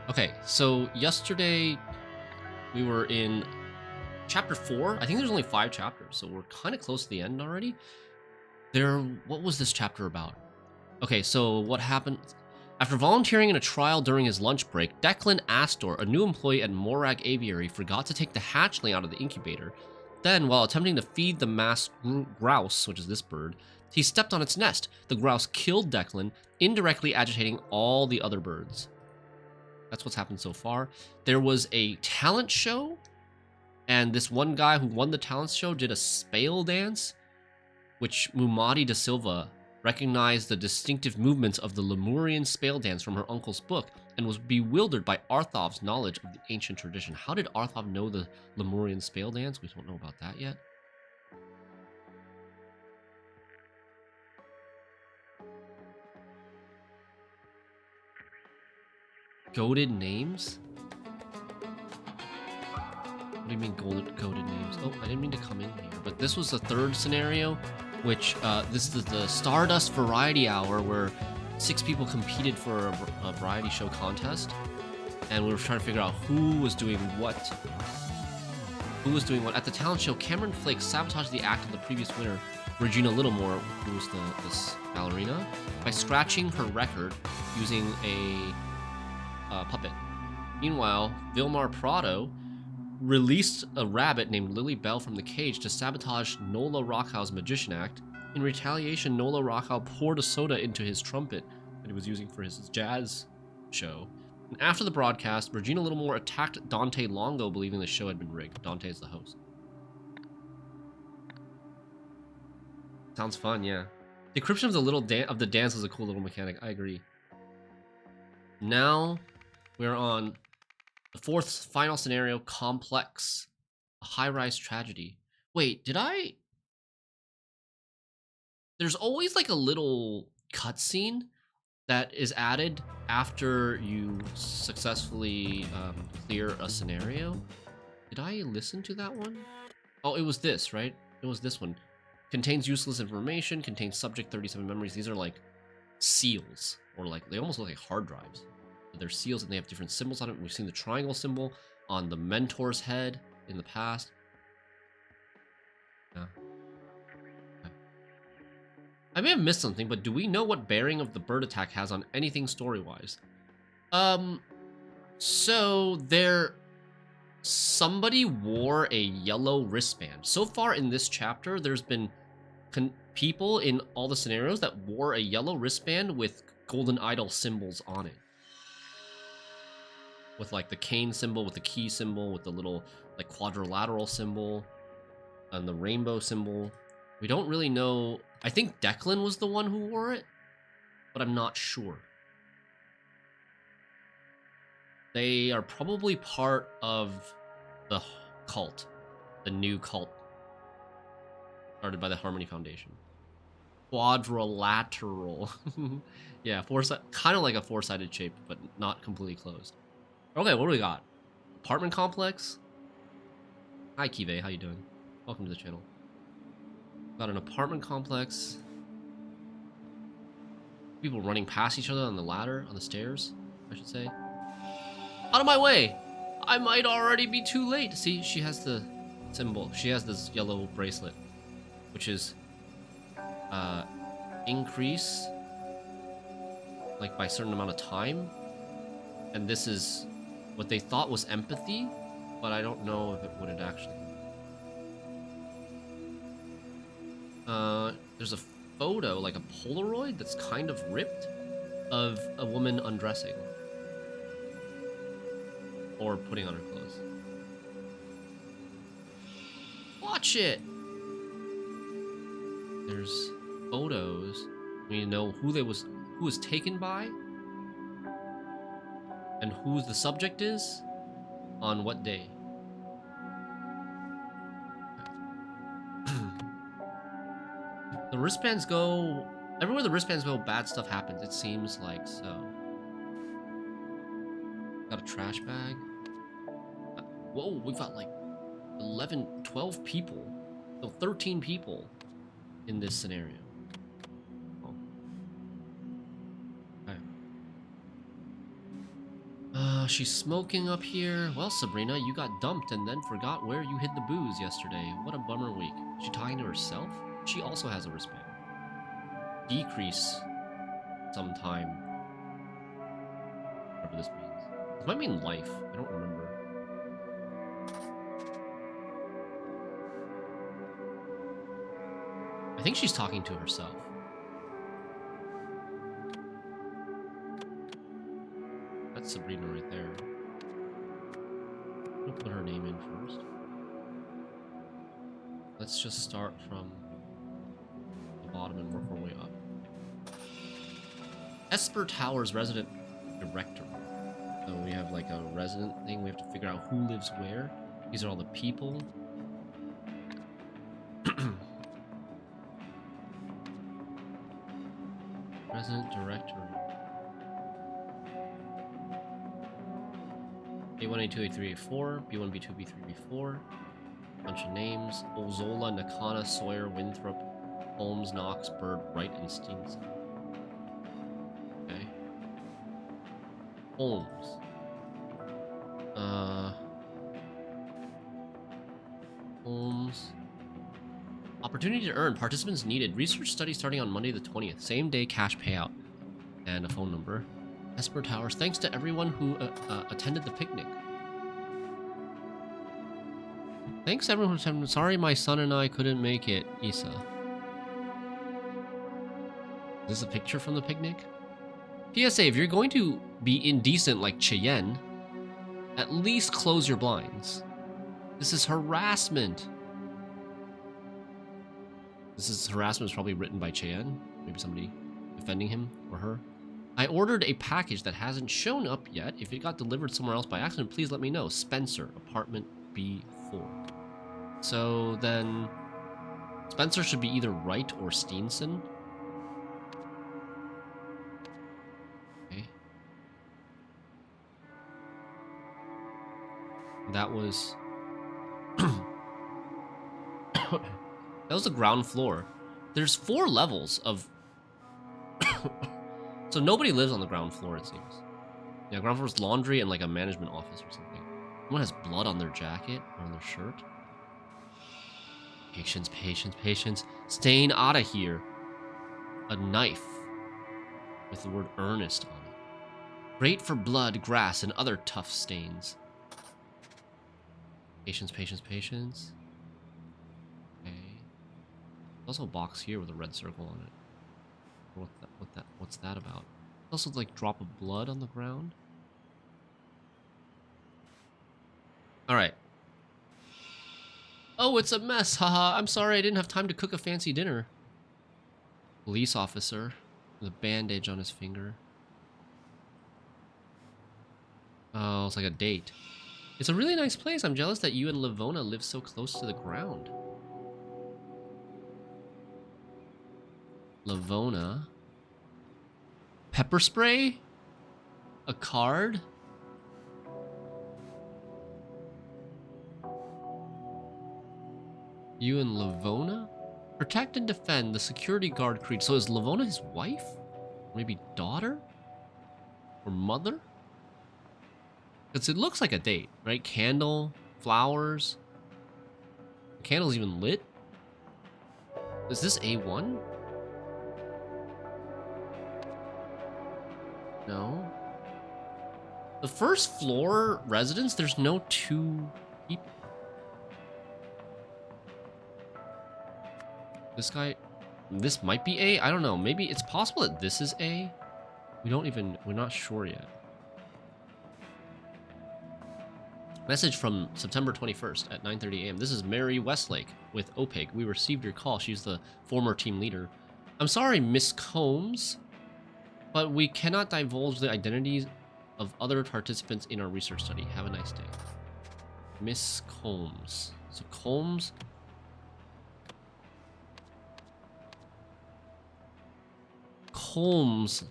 Okay, so yesterday we were in chapter 4. I think there's only 5 chapters, so we're kind of close to the end already. What was this chapter about? Okay, so what happened? After volunteering in a trial during his lunch break, Declan Astor, a new employee at Morag Aviary, forgot to take the hatchling out of the incubator. Then, while attempting to feed the masked grouse, which is this bird, he stepped on its nest. The grouse killed Declan, indirectly agitating all the other birds. That's what's happened so far. There was a talent show, and this one guy who won the talent show did a spale dance, which Mumadi da Silva recognized the distinctive movements of the Lemurian spale dance from her uncle's book and was bewildered by Arthov's knowledge of the ancient tradition. How did Arthov know the Lemurian spale dance? We don't know about that yet. Goaded names? What do you mean goaded names? Oh, I didn't mean to come in here, but this was the third scenario, which this is the Stardust Variety Hour, where 6 people competed for a variety show contest, and we were trying to figure out who was doing what. Who was doing what? At the talent show, Cameron Flake sabotaged the act of the previous winner, Regina Littlemore, who was this ballerina, by scratching her record using a puppet. Meanwhile, Vilmar Prado released a rabbit named Lily Bell from the cage to sabotage Nola Rockow's magician act. In retaliation, Nola Rockow poured a soda into his trumpet that he was using for his jazz show. And after the broadcast, Regina Littlemore attacked Dante Longo, believing the show had been rigged. Dante is the host. Sounds fun, yeah. Decryption of the dance is a cool little mechanic. I agree. Now we're on the 4th final scenario, Complex. A high-rise tragedy. Wait, There's always like a little cutscene that is added after you successfully clear a scenario. Did I listen to that one? Oh, it was this, right? It was this one. Contains useless information, contains subject 37 memories. These are like seals, or like they almost look like hard drives. But they're seals and they have different symbols on it. We've seen the triangle symbol on the mentor's head in the past. Yeah. Okay. I may have missed something, but do we know what bearing of the bird attack has on anything story-wise? So somebody wore a yellow wristband. So far in this chapter, there's been people in all the scenarios that wore a yellow wristband with golden idol symbols on it. With like the cane symbol, with the key symbol, with the little like quadrilateral symbol, and the rainbow symbol. We don't really know. I think Declan was the one who wore it, but I'm not sure. They are probably part of the cult, the new cult started by the Harmony Foundation. Quadrilateral. Yeah, kind of like a four-sided shape, but not completely closed. Okay, what do we got? Apartment complex? Hi, Kive, how you doing? Welcome to the channel. Got an apartment complex. People running past each other on the ladder, on the stairs, I should say. Out of my way! I might already be too late. See, she has the symbol. She has this yellow bracelet, which is increase like by a certain amount of time. And this is what they thought was empathy, but I don't know if what it actually. There's a photo, like a Polaroid, that's kind of ripped, of a woman undressing or putting on her clothes. Watch it. There's photos. We know who was taken by, and who the subject is, on what day. The wristbands go... Everywhere the wristbands go, bad stuff happens. It seems like so. Got a trash bag. Whoa, we've got like 11, 12 people. No, 13 people in this scenario. Oh. Okay. She's smoking up here. Well, Sabrina, you got dumped and then forgot where you hid the booze yesterday. What a bummer week. Is she talking to herself? She also has a wristband. Decrease sometime. Whatever this means. This might mean life. I don't remember. I think she's talking to herself. That's Sabrina right there. I'm gonna put her name in first. Let's just start from the bottom and work our way up. Esper Towers resident director. So we have like a resident thing. We have to figure out who lives where. These are all the people. Resident director. A1, A2, A3, A4, B1, B2, B3, B4. Bunch of names. Ozola, Nakana, Sawyer, Winthrop, Holmes, Knox, Bird, Wright, and Steenson. Okay. Holmes. Holmes. Opportunity to earn. Participants needed. Research study starting on Monday the 20th. Same day cash payout. And a phone number. Esper Towers. Thanks to everyone who attended the picnic. Thanks everyone who attended. Sorry my son and I couldn't make it, Isa. Is this a picture from the picnic? PSA, if you're going to be indecent like Cheyenne, at least close your blinds. This is harassment. This is harassment is probably written by Cheyenne. Maybe somebody defending him or her. I ordered a package that hasn't shown up yet. If it got delivered somewhere else by accident, please let me know. Spencer, apartment B4. So then Spencer should be either Wright or Steenson. Okay. That was that was the ground floor. There's 4 levels of so nobody lives on the ground floor, it seems. Yeah, ground floor is laundry and like a management office or something. Someone has blood on their jacket or on their shirt. Patience, patience, patience. Staying out of here. A knife with the word Ernest on it. Great for blood, grass, and other tough stains. Patience, patience, patience. Okay. There's also a box here with a red circle on it. What's that about? Also, like drop of blood on the ground. All right. Oh, it's a mess. Haha. I'm sorry I didn't have time to cook a fancy dinner. Police officer with a bandage on his finger. Oh, it's like a date. It's a really nice place. I'm jealous that you and Livona live so close to the ground. Livona. Pepper spray? A card? You and Livona? Protect and defend the security guard creed. So is Livona his wife? Or maybe daughter? Or mother? Because it looks like a date, right? Candle, flowers. The candle's even lit. Is this A1? No. The first floor residence, there's no 2 people. This guy, this might be A. I don't know. Maybe it's possible that this is A. We're not sure yet. Message from September 21st at 9:30 a.m. This is Mary Westlake with OPEG. We received your call. She's the former team leader. I'm sorry, Miss Combs, but we cannot divulge the identities of other participants in our research study. Have a nice day. Miss Combs. So Combs. Combs.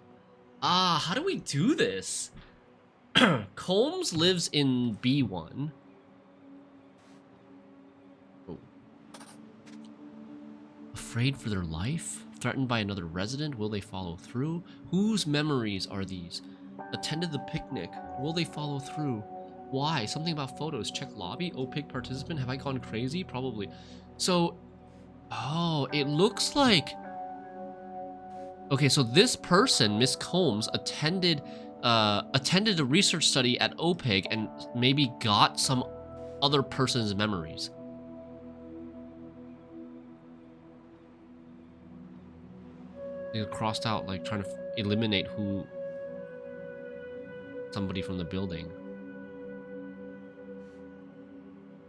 Ah, how do we do this? Combs lives in B1. Oh. Afraid for their life? Threatened by another resident? Will they follow through? Whose memories are these? attended the picnic. Will they follow through? Why? Something about photos. Check lobby. OPIC participant. Have I gone crazy? Probably. So, oh, it looks like... Okay, so this person, Miss Combs, attended a research study at OPIC and maybe got some other person's memories. They crossed out, like, trying to eliminate somebody from the building.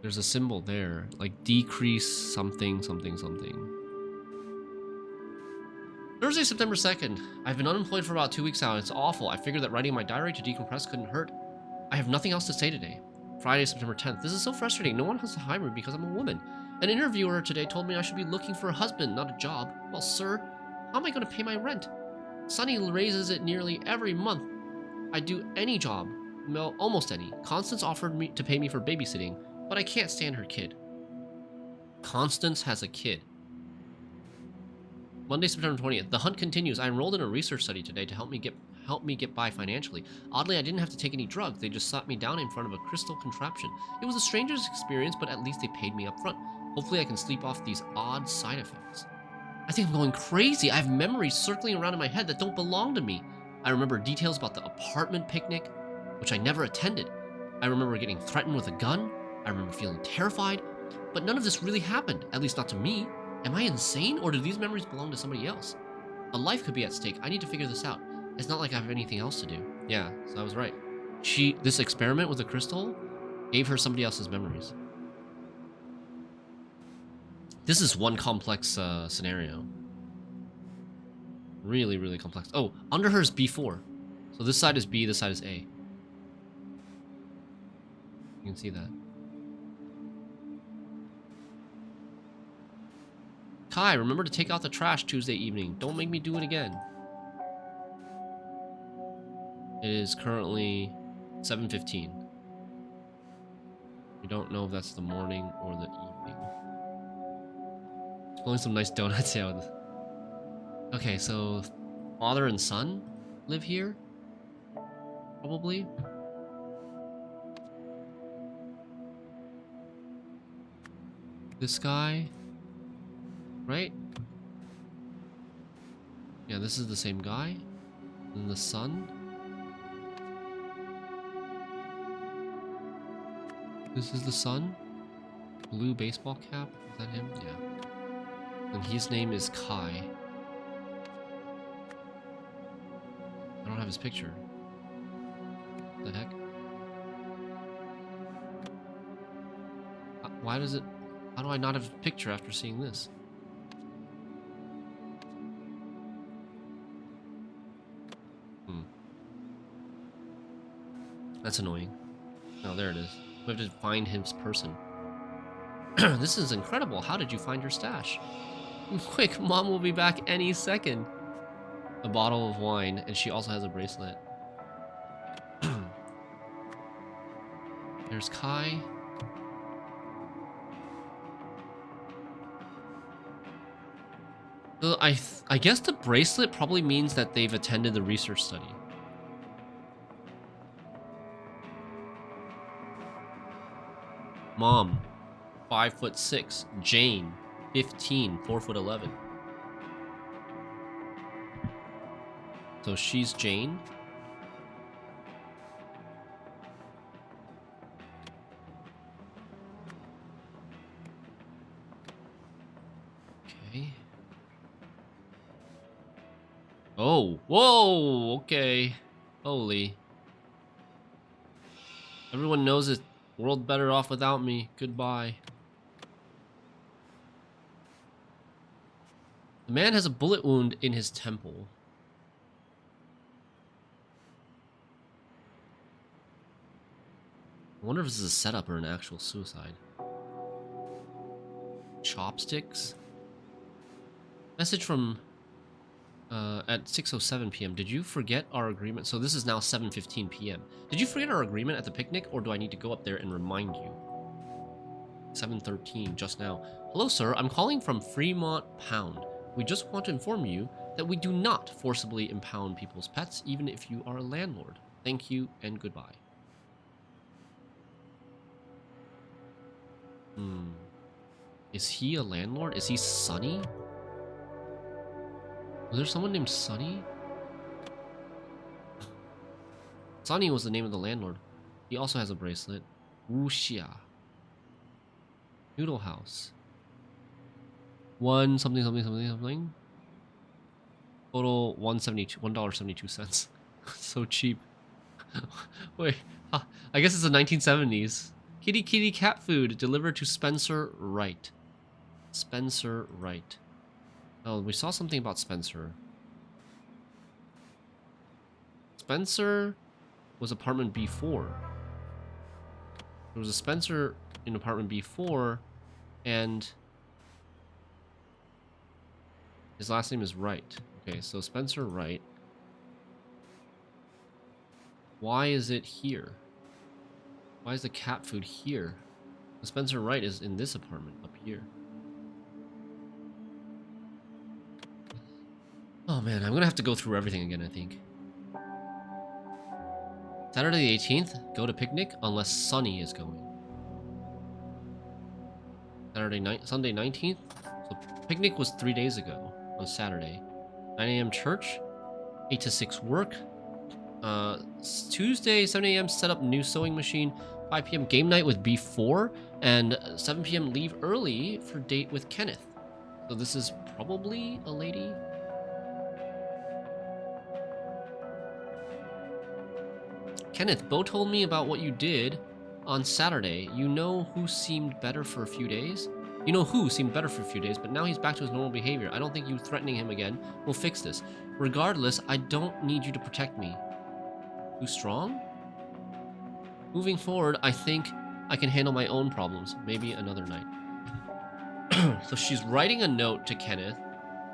There's a symbol there, like decrease something, something, something. Thursday, September 2nd. I've been unemployed for about 2 weeks now, and it's awful. I figured that writing my diary to decompress couldn't hurt. I have nothing else to say today. Friday, September 10th. This is so frustrating. No one wants to hire me because I'm a woman. An interviewer today told me I should be looking for a husband, not a job. Well, sir, how am I going to pay my rent? Sunny raises it nearly every month. I'd do any job. Well, almost any. Constance offered me to pay me for babysitting, but I can't stand her kid. Constance has a kid. Monday, September 20th. The hunt continues. I enrolled in a research study today to help me get by financially. Oddly, I didn't have to take any drugs. They just sat me down in front of a crystal contraption. It was a stranger's experience, but at least they paid me up front. Hopefully I can sleep off these odd side effects. I think I'm going crazy. I have memories circling around in my head that don't belong to me. I remember details about the apartment picnic, which I never attended. I remember getting threatened with a gun. I remember feeling terrified, but none of this really happened, at least not to me. Am I insane, or do these memories belong to somebody else? A life could be at stake. I need to figure this out. It's not like I have anything else to do. Yeah, so I was right. This experiment with the crystal gave her somebody else's memories. This is one complex scenario. Really, really complex. Oh, under her is B4. So this side is B, this side is A. You can see that. Kai, remember to take out the trash Tuesday evening. Don't make me do it again. It is currently 7:15. We don't know if that's the morning or the evening. Pulling some nice donuts out. Okay, so father and son live here? Probably. This guy, right? Yeah, this is the same guy. And the son. This is the son. Blue baseball cap. Is that him? Yeah. And his name is Kai. I don't have his picture. What the heck? Why does it... How do I not have a picture after seeing this? That's annoying. Oh, there it is. We have to find his person. This is incredible. How did you find your stash? Quick, Mom will be back any second. A bottle of wine, and she also has a bracelet. There's Kai. So I guess the bracelet probably means that they've attended the research study. Mom, 5'6". Jane, 15, 4'11". So she's Jane. Okay. Oh, whoa, okay. Holy. Everyone knows it. World better off without me. Goodbye. The man has a bullet wound in his temple. I wonder if this is a setup or an actual suicide. Chopsticks? Message from at 6:07 p.m. Did you forget our agreement? So this is now 7:15 p.m. Did you forget our agreement at the picnic, or do I need to go up there and remind you? 7:13 just now. Hello, sir. I'm calling from Fremont Pound. We just want to inform you that we do not forcibly impound people's pets, even if you are a landlord. Thank you and goodbye. Is he a landlord? Is he Sunny? Was there someone named Sunny? Sunny was the name of the landlord. He also has a bracelet. Wuxia. Noodle House. One something something something something. Total $1.72. So cheap. Wait, I guess it's the 1970s. Kitty kitty cat food delivered to Spencer Wright. Spencer Wright. Oh, we saw something about Spencer. Spencer was apartment B4. There was a Spencer in apartment B4, and his last name is Wright. Okay, so Spencer Wright. Why is it here? Why is the cat food here? The Spencer Wright is in this apartment up here. Oh man, I'm gonna have to go through everything again, I think. Saturday the 18th, go to picnic unless Sunny is going. Sunday 19th, so picnic was 3 days ago on Saturday. 9 a.m. church, 8 to 6 work. Tuesday 7 a.m. set up new sewing machine. 5 p.m. game night with B4, and 7 p.m. leave early for date with Kenneth. So this is probably a lady. Kenneth, Bo told me about what you did on Saturday. You know who seemed better for a few days? You know who seemed better for a few days, but now he's back to his normal behavior. I don't think you threatening him again will fix this. Regardless, I don't need you to protect me. Too strong? Moving forward, I think I can handle my own problems. Maybe another night. So she's writing a note to Kenneth,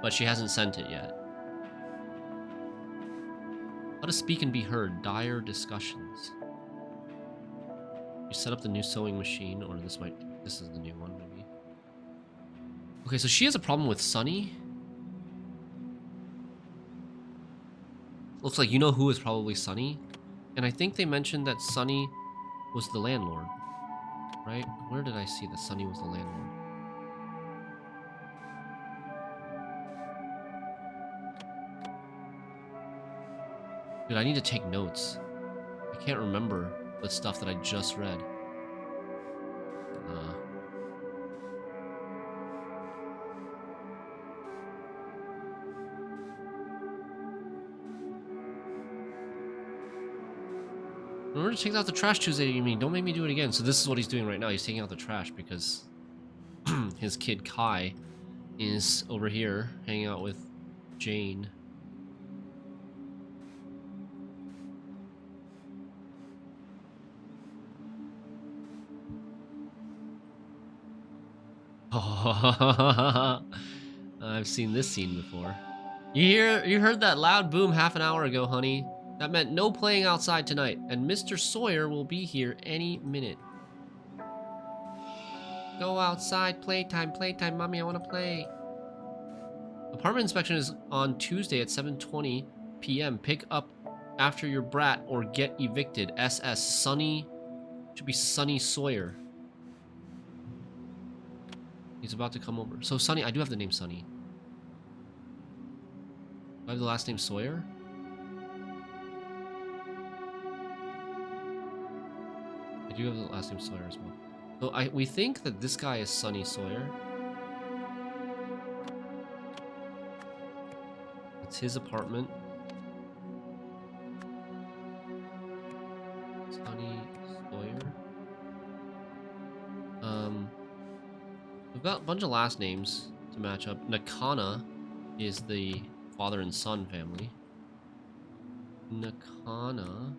but she hasn't sent it yet. How to speak and be heard. Dire discussions. You set up the new sewing machine, or this is the new one, maybe. Okay, so she has a problem with Sunny. Looks like you know who is probably Sunny. And I think they mentioned that Sunny was the landlord. Right? Where did I see that Sunny was the landlord? Dude, I need to take notes. I can't remember the stuff that I just read. Remember to take out the trash Tuesday, you mean? Don't make me do it again. So this is what he's doing right now. He's taking out the trash because his kid Kai is over here hanging out with Jane. I've seen this scene before. You heard that loud boom half an hour ago, honey. That meant no playing outside tonight, and Mr. Sawyer will be here any minute. Go outside, playtime, mommy, I want to play. Apartment inspection is on Tuesday at 7:20 p.m. Pick up after your brat or get evicted. SS Sunny, should be Sunny Sawyer. He's about to come over. So Sunny, I do have the name Sunny. Do I have the last name Sawyer? I do have the last name Sawyer as well. So we think that this guy is Sunny Sawyer. It's his apartment. Sunny Sawyer. We've got a bunch of last names to match up. Nakana is the father and son family. Nakana.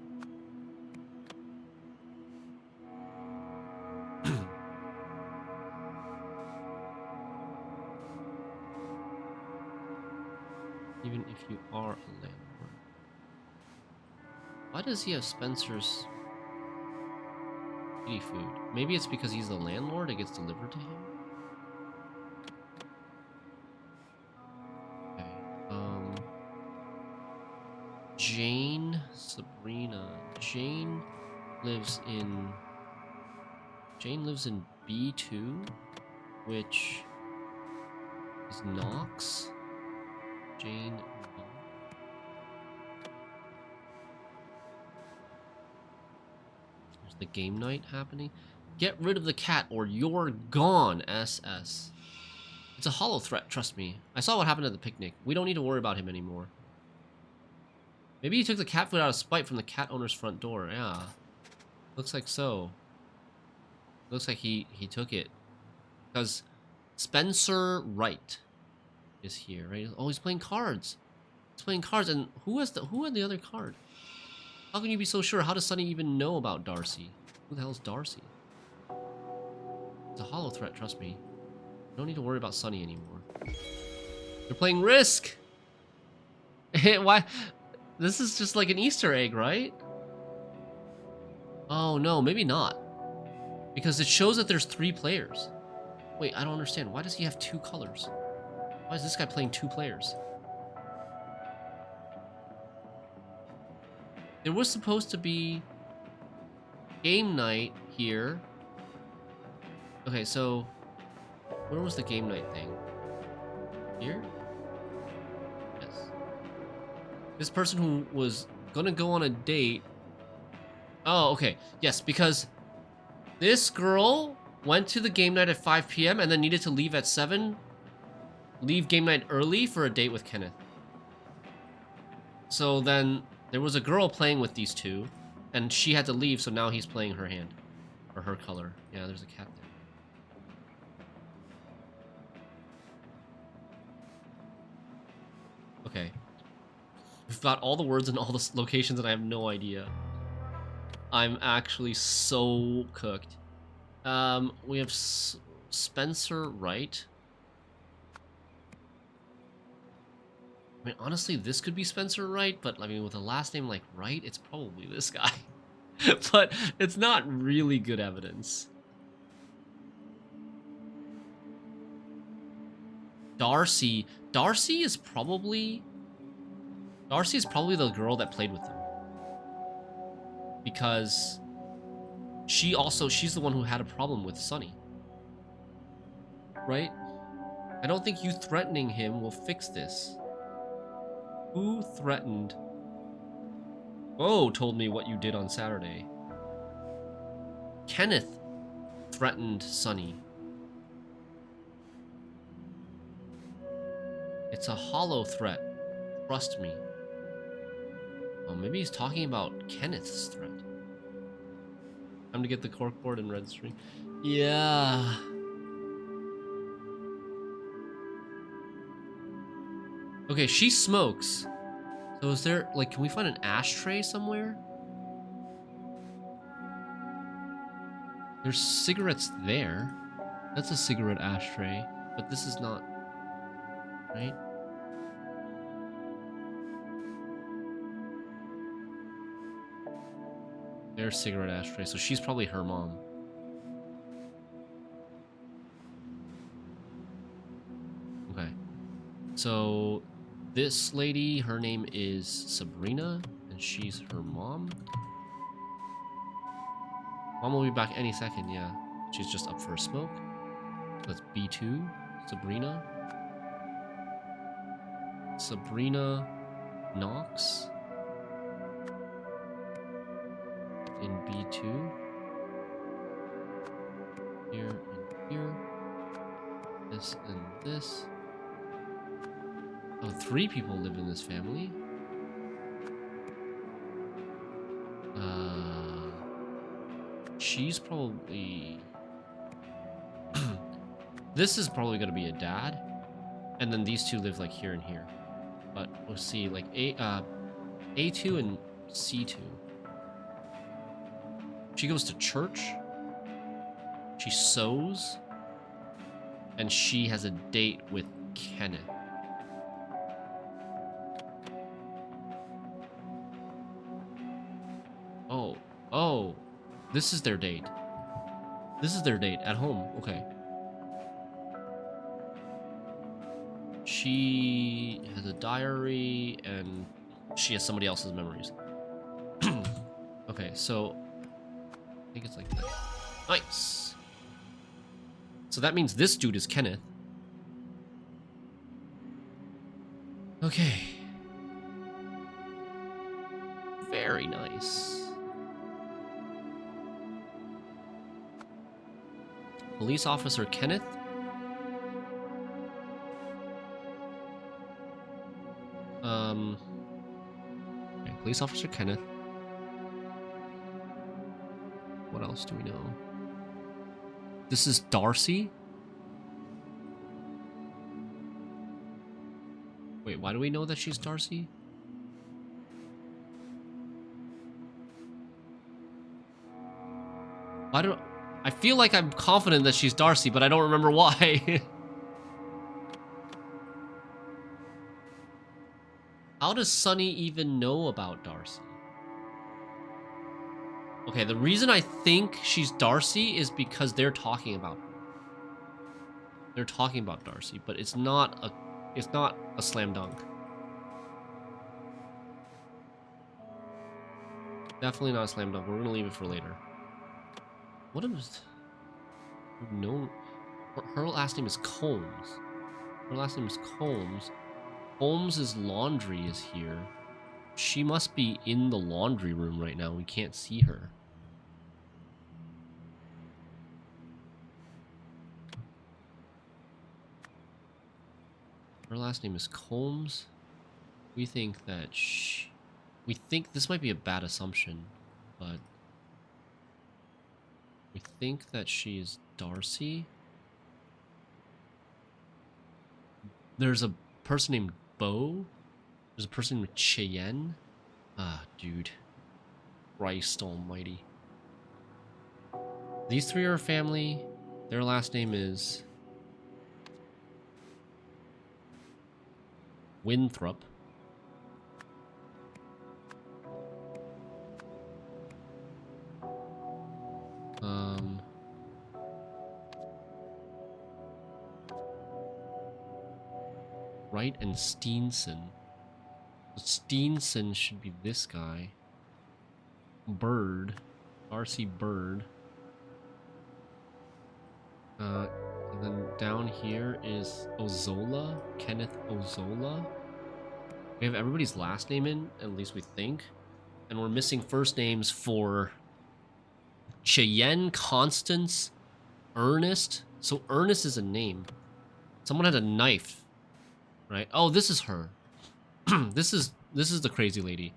Even if you are a landlord. Why does he have Spencer's kitty food? Maybe it's because he's the landlord, it gets delivered to him? Okay, Jane, Sabrina. Jane lives in B2, which is Knox. Jane. There's the game night happening. Get rid of the cat or you're gone, SS. It's a hollow threat, trust me. I saw what happened at the picnic. We don't need to worry about him anymore. Maybe he took the cat food out of spite from the cat owner's front door. Yeah. Looks like so. Looks like he took it. Because Spencer Wright is here, right? Oh, he's playing cards. He's playing cards, and who had the other card? How can you be so sure? How does Sonny even know about Darcy? Who the hell is Darcy? It's a hollow threat, trust me. Don't need to worry about Sonny anymore. They're playing Risk! Why? This is just like an Easter egg, right? Oh no, maybe not. Because it shows that there's 3 players. Wait, I don't understand. Why does he have 2 colors? Why is this guy playing 2 players? There was supposed to be game night here. Okay, so where was the game night thing? Here? Yes. This person who was gonna go on a date. Oh, okay. Yes, because this girl went to the game night at 5 p.m. and then needed to leave at 7. Leave game night early for a date with Kenneth. So then there was a girl playing with these two, and she had to leave, so now he's playing her hand. Or her color. Yeah, there's a cat there. Okay. We've got all the words and all the locations, and I have no idea. I'm actually so cooked. We have Spencer Wright. I mean, honestly, this could be Spencer Wright, but I mean, with a last name like Wright, it's probably this guy. But it's not really good evidence. Darcy is probably the girl that played with them. Because she's the one who had a problem with Sonny. Right? I don't think you threatening him will fix this. Who threatened? Oh, told me what you did on Saturday. Kenneth threatened Sonny. It's a hollow threat. Trust me. Oh, maybe he's talking about Kenneth's threat. Time to get the corkboard and red string. Yeah. Okay, she smokes. So is there, like, can we find an ashtray somewhere? There's cigarettes there. That's a cigarette ashtray. But this is not, right? There's cigarette ashtray, so she's probably her mom. Okay. So this lady, her name is Sabrina, and she's her mom. Mom will be back any second, yeah. She's just up for a smoke. That's B2, Sabrina. Sabrina Knox. In B2. Here and here. This and this. Oh, 3 people live in this family. She's probably... This is probably going to be a dad. And then these 2 live like here and here. But we'll see, like A2 and C2. She goes to church. She sews. And she has a date with Kenneth. Oh, this is their date. This is their date at home. Okay. She has a diary and She has somebody else's memories. Okay, so I think it's like this. Nice. So that means this dude is Kenneth. Okay. Very nice. Police Officer Kenneth. Okay, Police Officer Kenneth. What else do we know? This is Darcy. Wait, why do we know that she's Darcy? Why do I feel like I'm confident that she's Darcy, but I don't remember why. How does Sunny even know about Darcy? Okay, the reason I think she's Darcy is because they're talking about her. They're talking about Darcy, but it's not a slam dunk. Definitely not a slam dunk. We're gonna leave it for later. What is... No... Her last name is Combs. Her last name is Combs. Holmes's laundry is here. She must be in the laundry room right now. We can't see her. Her last name is Combs. We think that we think this might be a bad assumption, but we think that she is Darcy. There's a person named Bo. There's a person named Cheyenne. Ah, dude. Christ almighty. These three are a family. Their last name is Winthrop. Wright and Steenson. Steenson should be this guy. Bird. Darcy Bird. And then down here is Ozola. Kenneth Ozola. We have everybody's last name in, at least we think. And we're missing first names for Cheyenne, Constance, Ernest. So Ernest is a name. Someone had a knife. Right? Oh, this is her. This is the crazy lady.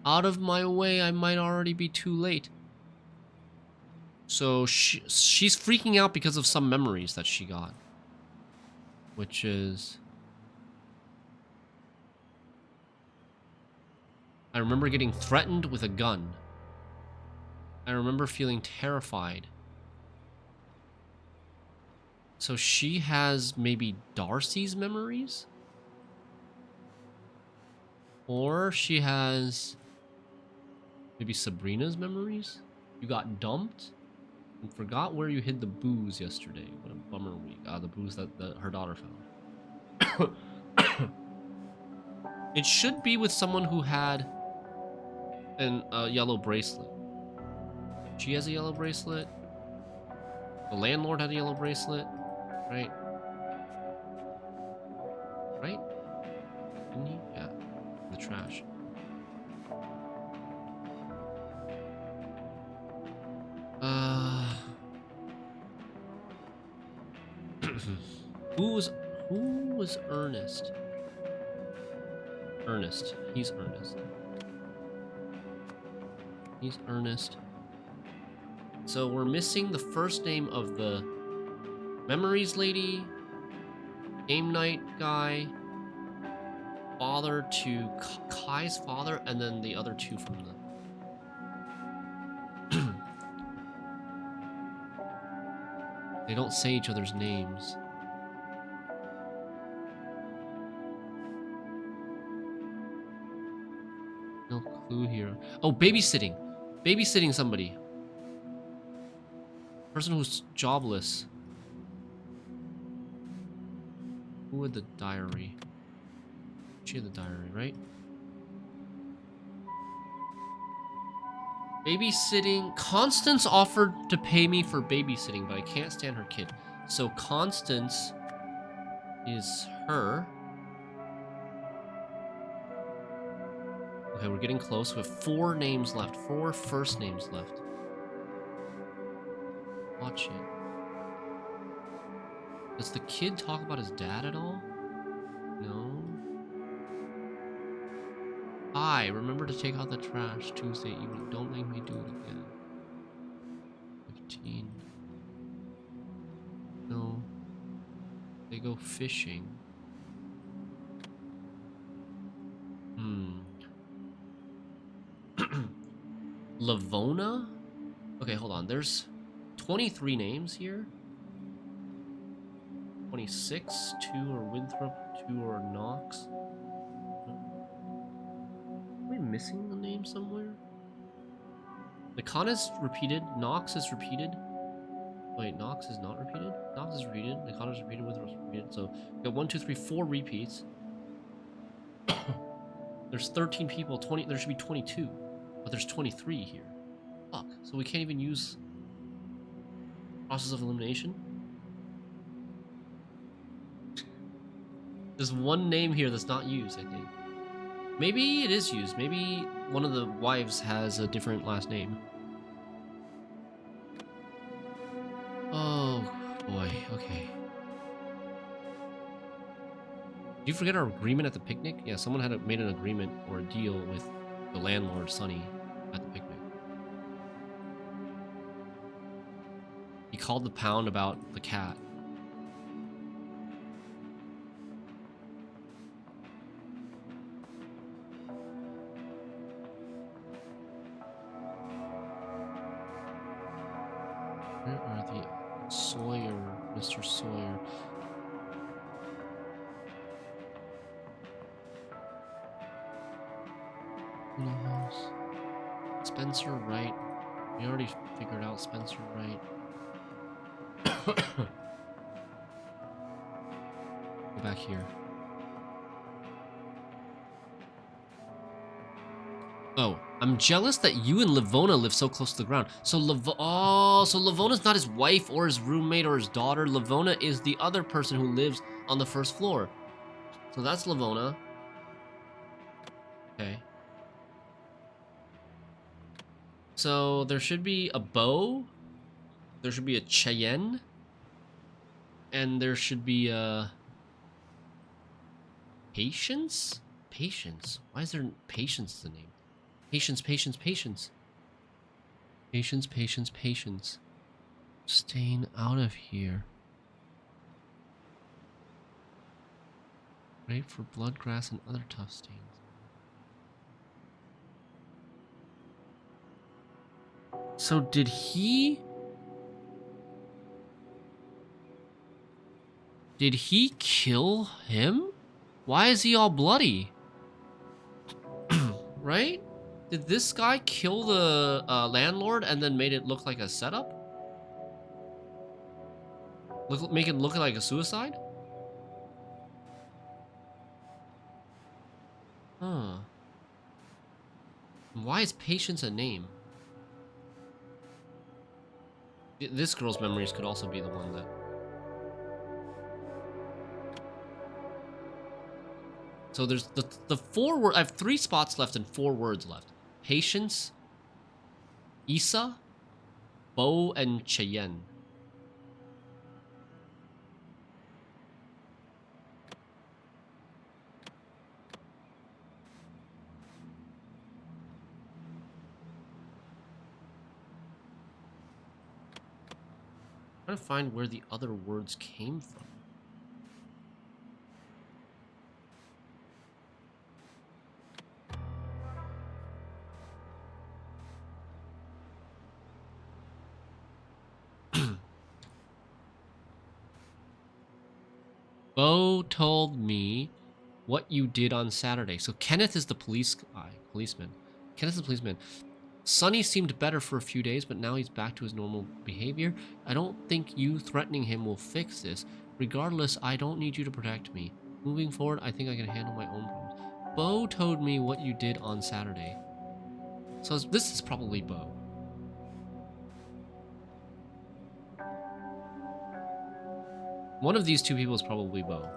Out of my way, I might already be too late. So she's freaking out because of some memories that she got. Which is... I remember getting threatened with a gun. I remember feeling terrified. So she has maybe Darcy's memories? Or she has maybe Sabrina's memories? You got dumped and forgot where you hid the booze yesterday. What a bummer week. The booze that her daughter found. It should be with someone who had a yellow bracelet. She has a yellow bracelet. The landlord had a yellow bracelet. Right? Right? Didn't he? Yeah. In the trash. Who was Ernest? Ernest. He's Ernest. He's Ernest. So we're missing the first name of the Memories lady, game night guy, father to Kai's father, and then the other two from the... They don't say each other's names. No clue here. Oh, babysitting. Babysitting somebody. Person who's jobless. Who had the diary? She had the diary, right? Babysitting. Constance offered to pay me for babysitting, but I can't stand her kid. So Constance is her. Okay, we're getting close. We have 4 names left. 4 first names left. Watch it. Does the kid talk about his dad at all? No. Hi, remember to take out the trash Tuesday evening. Don't make me do it again. 15. No. They go fishing. Lavona? Okay, hold on. There's 23 names here. 26. 2 are Winthrop. 2 are Knox. Are we missing the name somewhere? Nakana is repeated. Knox is repeated. Wait, Knox is not repeated? Knox is repeated. Nakana is repeated. Winthrop is repeated. So we got 1, 2, 3, 4 repeats. There's 13 people. 20. There should be 22. But there's 23 here. Fuck. So we can't even use process of elimination? There's one name here that's not used, I think. Maybe it is used. Maybe one of the wives has a different last name. Oh, boy. Okay. Did you forget our agreement at the picnic? Yeah, someone had made an agreement or a deal with the landlord, Sonny, at the picnic. He called the pound about the cat. Where are the Sawyer, Mr. Sawyer? In the house. Spencer Wright. We already figured out Spencer Wright. Go back here. Oh, I'm jealous that you and Livona live so close to the ground. So so Livona's not his wife or his roommate or his daughter. Livona is the other person who lives on the first floor. So that's Livona. Okay. So there should be a Bo. There should be a Cheyenne. And there should be a Patience? Patience? Why is there Patience in the name? Patience, patience, patience. Patience, patience, patience. Staying out of here. Great for bloodgrass and other tough stains. So did he kill him? Why is he all bloody? Right? Did this guy kill the landlord and then made it look like a setup? Make it look like a suicide? Huh. Why is Patience a name? This girl's memories could also be the one that... So there's the 4 words. I have 3 spots left and 4 words left. Patience, Issa, Bo, and Cheyenne. I'm trying to find where the other words came from. Bo told me what you did on Saturday. So Kenneth is the policeman. Kenneth is the policeman. Sonny seemed better for a few days, but now he's back to his normal behavior. I don't think you threatening him will fix this. Regardless, I don't need you to protect me. Moving forward, I think I can handle my own problems. Bo told me what you did on Saturday. So this is probably Bo. One of these two people is probably Bo.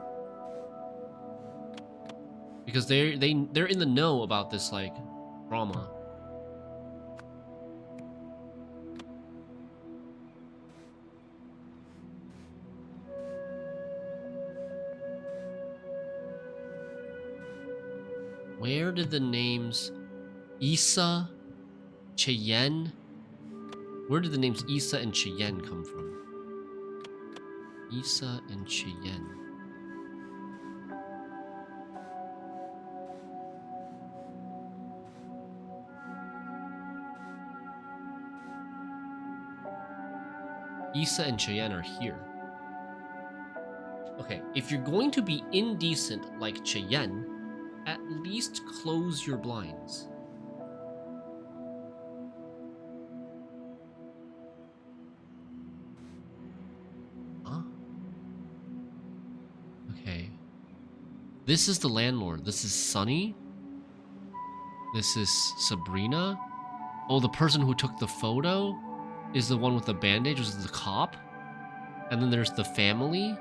Because they're in the know about this, like, drama. Where did the names Issa, Cheyenne? Where did the names Issa and Cheyenne come from? Issa and Cheyenne. Issa and Cheyenne are here. Okay, if you're going to be indecent like Cheyenne, at least close your blinds. Huh? Okay. This is the landlord. This is Sunny. This is Sabrina. Oh, the person who took the photo is the one with the bandage, was the cop. And then there's the family.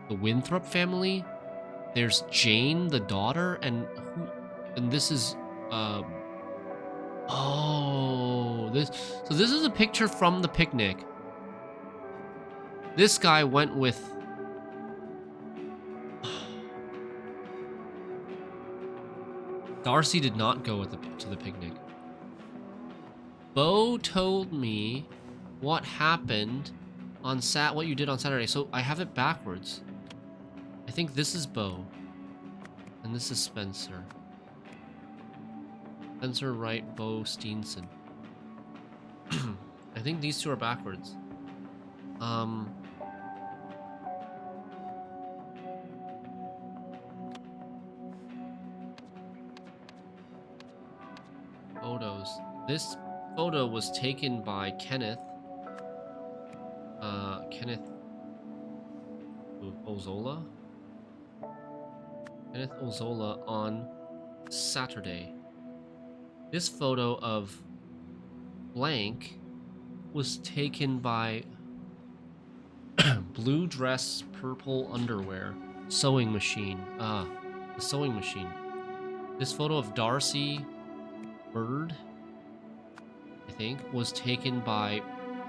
The Winthrop family. There's Jane, the daughter, and this is this is a picture from the picnic. This guy went with Darcy did not go to the picnic. Bo told me what happened on what you did on Saturday. So I have it backwards. I think this is Bo. And this is Spencer. Spencer Wright, Bo Steenson. I think these two are backwards. Photos. This photo was taken by Kenneth. Kenneth Ozola? Kenneth Ozola on Saturday. This photo of blank was taken by blue dress, purple underwear, sewing machine. The sewing machine. This photo of Darcy Bird, I think, was taken by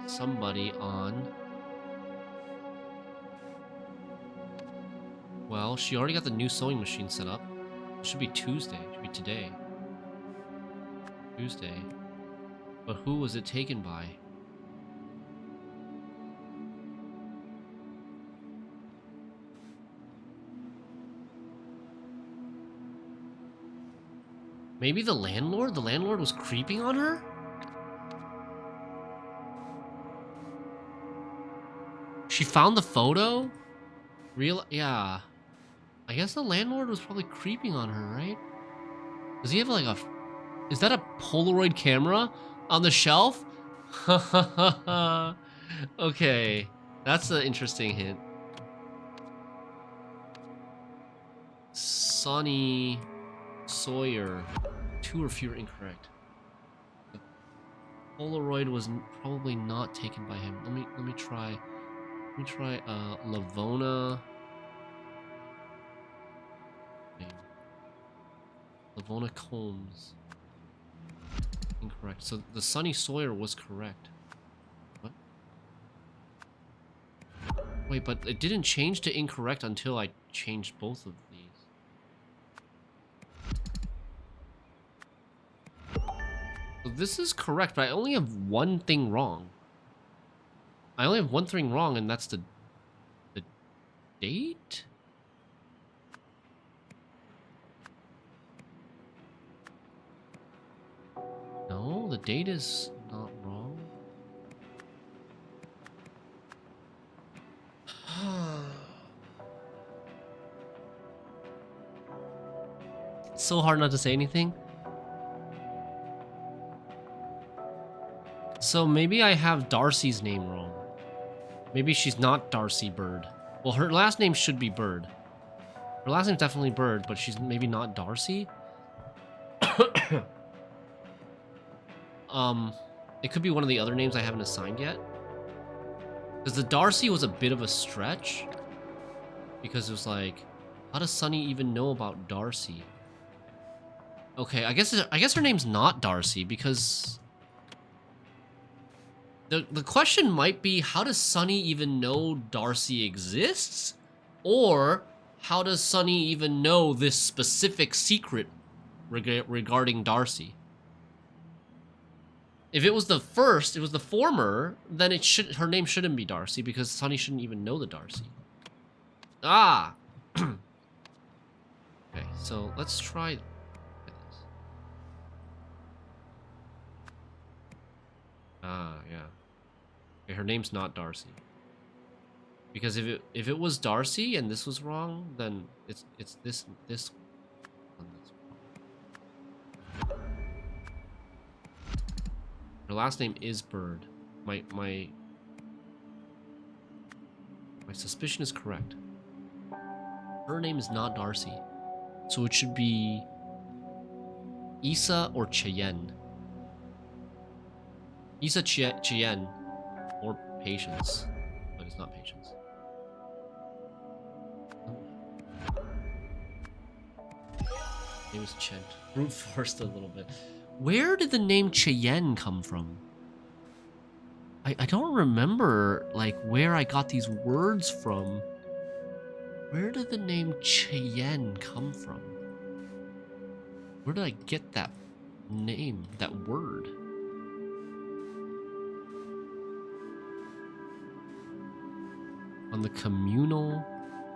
somebody on... Well, she already got the new sewing machine set up. It should be Tuesday. It should be today. Tuesday. But who was it taken by? Maybe the landlord? The landlord was creeping on her? She found the photo? Yeah. I guess the landlord was probably creeping on her, right? Does he have like a... Is that a Polaroid camera on the shelf? Okay. That's an interesting hint. Sonny Sawyer. 2 or fewer incorrect. The Polaroid was probably not taken by him. Let me try Lavona. Lavona Combs. Incorrect. So the Sonny Sawyer was correct. What? Wait, but it didn't change to incorrect until I changed both of these. So this is correct, but I only have one thing wrong. I only have one thing wrong, and that's the date? No, the date is not wrong. It's so hard not to say anything. So maybe I have Darcy's name wrong. Maybe she's not Darcy Bird. Well, her last name should be Bird. Her last name's definitely Bird, but she's maybe not Darcy. It could be one of the other names I haven't assigned yet. Because the Darcy was a bit of a stretch. Because it was like, how does Sunny even know about Darcy? Okay, I guess her name's not Darcy because the question might be, how does Sunny even know Darcy exists? Or how does Sunny even know this specific secret regarding Darcy? If it was the first, it was the former, then her name shouldn't be Darcy because Sunny shouldn't even know the Darcy. Ah! Okay, so let's try this. Ah, yeah. Okay, her name's not Darcy. Because if it was Darcy and this was wrong, then it's this one that's wrong. Her last name is Bird. My suspicion is correct. Her name is not Darcy. So it should be Issa or Cheyenne. Issa Cheyenne or Patience. But it's not Patience. Name is Chen. Brute forced a little bit. Where did the name Cheyenne come from? I don't remember like where I got these words from. Where did the name Cheyenne come from? Where did I get that name, that word? On the communal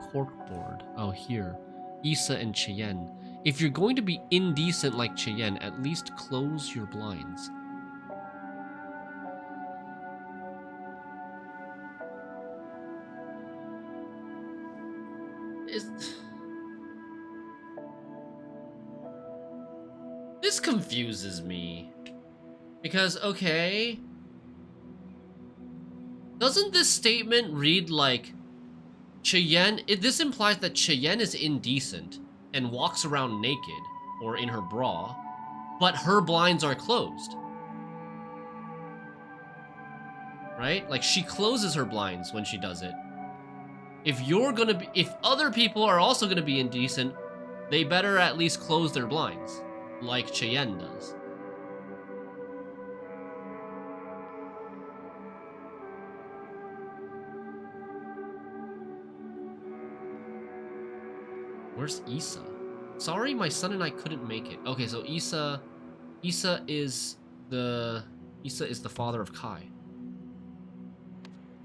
corkboard. Oh, here. Issa and Cheyenne. If you're going to be indecent like Cheyenne, at least close your blinds. This confuses me. Because, okay... Doesn't this statement read like... Cheyenne... This implies that Cheyenne is indecent and walks around naked, or in her bra, but her blinds are closed. Right? Like, she closes her blinds when she does it. If other people are also gonna be indecent, they better at least close their blinds, like Cheyenne does. Where's Issa? Sorry, my son and I couldn't make it. Okay, so Issa is the father of Kai.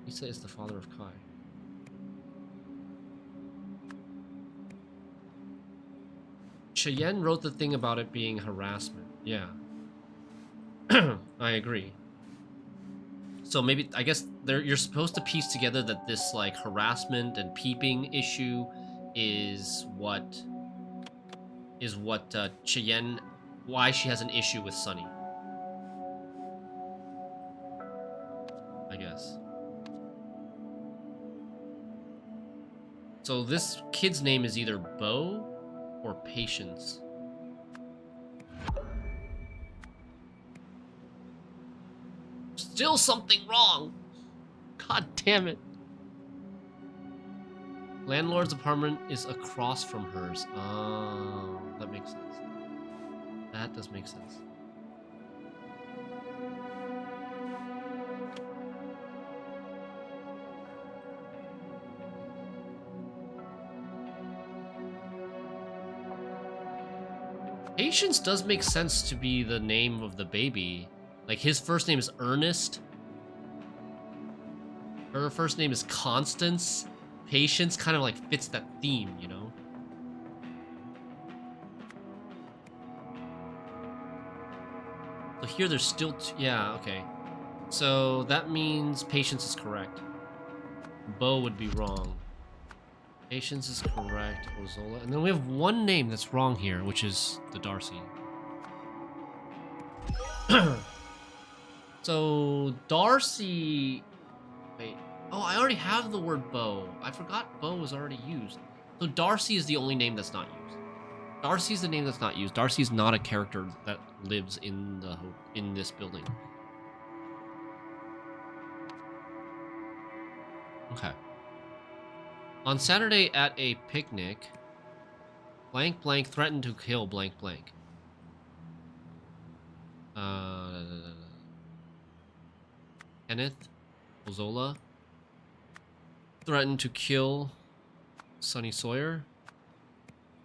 Issa is the father of Kai. Cheyenne wrote the thing about it being harassment. Yeah. I agree. So maybe, I guess you're supposed to piece together that this like harassment and peeping issue is what Cheyenne, why she has an issue with Sunny. I guess. So this kid's name is either Bo or Patience. Still something wrong. God damn it. Landlord's apartment is across from hers. Oh, that makes sense. That does make sense. Patience does make sense to be the name of the baby. Like, his first name is Ernest. Her first name is Constance. Patience kind of like fits that theme, you know? So here there's still yeah, okay. So that means Patience is correct. Bo would be wrong. Patience is correct. Ozola. And then we have one name that's wrong here, which is the Darcy. So Darcy... Wait. Oh, I already have the word Bo. I forgot Bo was already used. So Darcy is the only name that's not used. Darcy is the name that's not used. Darcy is not a character that lives in this building. Okay. On Saturday at a picnic, blank blank threatened to kill blank blank. Kenneth Ozola threatened to kill Sonny Sawyer.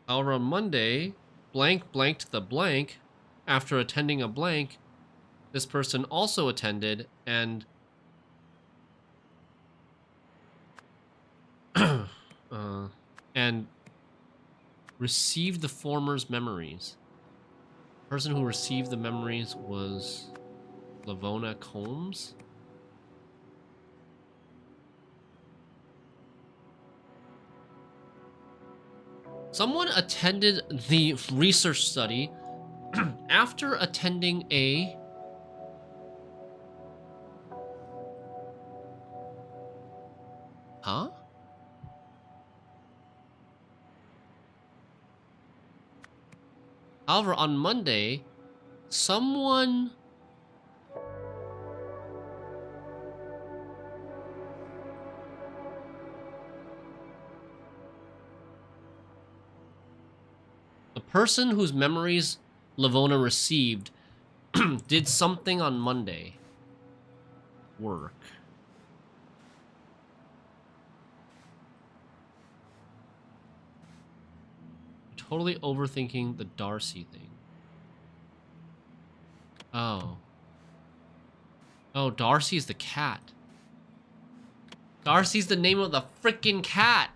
However, on Monday, blank blanked the blank after attending a blank. This person also attended and and received the former's memories. The person who received the memories was Lavona Combs. Someone attended the research study after attending a huh? However, on Monday, someone the person whose memories Lavona received did something on Monday. Work. Totally overthinking the Darcy thing. Oh. Oh, Darcy's the cat. Darcy's the name of the freaking cat.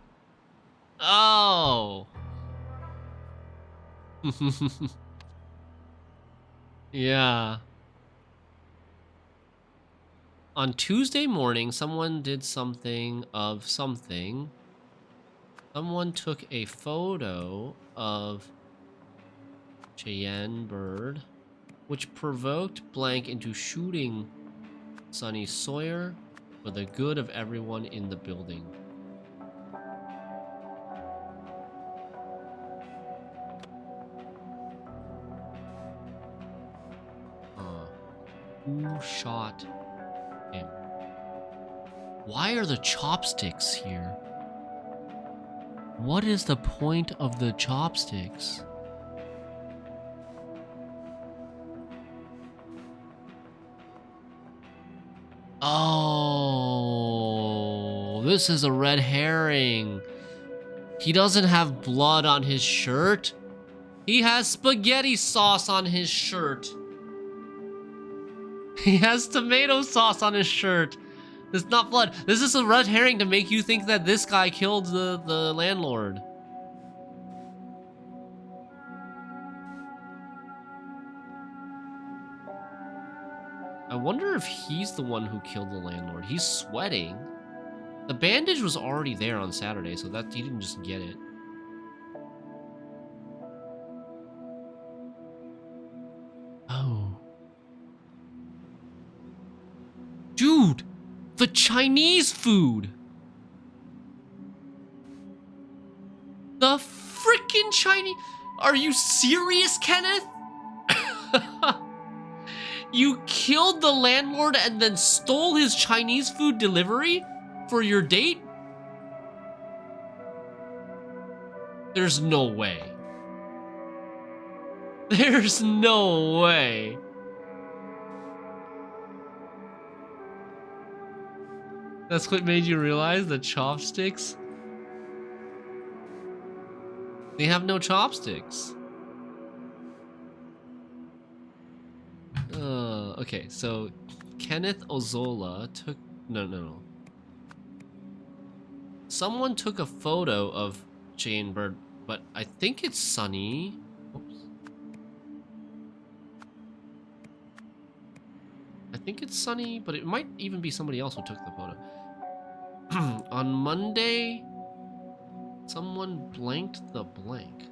Oh. Yeah. On Tuesday morning, someone did something of something. Someone took a photo of Cheyenne Bird, which provoked blank into shooting Sonny Sawyer for the good of everyone in the building. Who shot him? Why are the chopsticks here? What is the point of the chopsticks? Oh, this is a red herring. He doesn't have blood on his shirt. He has spaghetti sauce on his shirt. He has tomato sauce on his shirt. It's not blood. This is a red herring to make you think that this guy killed the landlord. I wonder if he's the one who killed the landlord. He's sweating. The bandage was already there on Saturday, so that he didn't just get it. Oh. Dude, the Chinese food. The freaking Chinese. Are you serious, Kenneth? You killed the landlord and then stole his Chinese food delivery for your date? There's no way. There's no way. That's what made you realize the chopsticks? They have no chopsticks. Okay, so Kenneth Ozola took... No. Someone took a photo of Cheyenne Bird, but I think it's Sonny. Oops. I think it's Sonny, but it might even be somebody else who took the photo. On Monday, someone blanked the blank.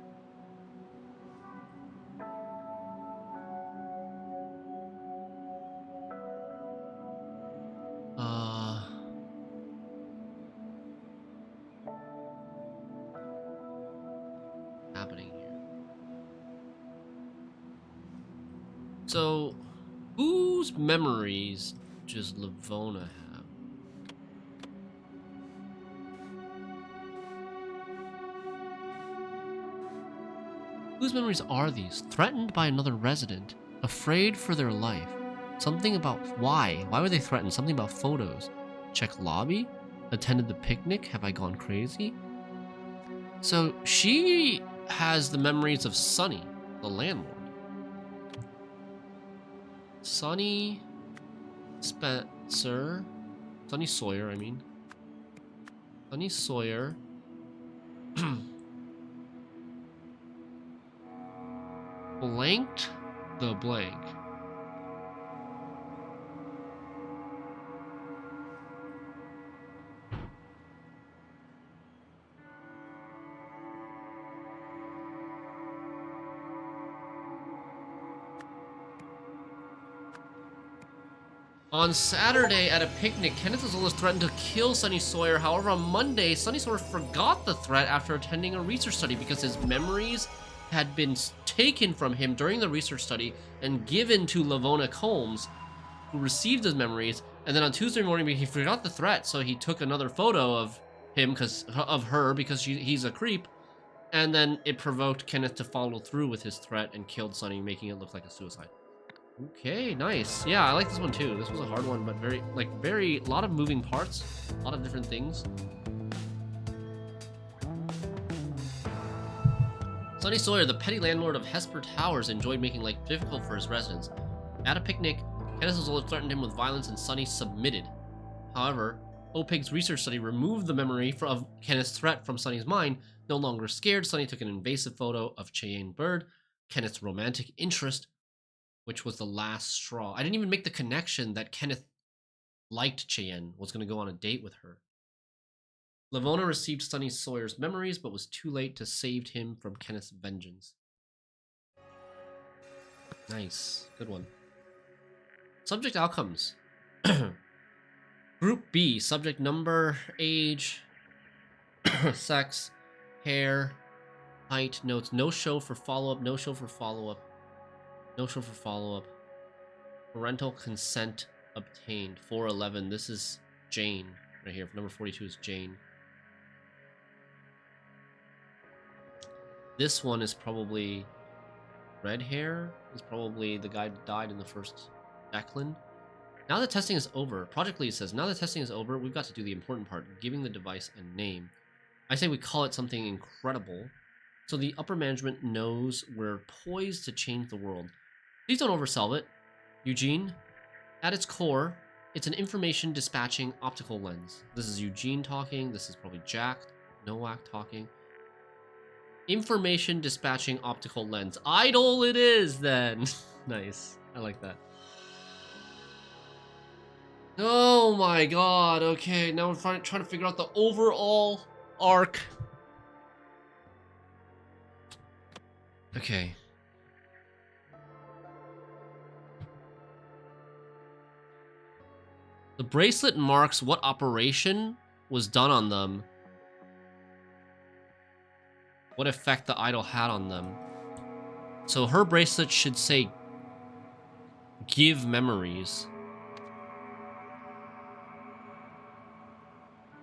Happening here. So, whose memories does Lavona have? Whose memories are these? Threatened by another resident, afraid for their life. Something about why? Why were they threatened? Something about photos. Check lobby? Attended the picnic? Have I gone crazy? So she has the memories of Sunny, the landlord. Sunny Spencer. Sunny Sawyer, I mean. Sunny Sawyer. Blanked the blank. On Saturday at a picnic, Kenneth Azoulay threatened to kill Sunny Sawyer. However, on Monday, Sunny Sawyer forgot the threat after attending a research study because his memories had been taken from him during the research study and given to Lavona Combs, who received his memories. And then on Tuesday morning, he forgot the threat, so he took another photo of him because he's a creep. And then it provoked Kenneth to follow through with his threat and killed Sunny, making it look like a suicide. Okay, nice. Yeah, I like this one too. This was a hard one, but a lot of moving parts, a lot of different things. Sunny Sawyer, the petty landlord of Hesper Towers, enjoyed making life difficult for his residents. At a picnic, Kenneth Azoulay threatened him with violence and Sunny submitted. However, OPIG's research study removed the memory of Kenneth's threat from Sunny's mind. No longer scared, Sunny took an invasive photo of Cheyenne Bird, Kenneth's romantic interest, which was the last straw. I didn't even make the connection that Kenneth liked Cheyenne, was going to go on a date with her. Lavona received Sunny Sawyer's memories, but was too late to save him from Kenneth's vengeance. Nice. Good one. Subject outcomes. Group B. Subject number, age, sex, hair, height, notes. No show for follow-up. No show for follow-up. No show for follow-up. Parental consent obtained. 411. This is Jane right here. Number 42 is Jane. This one is probably red hair. Is probably the guy that died in the first Declan. Now that testing is over, Project Lead says, now that testing is over, we've got to do the important part, giving the device a name. I say we call it something incredible, so the upper management knows we're poised to change the world. Please don't oversell it. Eugene, at its core, it's an information dispatching optical lens. This is Eugene talking. This is probably Jack Nowak talking. Information dispatching optical lens. Idle it is, then. Nice. I like that. Oh my god. Okay, now we're trying to figure out the overall arc. Okay. The bracelet marks what operation was done on them. What effect the idol had on them. So her bracelet should say give memories.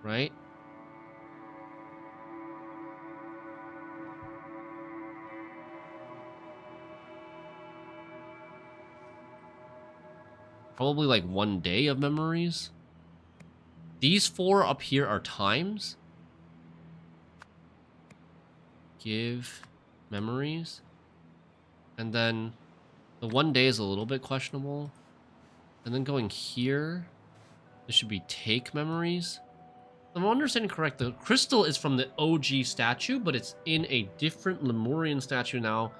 Right? Probably like 1 day of memories. These 4 up here are times. Give memories. And then the 1 day is a little bit questionable. And then going here, this should be take memories. If I'm understanding correct, the crystal is from the OG statue, but it's in a different Lemurian statue now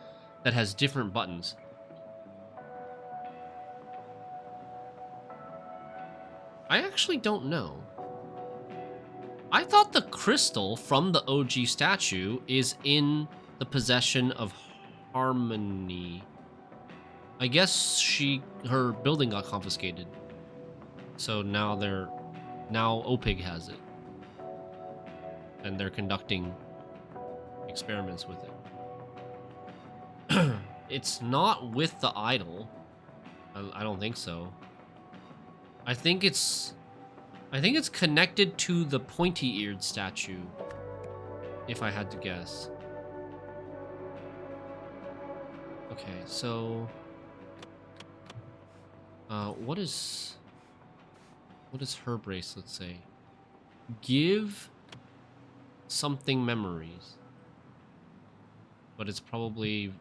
that has different buttons. I actually don't know. I thought the crystal from the OG statue is in the possession of Harmony. I guess her building got confiscated. So now OPIG has it. And they're conducting experiments with it. It's not with the idol. I don't think so. I think it's connected to the pointy-eared statue, if I had to guess. Okay, so what is her bracelet say? Give something memories. But it's probably,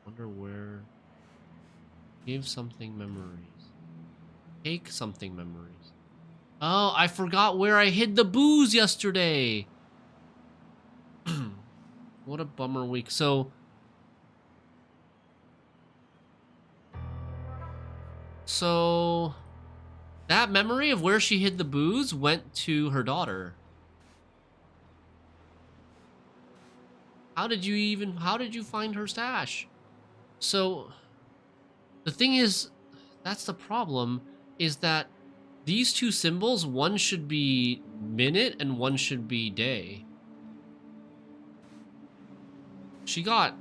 wonder where. Give something memories. Take something memories. Oh, I forgot where I hid the booze yesterday. What a bummer week. So that memory of where she hid the booze went to her daughter. How did you find her stash? So the thing is, that's the problem, is that these two symbols, one should be minute and one should be day. She got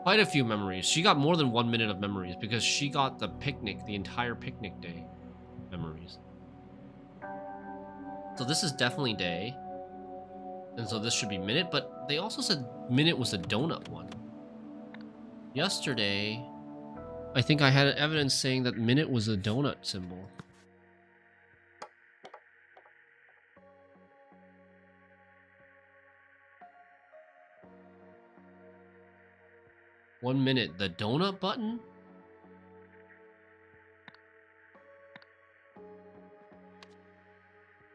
quite a few memories. She got more than 1 minute of memories because she got the picnic, the entire picnic day memories. So this is definitely day. And so this should be minute, but they also said minute was the donut one. Yesterday, I think I had evidence saying that minute was a donut symbol. One minute, the donut button?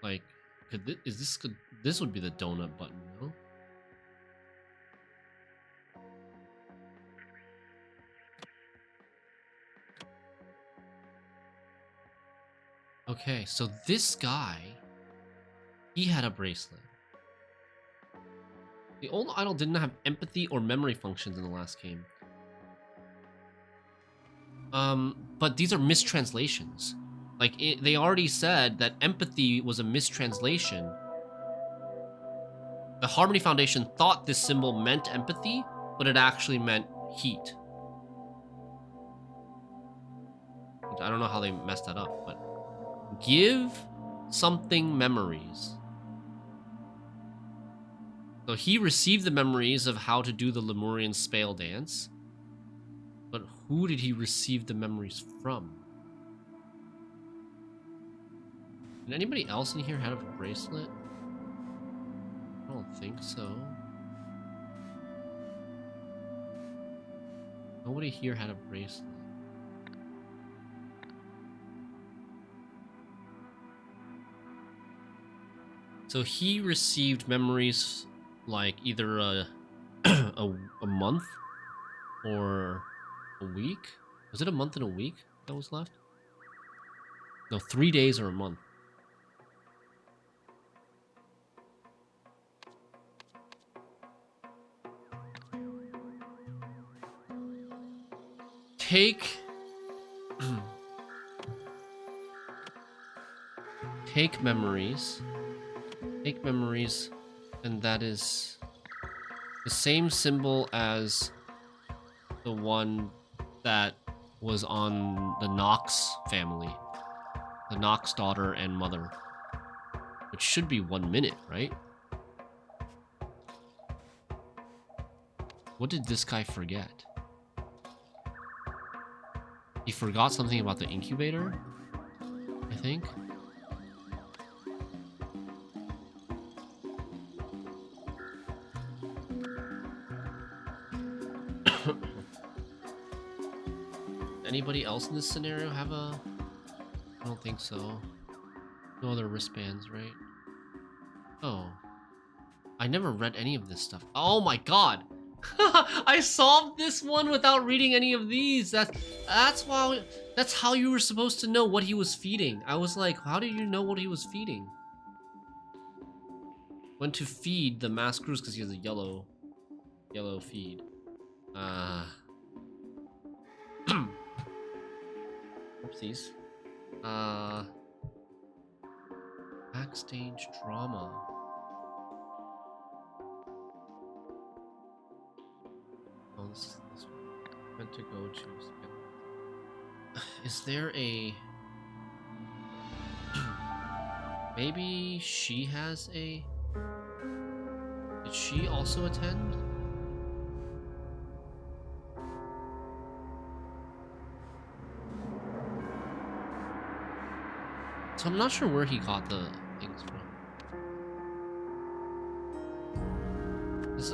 Like, this would be the donut button, no? Okay, so this guy, he had a bracelet. The old idol didn't have empathy or memory functions in the last game. But these are mistranslations. Like, they already said that empathy was a mistranslation. The Harmony Foundation thought this symbol meant empathy, but it actually meant heat. I don't know how they messed that up, but give something memories. So he received the memories of how to do the Lemurian spale dance, but who did he receive the memories from? Did anybody else in here have a bracelet? I don't think so. Nobody here had a bracelet. So he received memories like either a month or a week. Was it a month and a week that was left? No, 3 days or a month. Take memories. Take memories, and that is the same symbol as the one that was on the Knox family. The Knox daughter and mother. Which should be 1 minute, right? What did this guy forget? He forgot something about the incubator, I think. Anybody else in this scenario have a... I don't think so. No other wristbands, right? Oh. I never read any of this stuff. Oh my god! I solved this one without reading any of these. That's how you were supposed to know what he was feeding. I was like, how did you know what he was feeding? When to feed the mass cruise because he has a yellow feed. Oopsies. Backstage drama. Oh, this meant to go to. Is there a... Maybe she has a Did she also attend? So I'm not sure where he got the things from.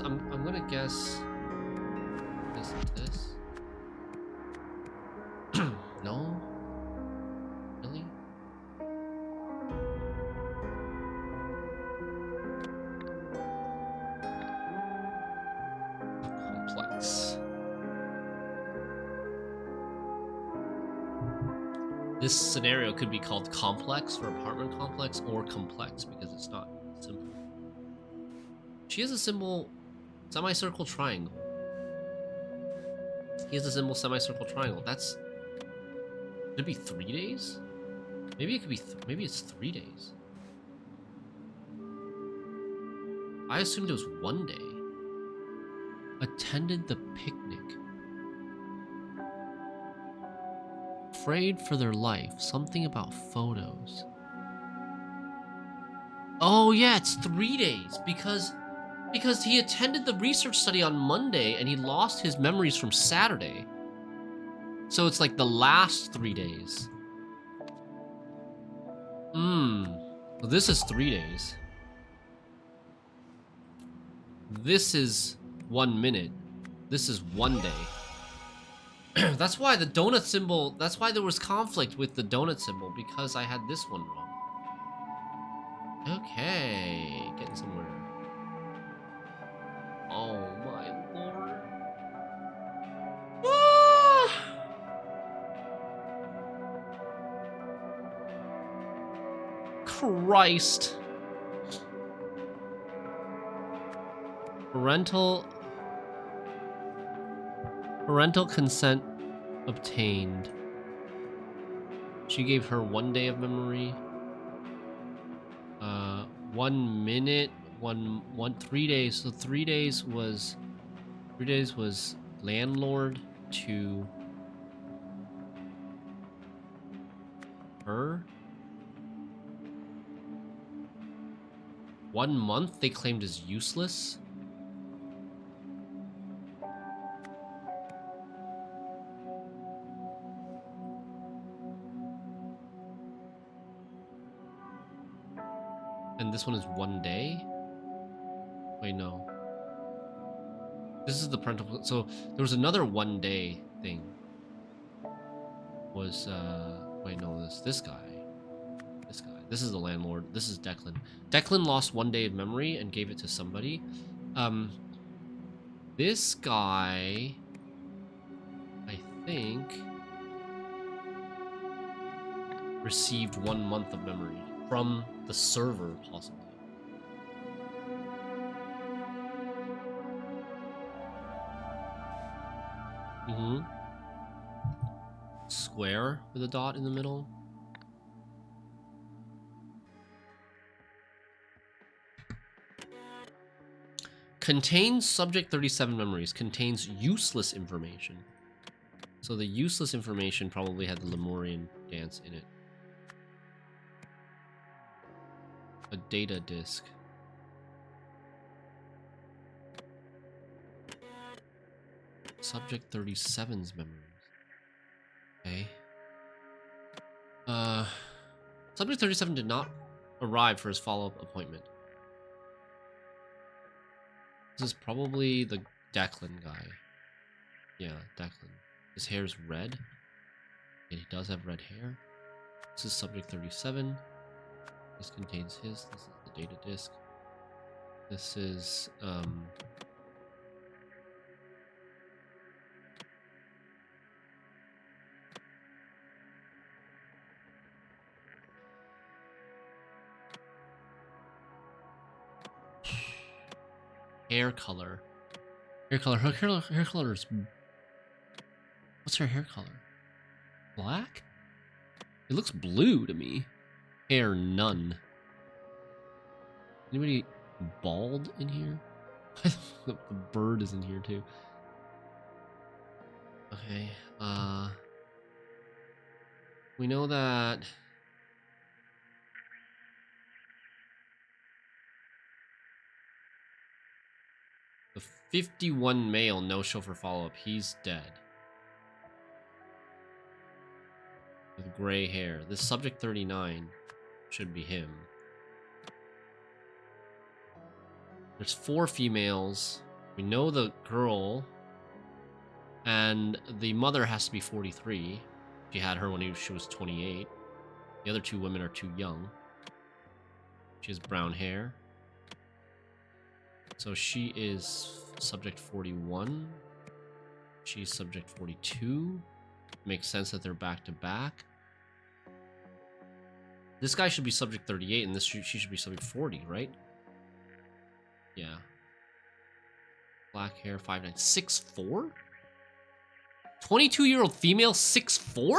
I'm gonna guess this. No? Really? Complex. This scenario could be called complex for apartment complex or complex because it's not simple. She has a simple semicircle triangle. He has a simple semicircle triangle. That's... Could it be 3 days? Maybe it could be... maybe it's 3 days. I assumed it was 1 day. Attended the picnic. Afraid for their life. Something about photos. Oh yeah, it's 3 days because he attended the research study on Monday and he lost his memories from Saturday. So it's like the last 3 days. Well, this is 3 days. This is 1 minute. This is 1 day. That's why the donut symbol, that's why there was conflict with the donut symbol, because I had this one wrong. Okay, getting somewhere. Oh my lord. Christ. Parental consent obtained. She gave her 1 day of memory. 1 minute, 3 days. So 3 days was landlord to her. 1 month they claimed as useless. And this one is 1 day? Wait, no. This is the parental... So there was another 1 day thing. Was, wait, no, this guy. This guy. This is the landlord. This is Declan. Declan lost 1 day of memory and gave it to somebody. This guy... I think... received 1 month of memory. From the server, possibly. Square with a dot in the middle. Contains subject 37 memories. Contains useless information. So the useless information probably had the Lemurian dance in it. A data disk. Subject 37's memories. Okay. Subject 37 did not arrive for his follow-up appointment. This is probably the Declan guy. Yeah, Declan. His hair is red. And he does have red hair. This is subject 37. This contains his. This is the data disk. This is, hair color. Hair color. Hair color is... What's her hair color? Black? It looks blue to me. Hair, none. Anybody bald in here? The bird is in here too. Okay, we know that... 51 male, no show for follow-up. He's dead. With gray hair. This subject 39 should be him. There's 4 females. We know the girl. And the mother has to be 43. She had her when she was 28. The other 2 women are too young. She has brown hair. So she is subject 41. She's subject 42. Makes sense that they're back to back. This guy should be subject 38, and she should be subject 40, right? Yeah. Black hair, 5'9", 6'4"? 22-year-old female, 6'4"?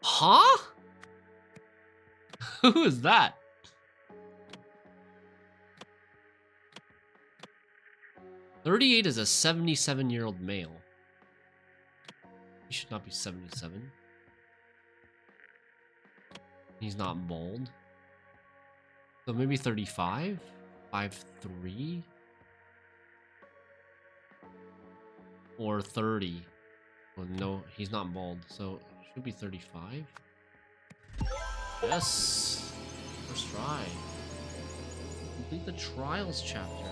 Huh? Who is that? "38 is a 77-year-old male. He should not be 77. He's not bald. So maybe 35? 5'3"? Or 30. Well, no, he's not bald, so it should be 35. Yes! First try. Complete the trials chapter.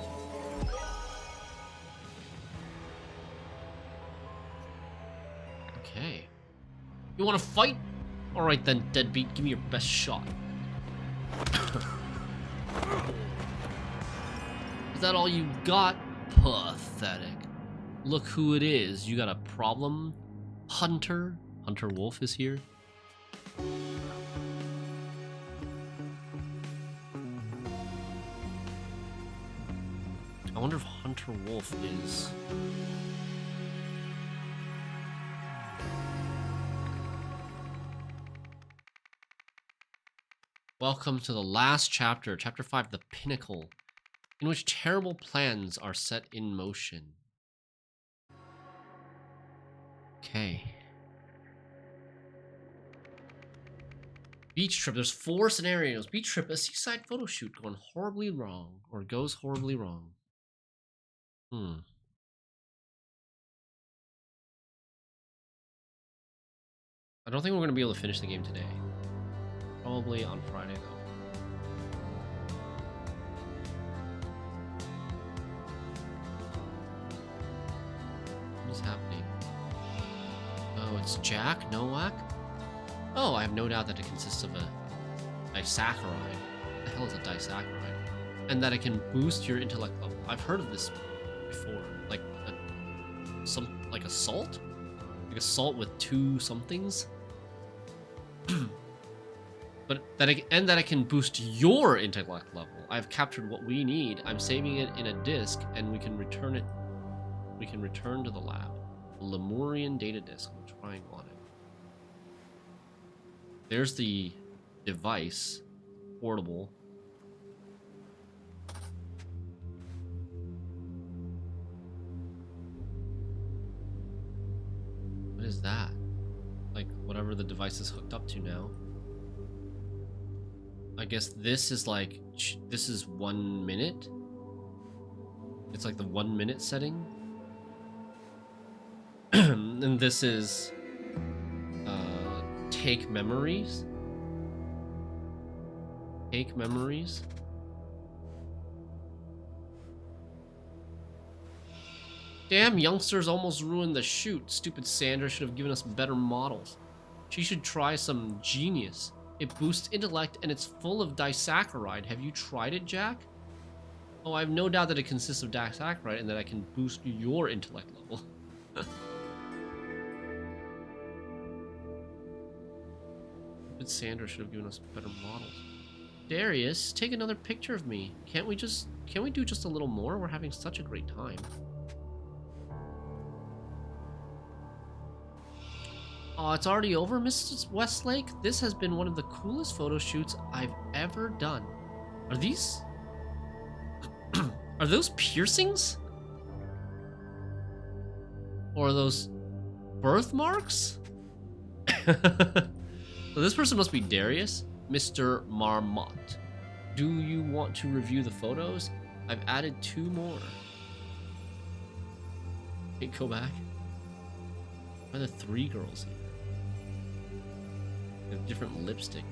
Okay. You want to fight? Alright then, deadbeat, give me your best shot. Is that all you got? Pathetic. Look who it is. You got a problem, Hunter? Hunter Wolf is here. I wonder if Hunter Wolf is... Welcome to the last chapter, Chapter 5, The Pinnacle, in which terrible plans are set in motion. Okay. Beach trip. There's 4 scenarios. Beach trip, a seaside photo shoot going horribly wrong, or goes horribly wrong. I don't think we're going to be able to finish the game today. Probably on Friday, though. What is happening? Oh, it's Jack Nowak? Oh, I have no doubt that it consists of a disaccharide. What the hell is a disaccharide? And that it can boost your intellect level. I've heard of this before. Like a salt? Like a salt with 2 somethings? But that it can boost your intellect level. I've captured what we need. I'm saving it in a disk, and we can return it. We can return to the lab. A Lemurian data disk with a triangle on it. There's the device, portable. What is that? Like whatever the device is hooked up to now. I guess this is like, this is 1 minute. It's like the 1 minute setting. And this is take memories. Take memories. Damn, youngsters almost ruined the shoot. Stupid Sandra should have given us better models. She should try some genius. It boosts intellect and it's full of disaccharide. Have you tried it, Jack? Oh, I have no doubt that it consists of disaccharide and that I can boost your intellect level. Stupid Sandra should have given us better models. Darius, take another picture of me. Can't we do just a little more? We're having such a great time. Oh, it's already over, Mrs. Westlake? This has been one of the coolest photo shoots I've ever done. Are these... Are those piercings? Or are those birthmarks? So this person must be Darius. Mr. Marmot. Do you want to review the photos? I've added 2 more. Okay, go back. Why are there 3 girls here? They have different lipstick.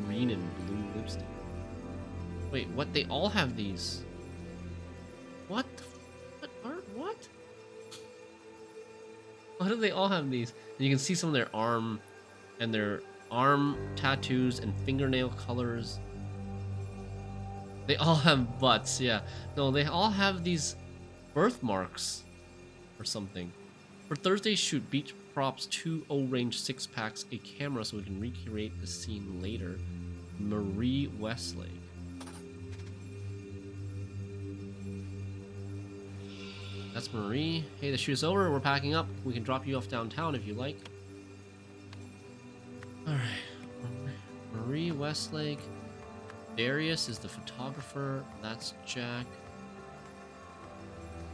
Green and blue lipstick. Wait, what? They all have these. What? What art? What? Why do they all have these? And you can see some of their arm tattoos and fingernail colors. They all have butts, yeah. No, they all have these birthmarks or something. For Thursday's shoot, Beach props 2 O-range 6-packs, a camera so we can recreate the scene later. Marie Westlake. That's Marie. Hey, the shoot is over. We're packing up. We can drop you off downtown if you like. Alright. Marie Westlake. Darius is the photographer. That's Jack.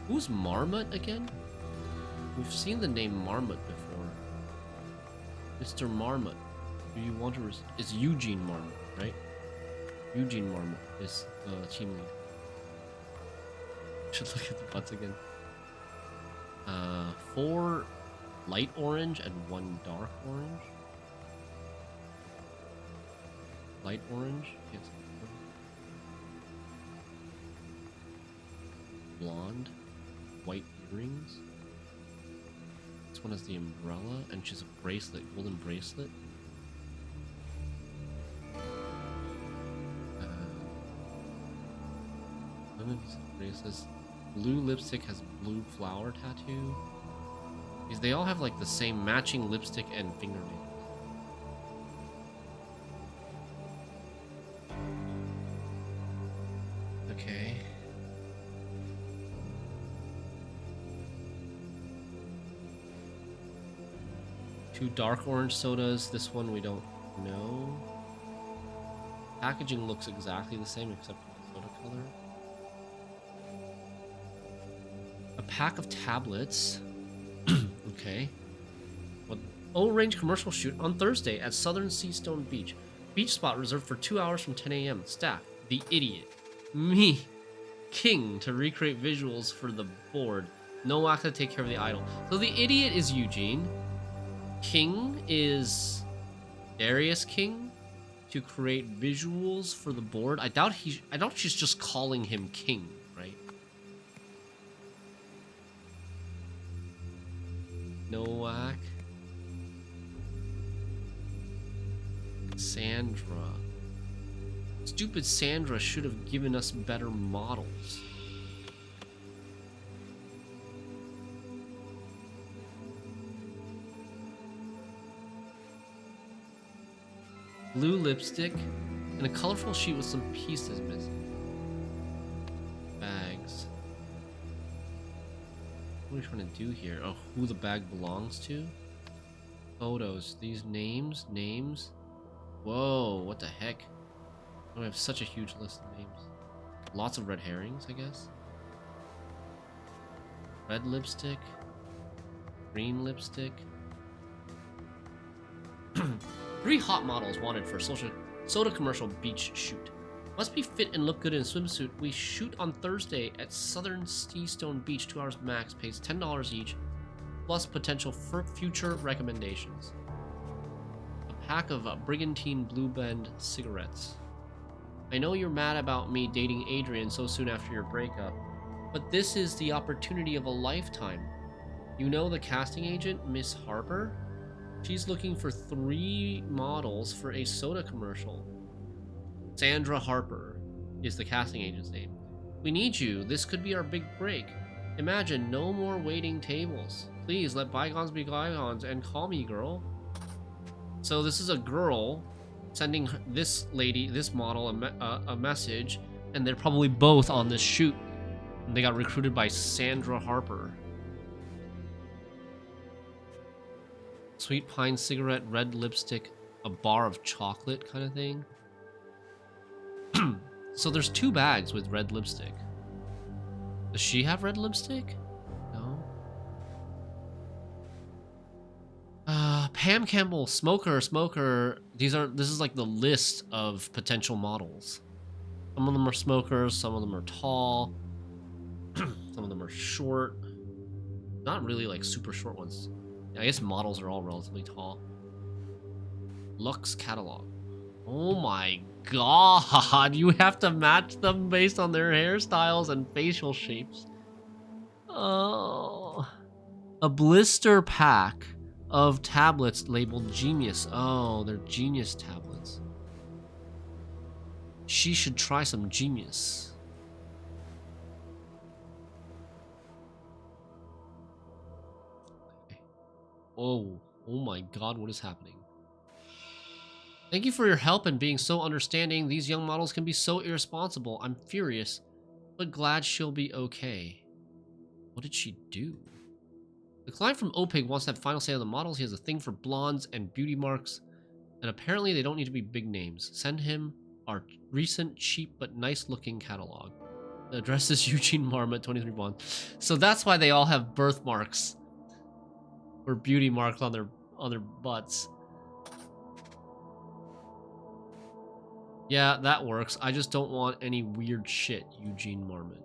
Who's Marmot again? We've seen the name Marmot before. Mr. Marmot. Do you want to... It's Eugene Marmot, right? Eugene Marmot is the team lead. Should look at the butts again. 4 light orange and 1 dark orange. Light orange. Yes. Blonde. White earrings. This one has the umbrella, and she's a bracelet, golden bracelet. None of these bracelets. Blue lipstick has blue flower tattoo. Because they all have like the same matching lipstick and fingernails. Okay. Two dark orange sodas. This one we don't know. Packaging looks exactly the same except for the soda color. A pack of tablets. Okay. What? O-range commercial shoot on Thursday at Southern Seastone Beach. Beach spot reserved for 2 hours from 10 a.m. Staff: The Idiot. Me. King to recreate visuals for the board. Nowak to take care of the idol. So the Idiot is Eugene. King is Darius King to create visuals for the board. I doubt she's just calling him King, right? Nowak. Sandra. Stupid Sandra should have given us better models. Blue lipstick and a colorful sheet with some pieces missing. Bags. What are we trying to do here? Oh, who the bag belongs to? Photos. These names. Whoa, what the heck? Oh, I have such a huge list of names. Lots of red herrings, I guess. Red lipstick. Green lipstick. 3 hot models wanted for soda commercial beach shoot. Must be fit and look good in a swimsuit. We shoot on Thursday at Southern Seastone Beach, 2 hours max, pays $10 each, plus potential for future recommendations. A pack of Brigantine Blue Bend cigarettes. I know you're mad about me dating Adrian so soon after your breakup, but this is the opportunity of a lifetime. You know the casting agent, Miss Harper? She's looking for 3 models for a soda commercial. Sandra Harper is the casting agent's name. We need you. This could be our big break. Imagine no more waiting tables. Please let bygones be bygones and call me, girl. So this is a girl sending this lady, this model, a message, and they're probably both on this shoot. And they got recruited by Sandra Harper. Sweet pine cigarette, red lipstick, a bar of chocolate kind of thing. So there's 2 bags with red lipstick. Does she have red lipstick? No. Pam Campbell, smoker. This is like the list of potential models. Some of them are smokers, some of them are tall. Some of them are short. Not really like super short ones. I guess models are all relatively tall. Lux catalog. Oh my god, you have to match them based on their hairstyles and facial shapes. Oh. A blister pack of tablets labeled Genius. Oh, they're Genius tablets. She should try some Genius. Okay. Oh my god, what is happening? Thank you for your help and being so understanding. These young models can be so irresponsible. I'm furious, but glad she'll be okay. What did she do? The client from OPIG wants to have final say on the models. He has a thing for blondes and beauty marks, and apparently they don't need to be big names. Send him our recent, cheap, but nice-looking catalog. The address is Eugene Marmot, 23 Bond. So that's why they all have birthmarks or beauty marks on their butts. Yeah, that works. I just don't want any weird shit, Eugene Marmot.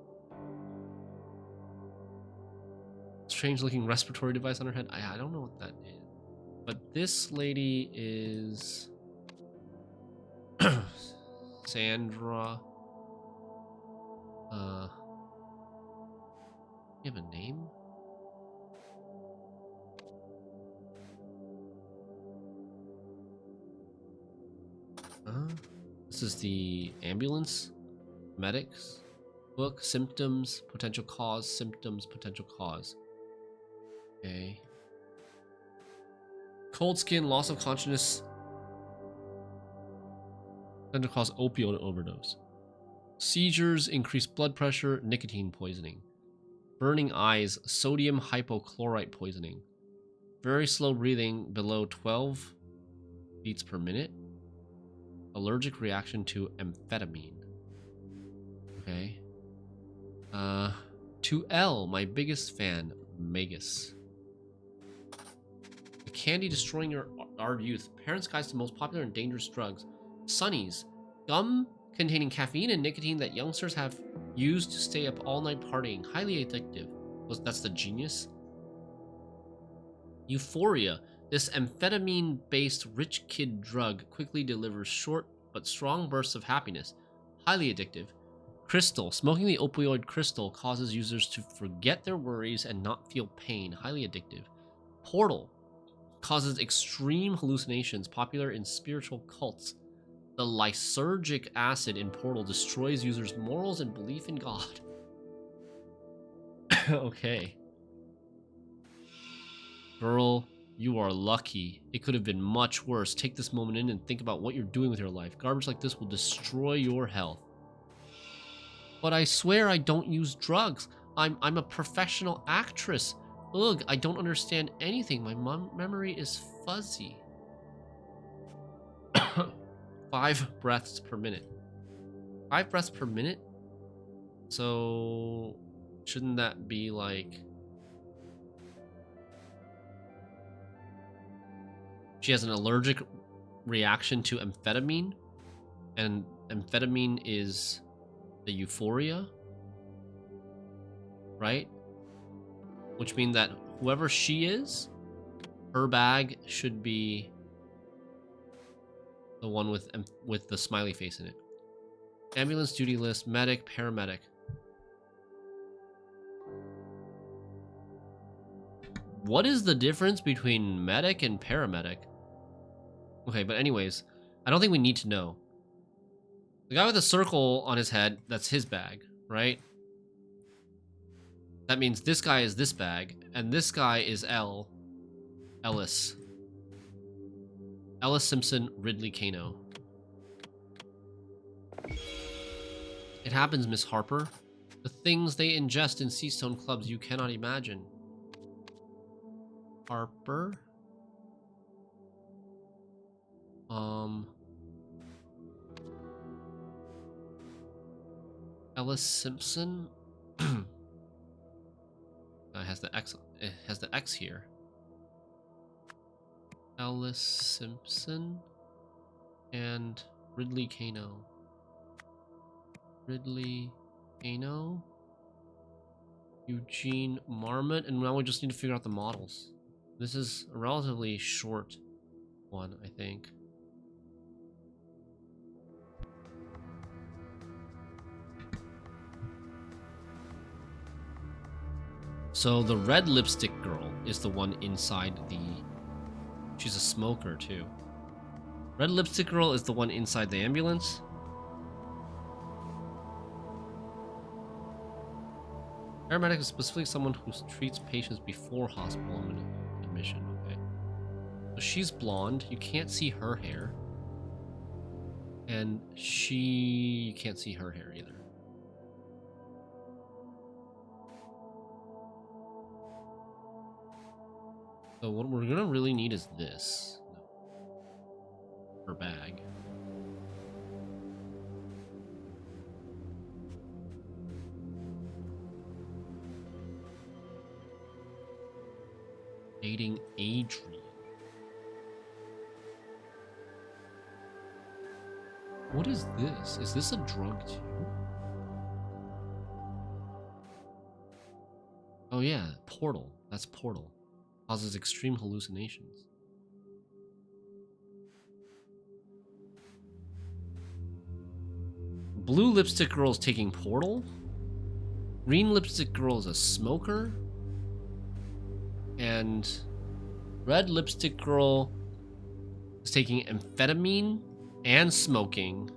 Strange looking respiratory device on her head. I don't know what that is. But this lady is Sandra. You have a name? This is the ambulance. Medics. Book. Symptoms. Potential cause. Symptoms. Potential cause. Okay. Cold skin. Loss of consciousness. Potential cause opioid overdose. Seizures. Increased blood pressure. Nicotine poisoning. Burning eyes. Sodium hypochlorite poisoning. Very slow breathing below 12 beats per minute. Allergic reaction to amphetamine. Okay. 2L, my biggest fan, Magus. The candy destroying our youth. Parents' guides to the most popular and dangerous drugs. Sunnies, gum containing caffeine and nicotine that youngsters have used to stay up all night partying. Highly addictive. That's the Genius. Euphoria. This amphetamine-based rich kid drug quickly delivers short but strong bursts of happiness. Highly addictive. Crystal. Smoking the opioid crystal causes users to forget their worries and not feel pain. Highly addictive. Portal. Causes extreme hallucinations popular in spiritual cults. The lysergic acid in Portal destroys users' morals and belief in God. Okay. Girl, you are lucky. It could have been much worse. Take this moment in and think about what you're doing with your life. Garbage like this will destroy your health. But I swear I don't use drugs. I'm a professional actress. Ugh, I don't understand anything. My memory is fuzzy. 5 breaths per minute. 5 breaths per minute? So shouldn't that be like... She has an allergic reaction to amphetamine, and amphetamine is the euphoria, right? Which means that whoever she is, her bag should be the one with the smiley face in it. Ambulance duty list, medic, paramedic. What is the difference between medic and paramedic? Okay, but anyways, I don't think we need to know. The guy with the circle on his head, that's his bag, right? That means this guy is this bag, and this guy is Ellis. Ellis Simpson, Ridley Kano. It happens, Miss Harper. The things they ingest in Seastone clubs you cannot imagine. Harper? Ellis Simpson? It has the X. It has the X here. Ellis Simpson and Ridley Kano. Ridley Kano. Eugene Marmot, and now we just need to figure out the models. This is a relatively short one, I think. So the red lipstick girl is the one inside the... She's a smoker too. Red lipstick girl is the one inside the ambulance. Paramedic is specifically someone who treats patients before hospital admission. Okay. So she's blonde. You can't see her hair. And you can't see her hair either. So what we're gonna really need is this. Her bag. Dating Adrian. What is this? Is this a drug too? Oh yeah, Portal. That's Portal. Causes extreme hallucinations. Blue lipstick girl is taking Portal. Green lipstick girl is a smoker. And red lipstick girl is taking amphetamine and smoking.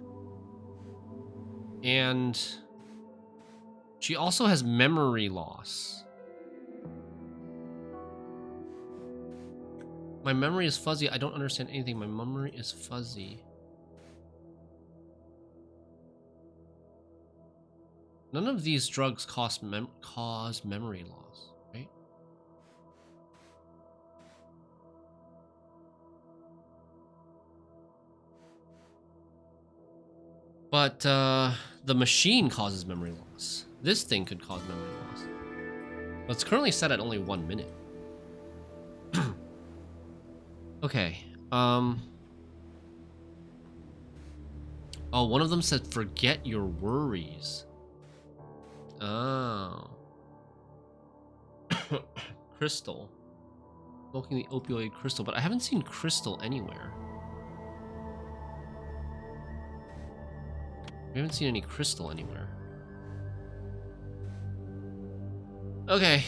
And she also has memory loss. My memory is fuzzy. I don't understand anything. My memory is fuzzy. None of these drugs cause memory loss, right? But the machine causes memory loss. This thing could cause memory loss. But it's currently set at only 1 minute. Okay. Oh, one of them said, forget your worries. Oh. Crystal. Smoking the opioid crystal, but I haven't seen crystal anywhere. We haven't seen any crystal anywhere. Okay,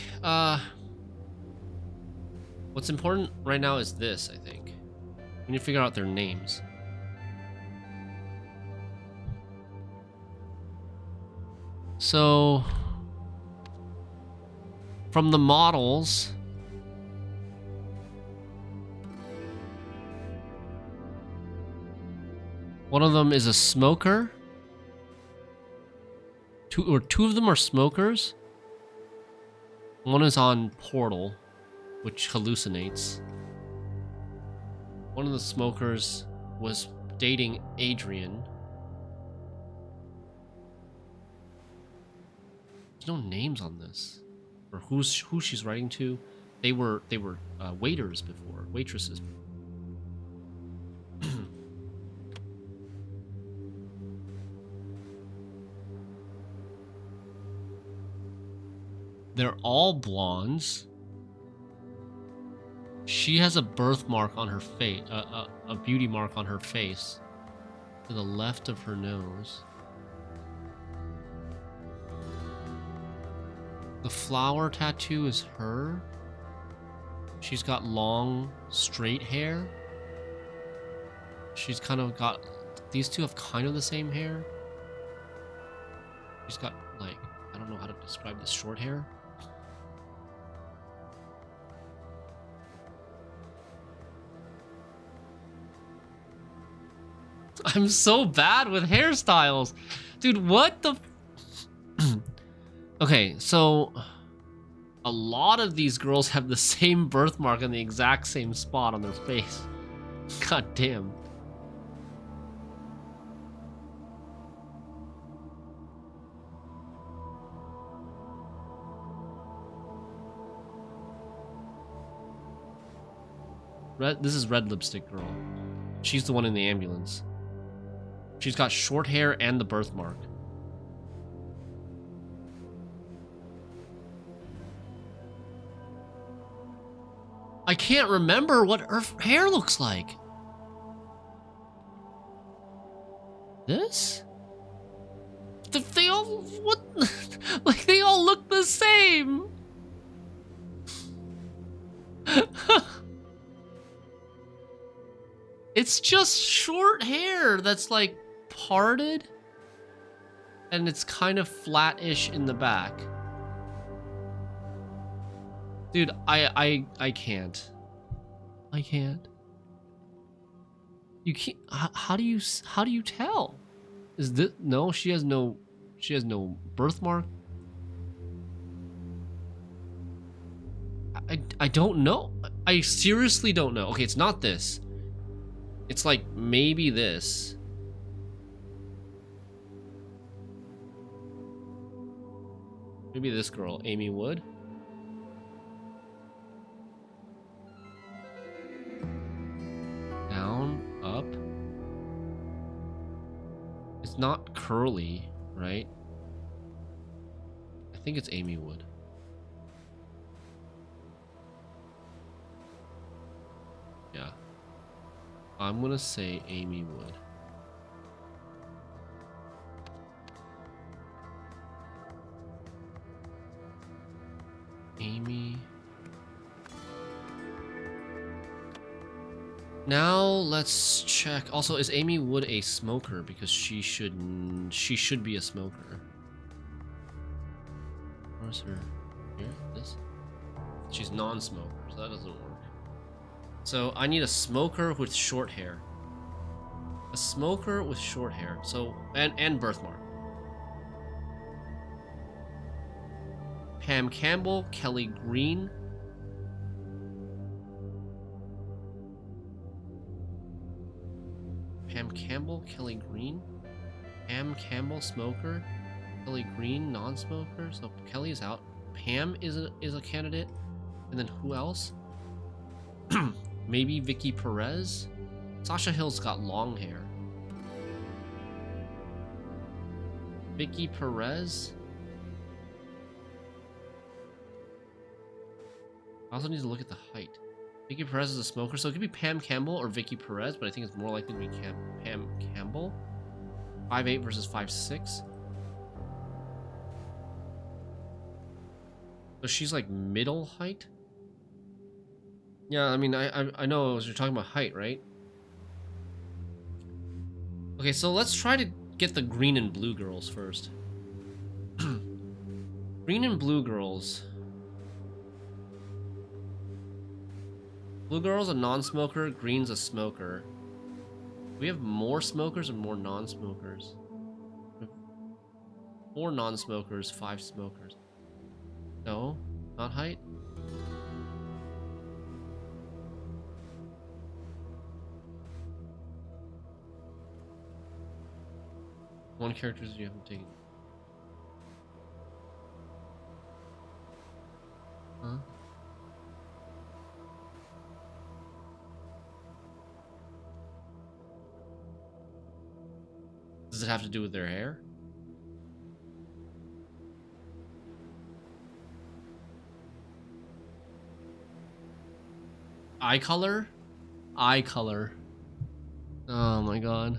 what's important right now is this, I think. We need to figure out their names. So, from the models, one of them is a smoker. Two of them are smokers. One is on Portal, which hallucinates. One of the smokers was dating Adrian. There's no names on this, or who she's writing to. They were waiters before, waitresses. They're all blondes. She has a birthmark on her face, a beauty mark on her face, to the left of her nose. The flower tattoo is her. She's got long, straight hair. She's kind of got... These two have kind of the same hair. She's got, like, I don't know how to describe this, short hair. I'm so bad with hairstyles. Dude, what the... Okay, so... A lot of these girls have the same birthmark in the exact same spot on their face. God damn. This is red lipstick girl. She's the one in the ambulance. She's got short hair and the birthmark. I can't remember what her hair looks like. This? They all, what? Like, they all look the same. It's just short hair that's like parted and it's kind of flat-ish in the back. Dude, I can't. I can't. You can't. How do you tell? Is this no? She has no birthmark. I don't know. I seriously don't know. Okay, it's not this. It's like maybe this. Maybe this girl, Amy Wood. Down, up. It's not curly, right? I think it's Amy Wood. Yeah. I'm gonna say Amy Wood. Amy. Now let's check. Also, is Amy Wood a smoker? Because she should be a smoker. Where's her? Here? This? She's non-smoker, so that doesn't work. So I need a smoker with short hair. A smoker with short hair. So and birthmark. Pam Campbell, Kelly Green. Pam Campbell, Kelly Green. Pam Campbell, smoker. Kelly Green, non-smoker. So Kelly is out. Pam is a candidate. And then who else? Maybe Vicky Perez. Sasha Hill's got long hair. Vicky Perez. I also need to look at the height. Vicky Perez is a smoker, so it could be Pam Campbell or Vicky Perez, but I think it's more likely to be Pam Campbell. 5'8" versus 5'6". So she's like middle height? Yeah, I mean, I know you're talking about height, right? Okay, so let's try to get the green and blue girls first. Green and blue girls. Blue girl's a non-smoker, green's a smoker. Do we have more smokers or more non-smokers? 4 non-smokers, 5 smokers. No, not height. One characters you haven't taken. Huh? Does it have to do with their hair? Eye color? Eye color. Oh my god.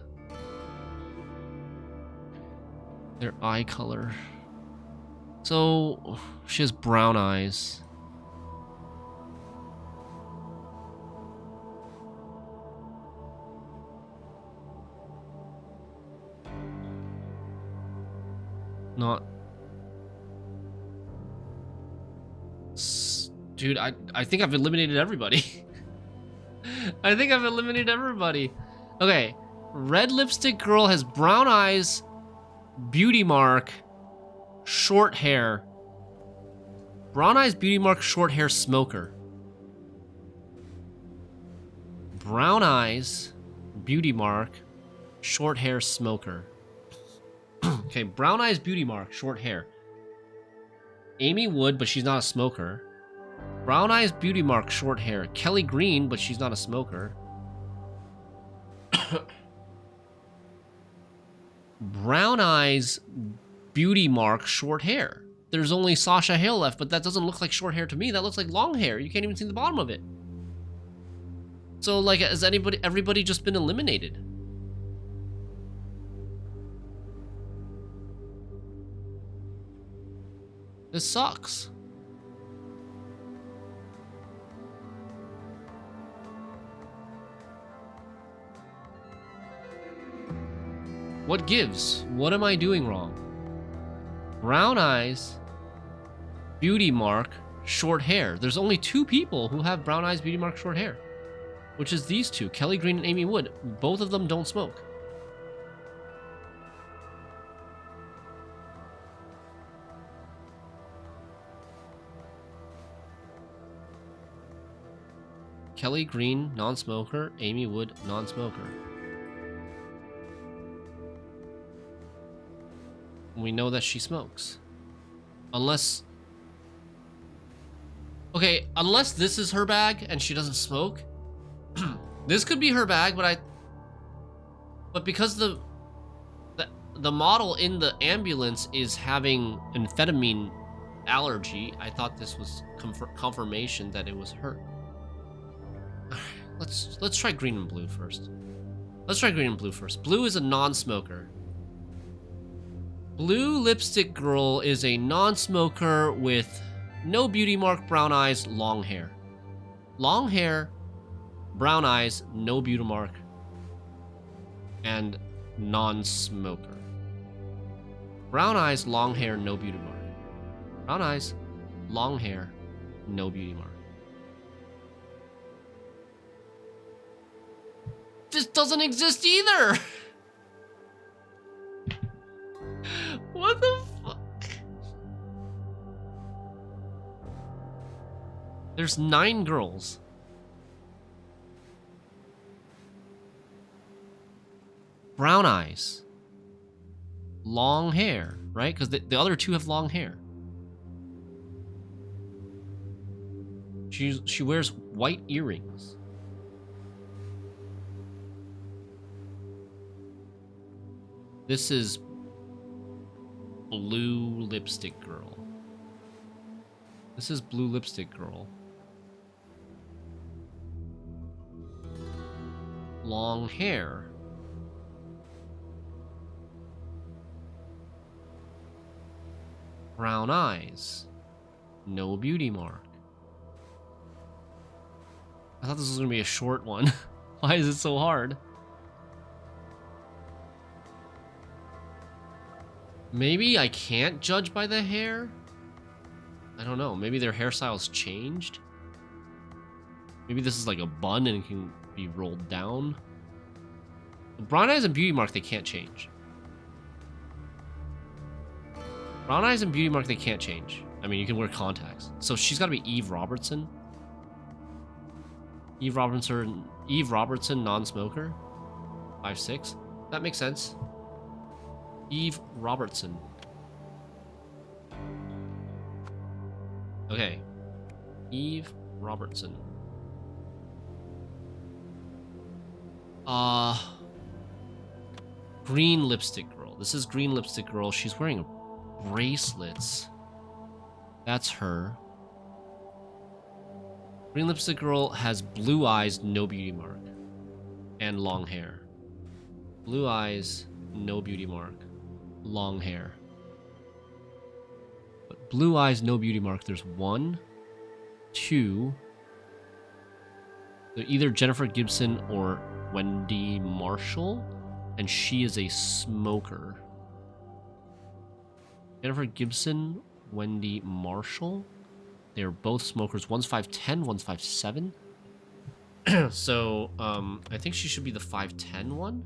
Their eye color. So, she has brown eyes. Not... Dude, I think I've eliminated everybody. I think I've eliminated everybody. Okay. Red lipstick girl has brown eyes, beauty mark, short hair. Brown eyes, beauty mark, short hair, smoker. Brown eyes, beauty mark, short hair, smoker. Okay, brown eyes, beauty mark, short hair. Amy Wood, but she's not a smoker. Brown eyes, beauty mark, short hair. Kelly Green, but she's not a smoker. Brown eyes, beauty mark, short hair. There's only Sasha Hale left, but that doesn't look like short hair to me. That looks like long hair. You can't even see the bottom of it. So, like, has everybody just been eliminated? This sucks. What gives? What am I doing wrong? Brown eyes, beauty mark, short hair. There's only 2 people who have brown eyes, beauty mark, short hair. Which is these 2, Kelly Green and Amy Wood. Both of them don't smoke. Kelly Green, non-smoker. Amy Wood, non-smoker. We know that she smokes. Unless... Okay, unless this is her bag and she doesn't smoke. This could be her bag, but because the model in the ambulance is having amphetamine allergy, I thought this was confirmation that it was her. Let's try green and blue first. Blue is a non-smoker. Blue lipstick girl is a non-smoker with no beauty mark, brown eyes, long hair. Long hair, brown eyes, no beauty mark, and non-smoker. Brown eyes, long hair, no beauty mark. Brown eyes, long hair, no beauty mark. This doesn't exist either! What the fuck? There's 9 girls. Brown eyes. Long hair, right? Because the other 2 have long hair. She wears white earrings. This is blue lipstick girl. This is blue lipstick girl. Long hair. Brown eyes. No beauty mark. I thought this was gonna be a short one. Why is it so hard? Maybe I can't judge by the hair? I don't know. Maybe their hairstyle's changed? Maybe this is like a bun and it can be rolled down? The brown eyes and beauty mark, they can't change. Brown eyes and beauty mark, they can't change. I mean, you can wear contacts. So she's got to be Eve Robertson. Eve Robertson, non-smoker. 5'6". That makes sense. Eve Robertson. Okay. Eve Robertson. Green lipstick girl. This is green lipstick girl. She's wearing bracelets. That's her. Green lipstick girl has blue eyes, no beauty mark. And long hair. Blue eyes, no beauty mark. Long hair. But blue eyes, no beauty mark. There's 1, 2. They're either Jennifer Gibson or Wendy Marshall, and she is a smoker. Jennifer Gibson, Wendy Marshall. They're both smokers. One's 5'10", one's 5'7". So, I think she should be the 5'10" one,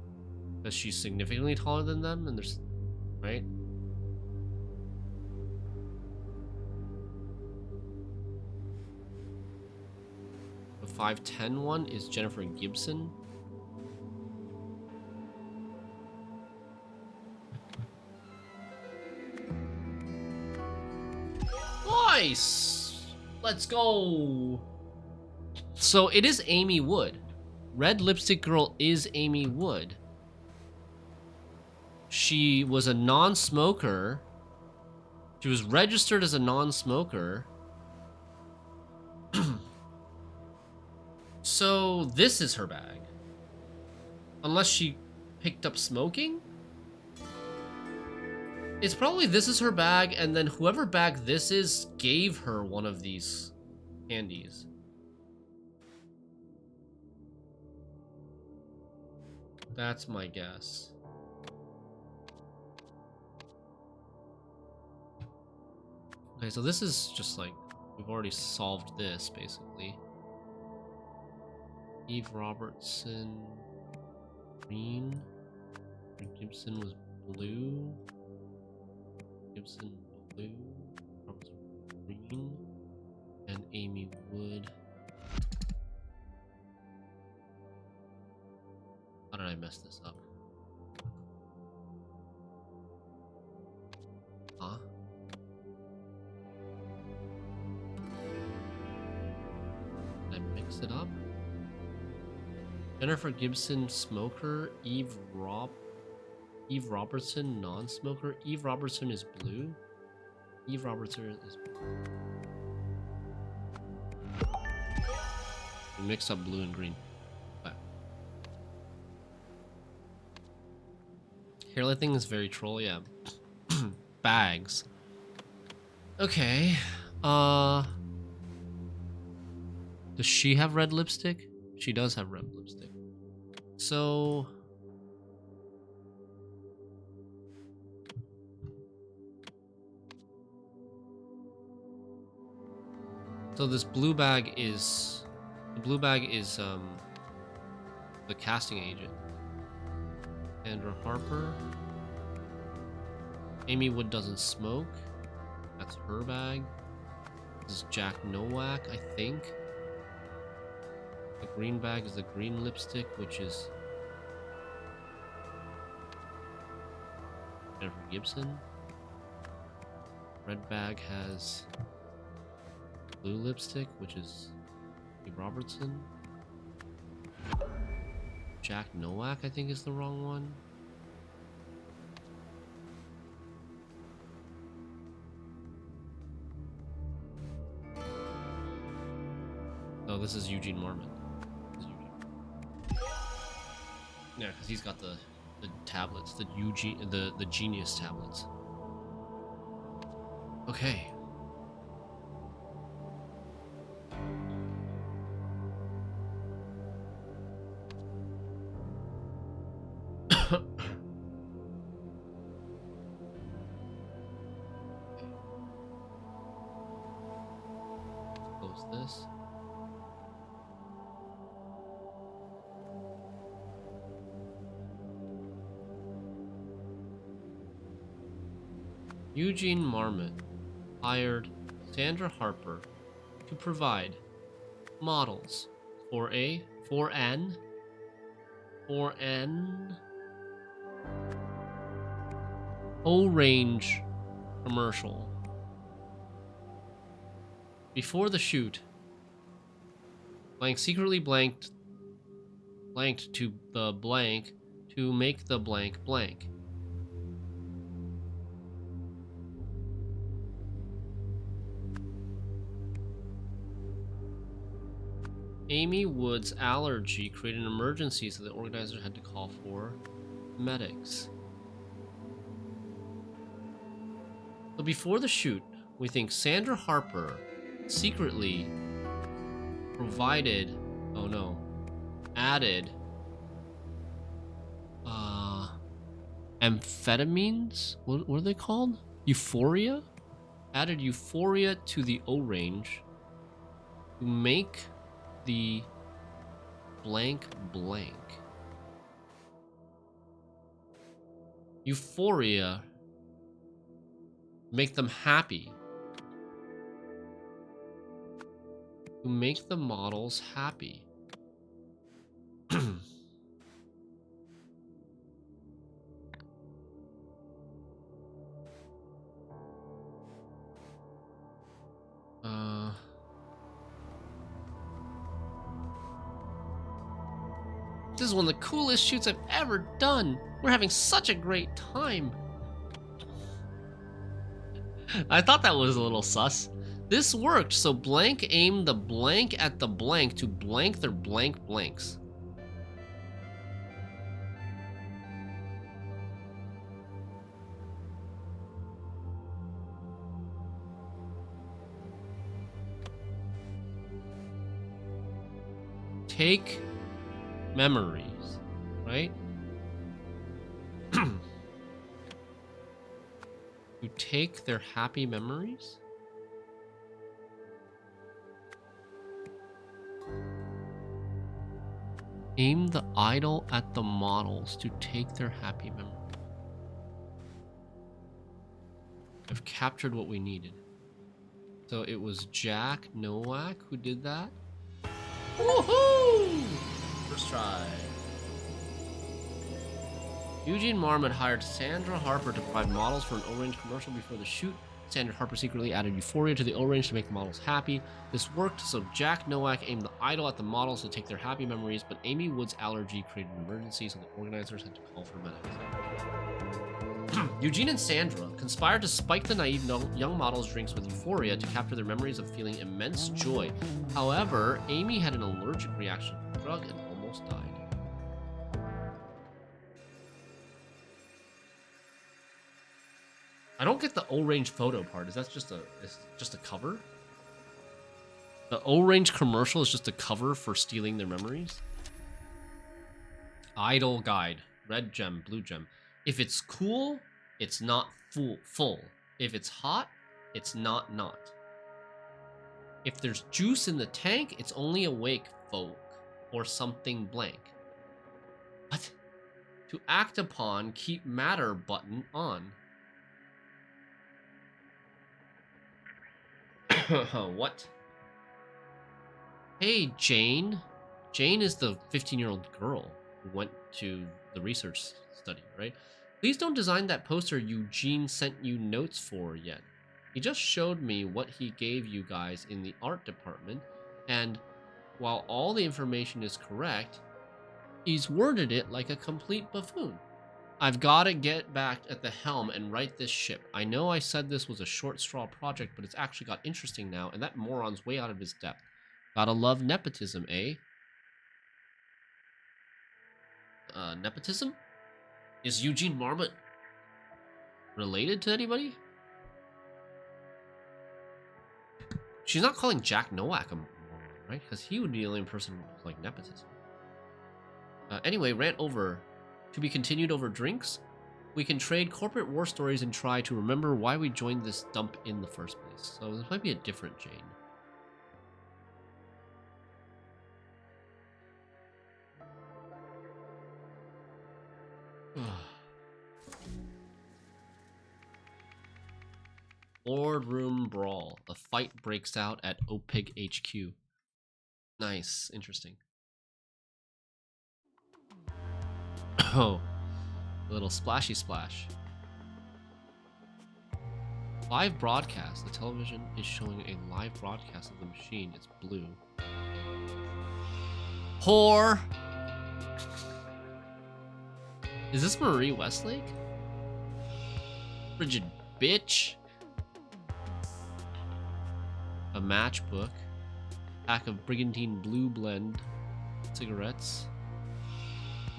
because she's significantly taller than them, and there's... right? The 5'10" one is Jennifer Gibson. Nice! Let's go! So it is Amy Wood. Red lipstick girl is Amy Wood. She was a non-smoker. She was registered as a non-smoker. So this is her bag. Unless she picked up smoking? It's probably this is her bag, and then whoever bag this is gave her one of these candies. That's my guess. Okay, so this is just like, we've already solved this, basically. Eve Robertson, green. Gibson was blue. Gibson, blue. Robertson, green. And Amy Wood. How did I mess this up? Huh? Did I mix it up? Jennifer Gibson, smoker. Eve Robertson, non-smoker. Eve Robertson is blue. Eve Robertson is blue. We mix up blue and green. Okay. Hairline thing is very troll, yeah. Bags. Okay. Does she have red lipstick? She does have red lipstick. So this blue bag is the casting agent. Sandra Harper. Amy Wood doesn't smoke. That's her bag. This is Jack Nowak, I think. The green bag is the green lipstick, which is Jennifer Gibson. Red bag has blue lipstick, which is Eve Robertson. Jack Nowak, I think, is the wrong one. Oh, this is Eugene Marmon. Yeah, because he's got the tablets, the Genius tablets. Okay. Close this. Eugene Marmon hired Sandra Harper to provide models for an O-Range commercial. Before the shoot, blank secretly blanked to the blank to make the blank blank. Amy Wood's allergy created an emergency, so the organizer had to call for medics. So before the shoot, we think Sandra Harper secretly provided, added amphetamines? What are they called? Euphoria? Added euphoria to the O-Range to make the blank blank. Euphoria make them happy. To make the models happy. This is one of the coolest shoots I've ever done. We're having such a great time. I thought that was a little sus. This worked. So blank aim the blank at the blank to blank their blank blanks. Take memories, right? You take their happy memories? Aim the idol at the models to take their happy memories. I've captured what we needed. So it was Jack Nowak who did that. Woohoo! First try. Eugene Marmot hired Sandra Harper to provide models for an O-Range commercial before the shoot. Sandra Harper secretly added euphoria to the O-Range to make the models happy. This worked, so Jack Nowak aimed the idol at the models to take their happy memories, but Amy Wood's allergy created an emergency, so the organizers had to call for medics. Eugene and Sandra conspired to spike the naive young models' drinks with euphoria to capture their memories of feeling immense joy. However, Amy had an allergic reaction to the drug and almost died. I don't get the O-Range photo part. Is that just a cover? The O-Range commercial is just a cover for stealing their memories? Idol guide. Red gem, blue gem. If it's cool, it's not full. If it's hot, it's not. If there's juice in the tank, it's only awake folk or something blank. What? To act upon, keep matter button on. What? Hey, Jane. Jane is the 15-year-old girl who went to the research study, right? Please don't design that poster Eugene sent you notes for yet. He just showed me what he gave you guys in the art department, and while all the information is correct, he's worded it like a complete buffoon. I've got to get back at the helm and right this ship. I know I said this was a short straw project, but it's actually got interesting now, and that moron's way out of his depth. Gotta love nepotism, eh? Nepotism? Is Eugene Marmot related to anybody? She's not calling Jack Nowak a moron, right? Because he would be the only person with, like, nepotism. Anyway, rant over. To be continued over drinks? We can trade corporate war stories and try to remember why we joined this dump in the first place. So this might be a different Jane. Boardroom brawl. A fight breaks out at OPIG HQ. Nice. Interesting. Oh. A little splashy splash. Live broadcast. The television is showing a live broadcast of the machine. It's blue. Whore! Is this Marie Westlake? Frigid bitch. A matchbook. Pack of Brigantine Blue Blend cigarettes.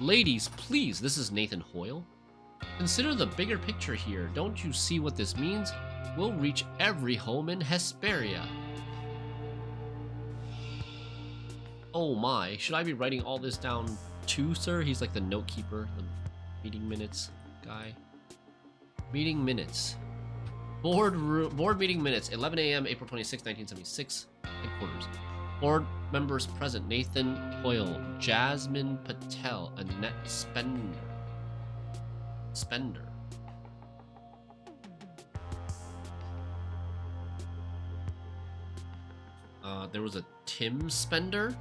Ladies, please. This is Nathan Hoyle. Consider the bigger picture here. Don't you see what this means? We'll reach every home in Hesperia. Oh my. Should I be writing all this down too, sir? He's like the note keeper, the meeting minutes guy. Meeting minutes. Board meeting minutes. 11 a.m. April 26, 1976. Headquarters. Board members present: Nathan Hoyle, Jasmine Patel, Annette Spender. There was a Tim Spender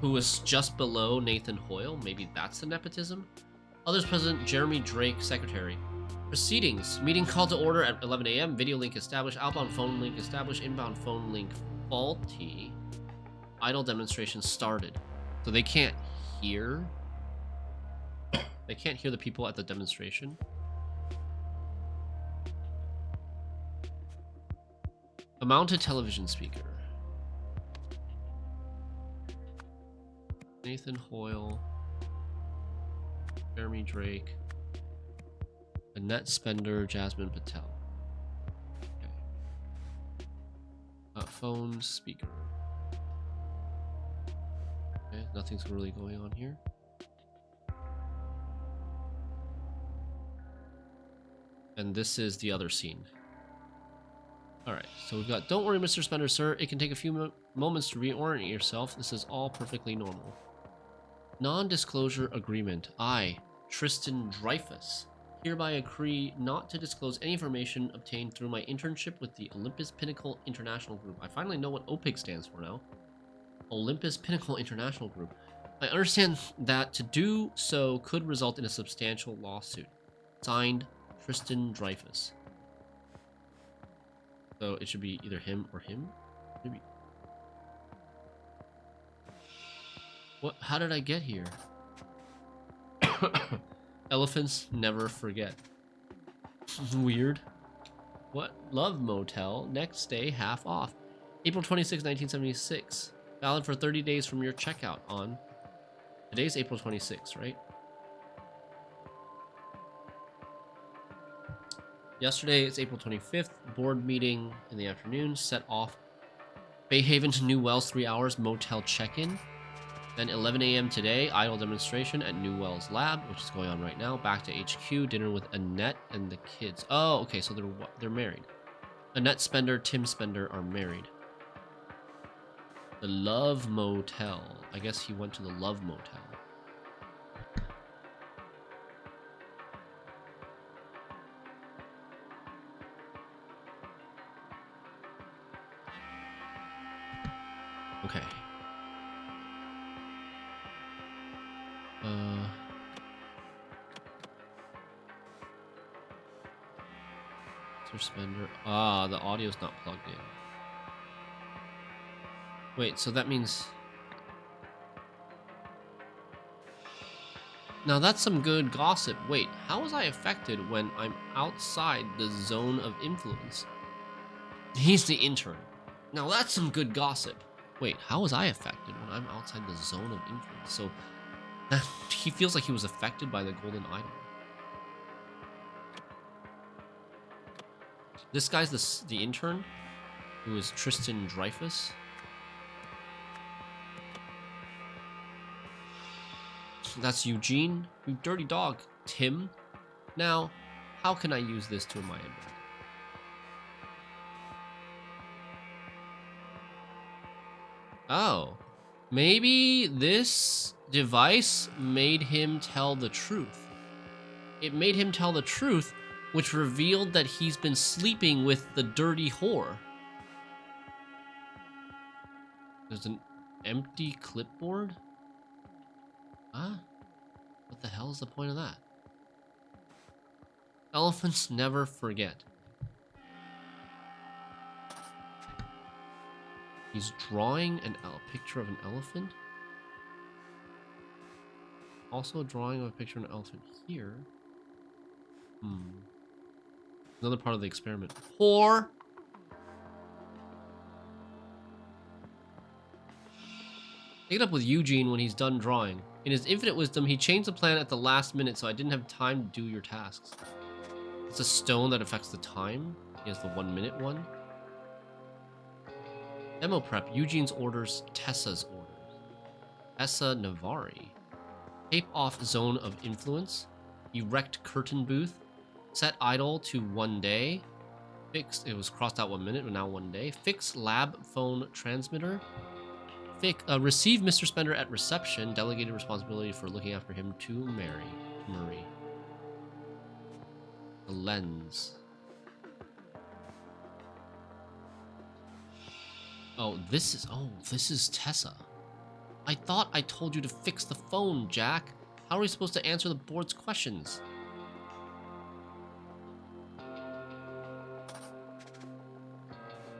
who was just below Nathan Hoyle. Maybe that's the nepotism. Others present: Jeremy Drake, secretary. Proceedings. Meeting called to order at 11 a.m. Video link established. Outbound phone link established. Inbound phone link faulty. Idle demonstration started. So they can't hear. They can't hear the people at the demonstration. A mounted television speaker. Nathan Hoyle. Jeremy Drake. Annette Spender. Jasmine Patel. Okay. Phone speaker. Okay, nothing's really going on here. And this is the other scene. Alright, so we've got, don't worry, Mr. Spender, sir. It can take a few moments to reorient yourself. This is all perfectly normal. Non-disclosure agreement. I, Tristan Dreyfus, hereby agree not to disclose any information obtained through my internship with the Olympus Pinnacle International Group. I finally know what OPIC stands for now. Olympus Pinnacle International Group. I understand that to do so could result in a substantial lawsuit. Signed, Tristan Dreyfus. So it should be either him or him? Maybe. What? How did I get here? Elephants never forget. Weird. What? Love Motel. Next day, half off. April 26, 1976. Valid for 30 days from your checkout on... Today's April 26, right? Yesterday, it's April 25th. Board meeting in the afternoon. Set off. Bayhaven to New Wells, 3 hours. Motel check-in. Then 11 a.m. today, idle demonstration at New Wells Lab, which is going on right now. Back to HQ, dinner with Annette and the kids. Oh, okay, so they're married. Annette Spender, Tim Spender are married. The Love Motel. I guess he went to the Love Motel. Okay. Mr. Spender. Ah, the audio's not plugged in. Wait, so that means... Now that's some good gossip. Wait, how was I affected when I'm outside the zone of influence? He's the intern. Now that's some good gossip. Wait, how was I affected when I'm outside the zone of influence? So he feels like he was affected by the Golden Idol. This guy's the intern, who is Tristan Dreyfus. That's Eugene. You dirty dog. Tim. Now, how can I use this to my advantage? Oh. Maybe this device made him tell the truth. It made him tell the truth, which revealed that he's been sleeping with the dirty whore. There's an empty clipboard? Huh? What the hell is the point of that? Elephants never forget. He's drawing a picture of an elephant. Also drawing a picture of an elephant here. Another part of the experiment. Whore! Take it up with Eugene when he's done drawing. In his infinite wisdom, he changed the plan at the last minute, so I didn't have time to do your tasks. It's a stone that affects the time. He has the 1 minute one. Demo prep. Eugene's orders. Tessa's orders. Tessa Navari. Tape off zone of influence. Erect curtain booth. Set idle to 1 day. Fix. It was crossed out 1 minute, but now 1 day. Fix lab phone transmitter. Receive Mr. Spender at reception. Delegated responsibility for looking after him to Marie. The lens. Oh, this is Tessa. I thought I told you to fix the phone, Jack. How are we supposed to answer the board's questions?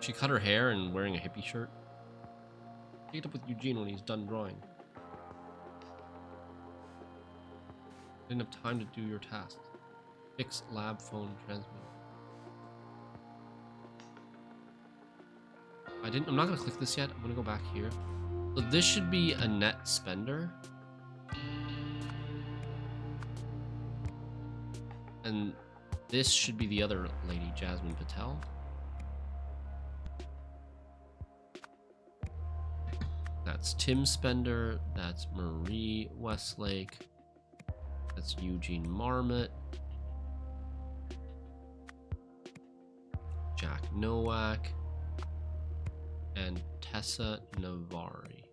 She cut her hair and wearing a hippie shirt. Take it up with Eugene when he's done drawing. Didn't have time to do your tasks. Fix lab phone transmitter. I'm not gonna click this yet. I'm gonna go back here. So this should be Annette Spender. And this should be the other lady, Jasmine Patel. That's Tim Spender. That's Marie Westlake. That's Eugene Marmot. Jack Nowak. And Tessa Navari.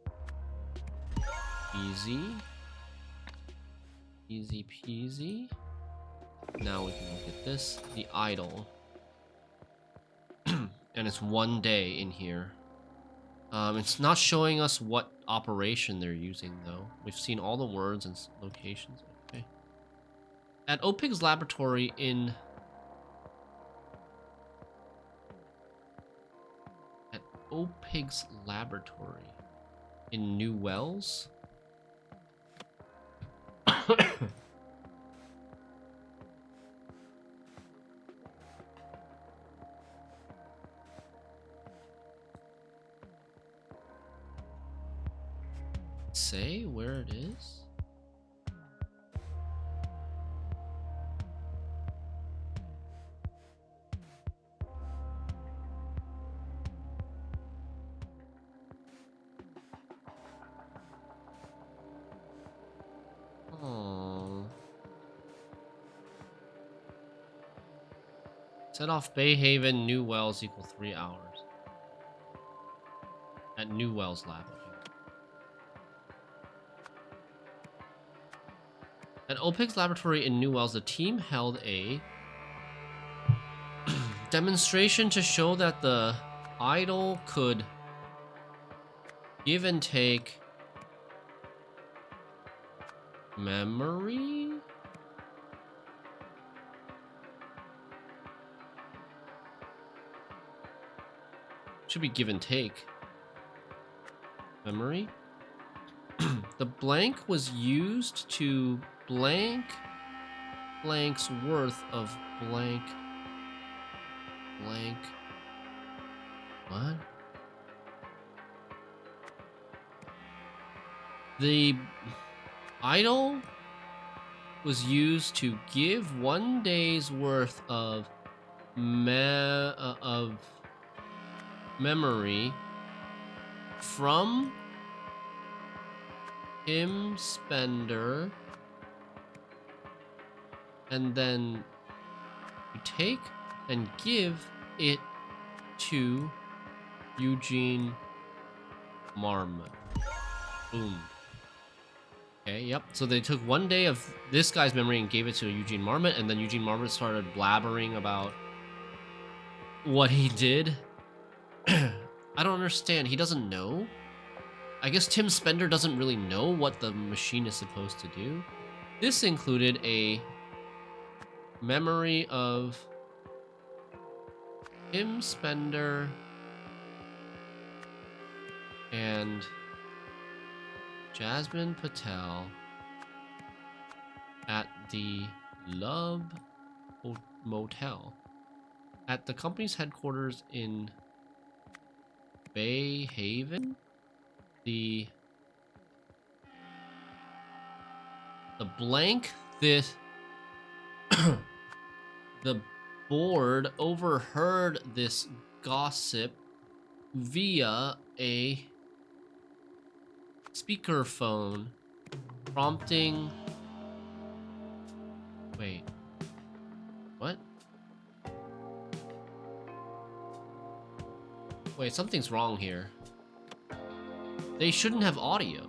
Easy. Easy peasy. Now we can look at this. The Idol. And it's one day in here. It's not showing us what operation they're using, though. We've seen all the words and locations. Okay. At OPIG's laboratory in... At OPIG's laboratory in New Wells? Say where it is? Oh. Set off Bay Haven, New Wells equal 3 hours. At New Wells Lab. At OPIG's laboratory in New Wells, the team held a demonstration to show that the Idol could give and take memory? Should be give and take memory. The blank was used to blank's worth of blank. What? The Idol was used to give 1 day's worth of memory from Tim Spender, and then you take and give it to Eugene Marmot. Boom. Okay, yep. So they took 1 day of this guy's memory and gave it to Eugene Marmot, and then Eugene Marmot started blabbering about what he did. I don't understand. He doesn't know? I guess Tim Spender doesn't really know what the machine is supposed to do. This included a memory of Tim Spender and Jasmine Patel at the Love Motel at the company's headquarters in Bay Haven. The blank this the board overheard this gossip via a speakerphone, prompting... Wait. What? Wait, something's wrong here. They shouldn't have audio.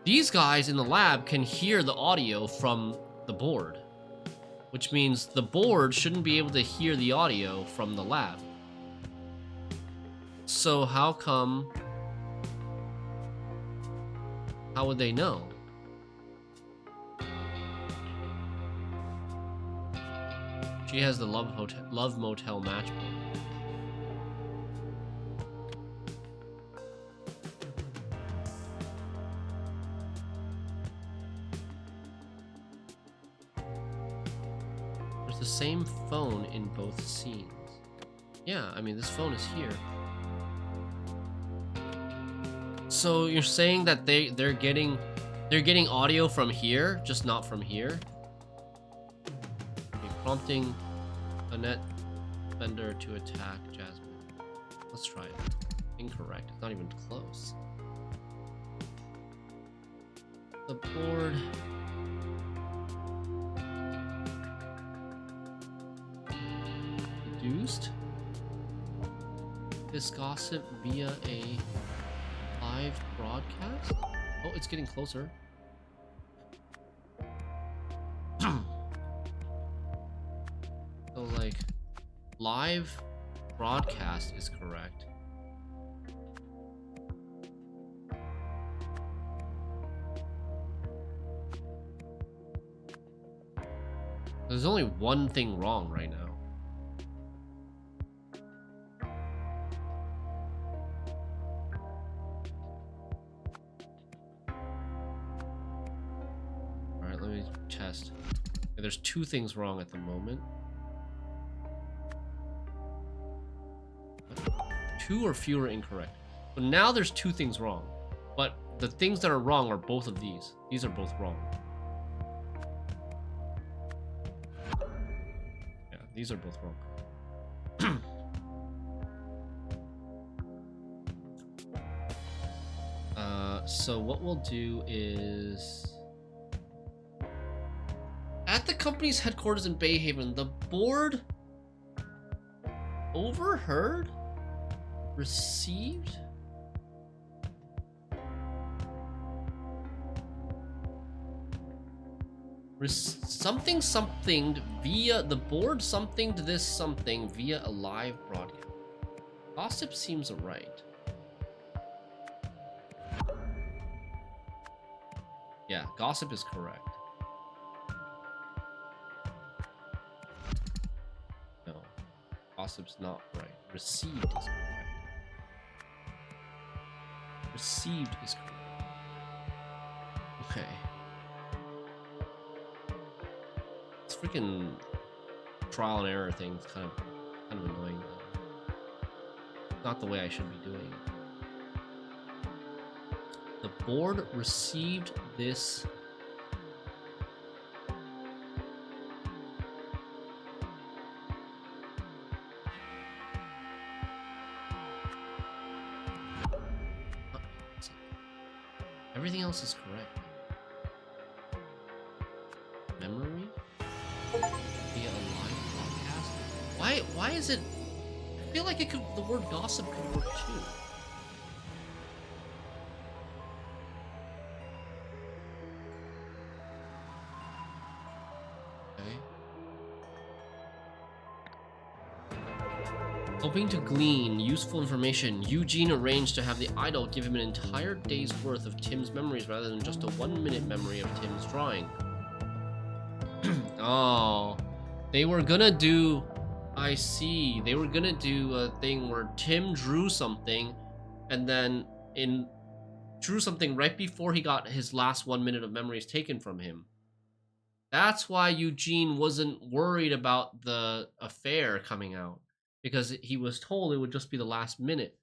These guys in the lab can hear the audio from the board, which means the board shouldn't be able to hear the audio from the lab. So how come... How would they know? She has the Love Motel matchbook. There's the same phone in both scenes. Yeah, I mean, this phone is here. So you're saying that they're getting audio from here, just not from here? Okay, prompting Annette Bender to attack Jasmine. Let's try it. Incorrect. It's not even close. The board. Produced this gossip via a live broadcast? Oh, it's getting closer. So, like, live broadcast is correct. There's only one thing wrong right now. Alright, let me test. Okay, there's two things wrong at the moment. Two or fewer incorrect. But now there's two things wrong. But the things that are wrong are both of these. These are both wrong. Yeah, these are both wrong. So what we'll do is... At the company's headquarters in Bayhaven, the board overheard? Received? Something via the board something to this something via a live broadcast. Gossip seems right. Yeah, gossip is correct. No, gossip's not right. Received is correct. Received is correct. Okay. This freaking trial and error thing's kind of annoying. Not the way I should be doing it. The board received this. Everything else is correct. Memory? Via a live broadcast? Why is it? I feel like the word gossip could work too. Hoping to glean useful information, Eugene arranged to have the idol give him an entire day's worth of Tim's memories rather than just a 1-minute memory of Tim's drawing. Oh, they were gonna do... I see. They were gonna do a thing where Tim drew something and then drew something right before he got his last 1 minute of memories taken from him. That's why Eugene wasn't worried about the affair coming out, because he was told it would just be the last minute.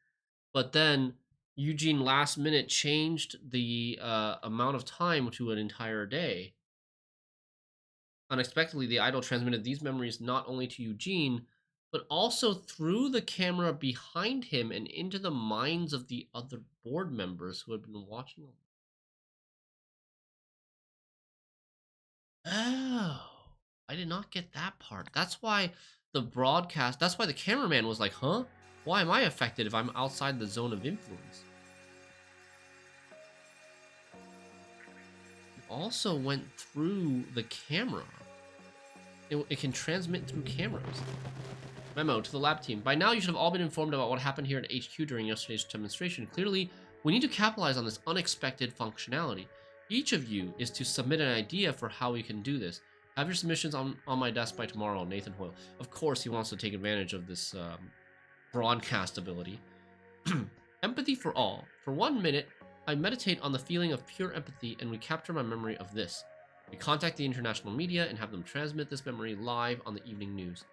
But then Eugene last minute changed the amount of time to an entire day. Unexpectedly, the idol transmitted these memories not only to Eugene, but also through the camera behind him and into the minds of the other board members who had been watching. Oh, I did not get that part. That's why that's why the cameraman was like, huh? Why am I affected if I'm outside the zone of influence? It also went through the camera. It can transmit through cameras. Memo to the lab team. By now, you should have all been informed about what happened here at HQ during yesterday's demonstration. Clearly, we need to capitalize on this unexpected functionality. Each of you is to submit an idea for how we can do this. Have your submissions on my desk by tomorrow, Nathan Hoyle. Of course, he wants to take advantage of this broadcast ability. Empathy for all. For 1 minute, I meditate on the feeling of pure empathy and recapture my memory of this. We contact the international media and have them transmit this memory live on the evening news.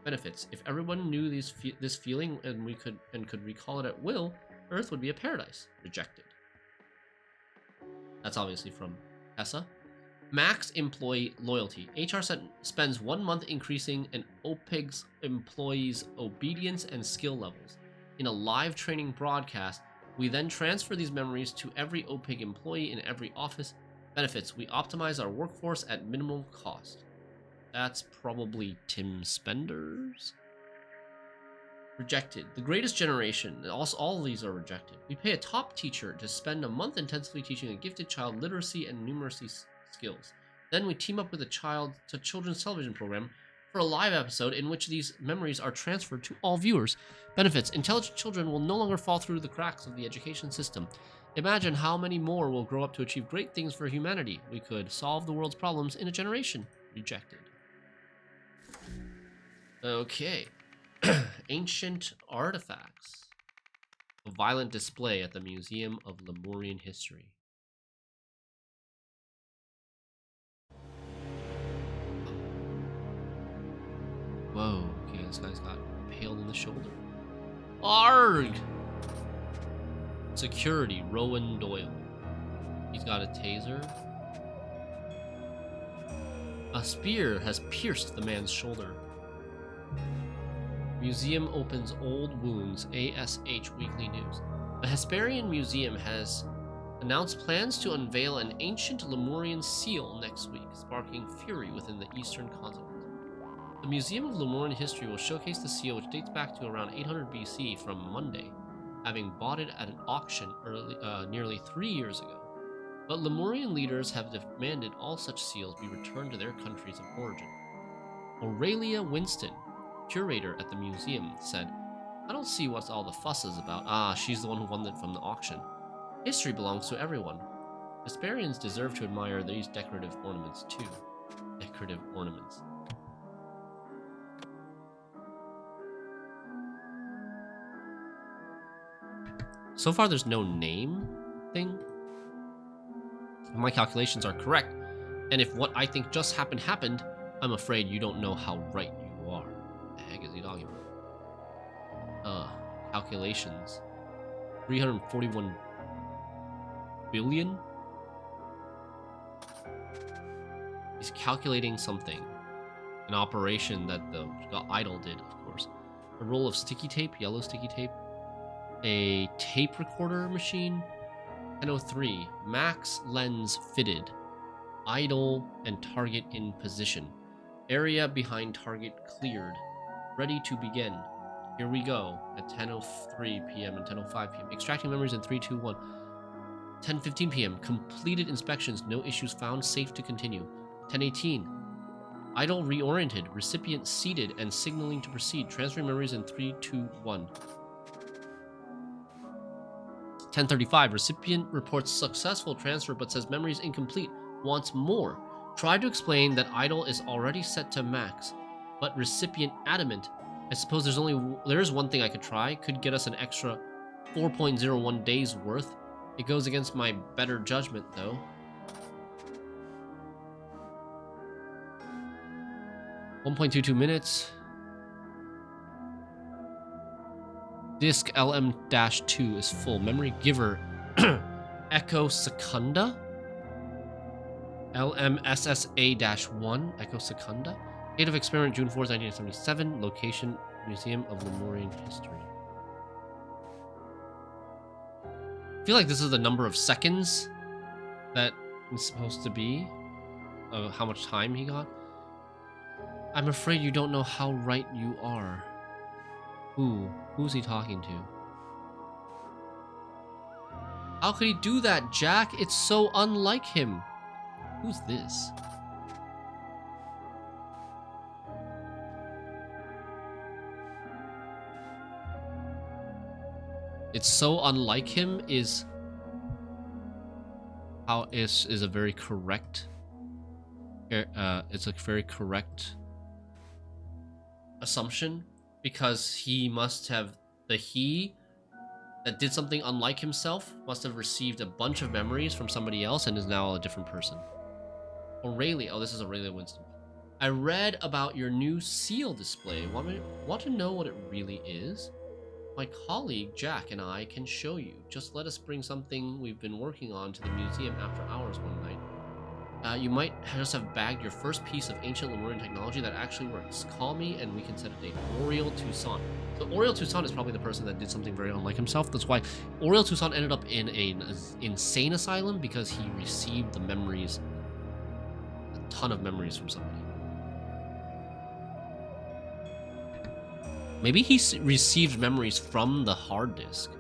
Benefits. If everyone knew this feeling and could recall it at will, Earth would be a paradise. Rejected. That's obviously from Tessa. Max employee loyalty. HR spends 1 month increasing an OPIG's employees' obedience and skill levels. In a live training broadcast, we then transfer these memories to every OPIG employee in every office. Benefits. We optimize our workforce at minimal cost. That's probably Tim Spender's. Rejected. The Greatest Generation. All of these are rejected. We pay a top teacher to spend a month intensively teaching a gifted child literacy and numeracy skills. Then we team up with a children's television program for a live episode in which these memories are transferred to all viewers. Benefits. Intelligent children will no longer fall through the cracks of the education system. Imagine how many more will grow up to achieve great things for humanity. We could solve the world's problems in a generation. Rejected. Okay. Ancient artifacts. A violent display at the Museum of Lemurian History. Whoa, okay, this guy's got impaled in the shoulder. Arg! Security, Rowan Doyle. He's got a taser. A spear has pierced the man's shoulder. Museum opens old wounds, ASH Weekly News. The Hesperian Museum has announced plans to unveil an ancient Lemurian seal next week, sparking fury within the eastern continent. The Museum of Lemurian History will showcase the seal, which dates back to around 800 BC from Monday, having bought it at an auction nearly 3 years ago. But Lemurian leaders have demanded all such seals be returned to their countries of origin. Aurelia Winston, curator at the museum, said, "I don't see what's all the fuss is about. Ah, she's the one who won it from the auction. History belongs to everyone. Hesperians deserve to admire these decorative ornaments too." Decorative ornaments. So far, there's no name thing. If my calculations are correct, and if what I think just happened, I'm afraid you don't know how right you are. What the heck is he talking about? Calculations. 341 billion? He's calculating something. An operation that the idol did, of course. A roll of sticky tape, yellow sticky tape. A tape recorder machine. 1003. Max lens fitted. Idol and target in position. Area behind target cleared. Ready to begin. Here we go at 10:03 p.m. and 10:05 p.m. Extracting memories in 3, 2, 1. 10:15 p.m. Completed inspections. No issues found. Safe to continue. 10:18. Idol reoriented. Recipient seated and signaling to proceed. Transferring memories in 3, 2, 1. 10:35. Recipient reports successful transfer but says memories incomplete. Wants more. Tried to explain that idol is already set to max, but recipient adamant. I suppose there is one thing I could try. Could get us an extra 4.01 days worth. It goes against my better judgment though. $1.22 minutes. Disk LM-2 is full. Memory giver Echo Secunda. LMSSA-1 Echo Secunda. Date of experiment June 4th, 1977. Location Museum of Lemurian History. I feel like this is the number of seconds that it's supposed to be of how much time he got. I'm afraid you don't know how right you are. Who's he talking to? How could he do that, Jack? It's so unlike him. Who's this? It's so unlike him is a very correct. It's a very correct assumption, because he must have he that did something unlike himself must have received a bunch of memories from somebody else and is now a different person. Aurelia, oh, this is Aurelia Winston. I read about your new seal display. Want to know what it really is? My colleague Jack and I can show you. Just let us bring something we've been working on to the museum after hours one night. You might just have bagged your first piece of ancient Lemurian technology that actually works. Call me and we can set a date. Oriel Toussaint. So Oriel Toussaint is probably the person that did something very unlike himself. That's why Oriel Toussaint ended up in an insane asylum, because he received the memories, a ton of memories from somebody. Maybe he received memories from the hard disk.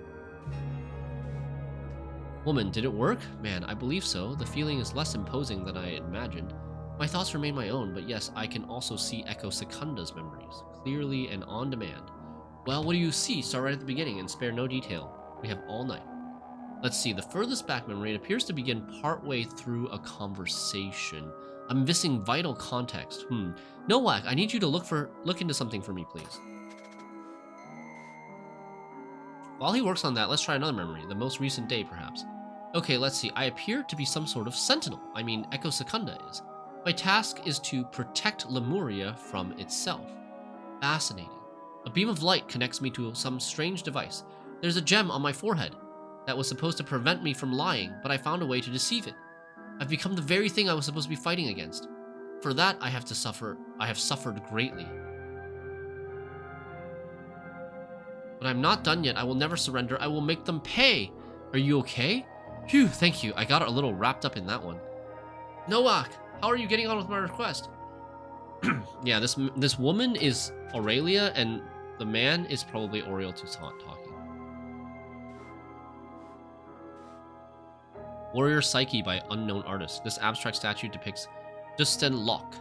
Woman, did it work? Man, I believe so. The feeling is less imposing than I imagined. My thoughts remain my own, but yes, I can also see Echo Secunda's memories, clearly and on demand. Well, what do you see? Start right at the beginning and spare no detail. We have all night. Let's see, the furthest back memory, it appears to begin partway through a conversation. I'm missing vital context. Nowak, I need you to look into something for me, please. While he works on that, let's try another memory, the most recent day, perhaps. Okay, let's see. I appear to be some sort of sentinel. I mean, Echo Secunda is. My task is to protect Lemuria from itself. Fascinating. A beam of light connects me to some strange device. There's a gem on my forehead that was supposed to prevent me from lying, but I found a way to deceive it. I've become the very thing I was supposed to be fighting against. For that, I have suffered greatly. But I'm not done yet. I will never surrender. I will make them pay. Are you okay? Phew, thank you. I got a little wrapped up in that one. Nowak, how are you getting on with my request? Yeah, this woman is Aurelia, and the man is probably Oriel Toussaint talking. Warrior Psyche by unknown artist. This abstract statue depicts Dusten Locke.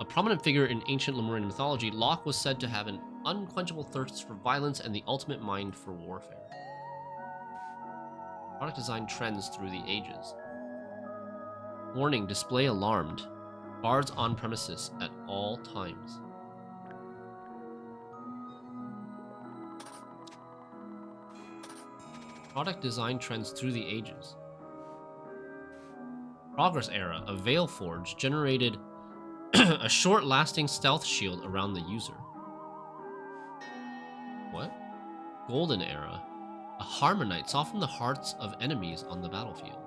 A prominent figure in ancient Lemurian mythology, Locke was said to have an unquenchable thirst for violence and the ultimate mind for warfare. Product design trends through the ages. Warning, display alarmed. Guards on premises at all times. Product design trends through the ages. Progress era, a Veil Forge generated a short-lasting stealth shield around the user. What? Golden era, a Harmonite softened the hearts of enemies on the battlefield.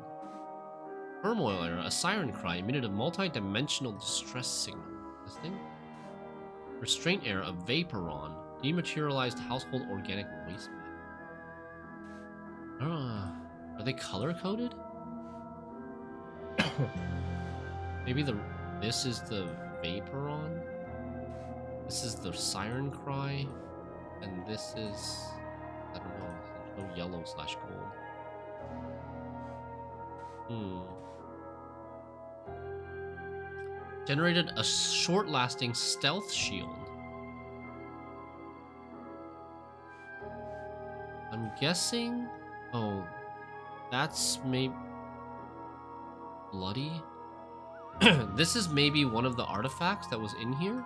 Turmoil era, a siren cry emitted a multi-dimensional distress signal. This thing? Restraint era, a Vaporon, dematerialized household organic waste matter. Are they color-coded? Maybe this is the Vaporon? This is the siren cry? And this is, I don't know, there's no yellow / gold. Generated a short-lasting stealth shield. I'm guessing, oh, that's maybe bloody. This is maybe one of the artifacts that was in here.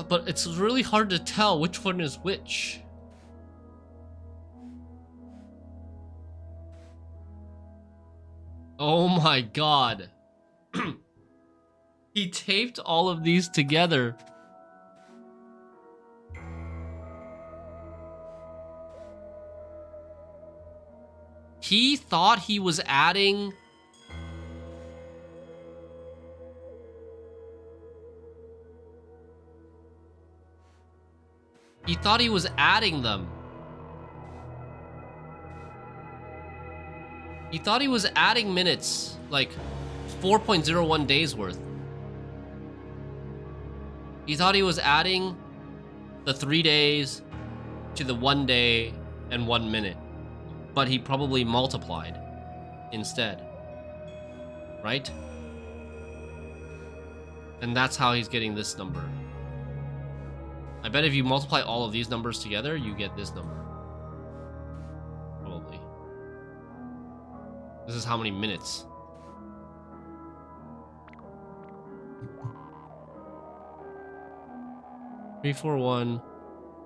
But it's really hard to tell which one is which. Oh my god. He taped all of these together. He thought he was adding... He thought he was adding them. He thought he was adding minutes, like 4.01 days worth. He thought he was adding the 3 days to the 1 day and 1 minute, but he probably multiplied instead, right? And that's how he's getting this number. I bet if you multiply all of these numbers together, you get this number. Probably. This is how many minutes. Three, 4, 1.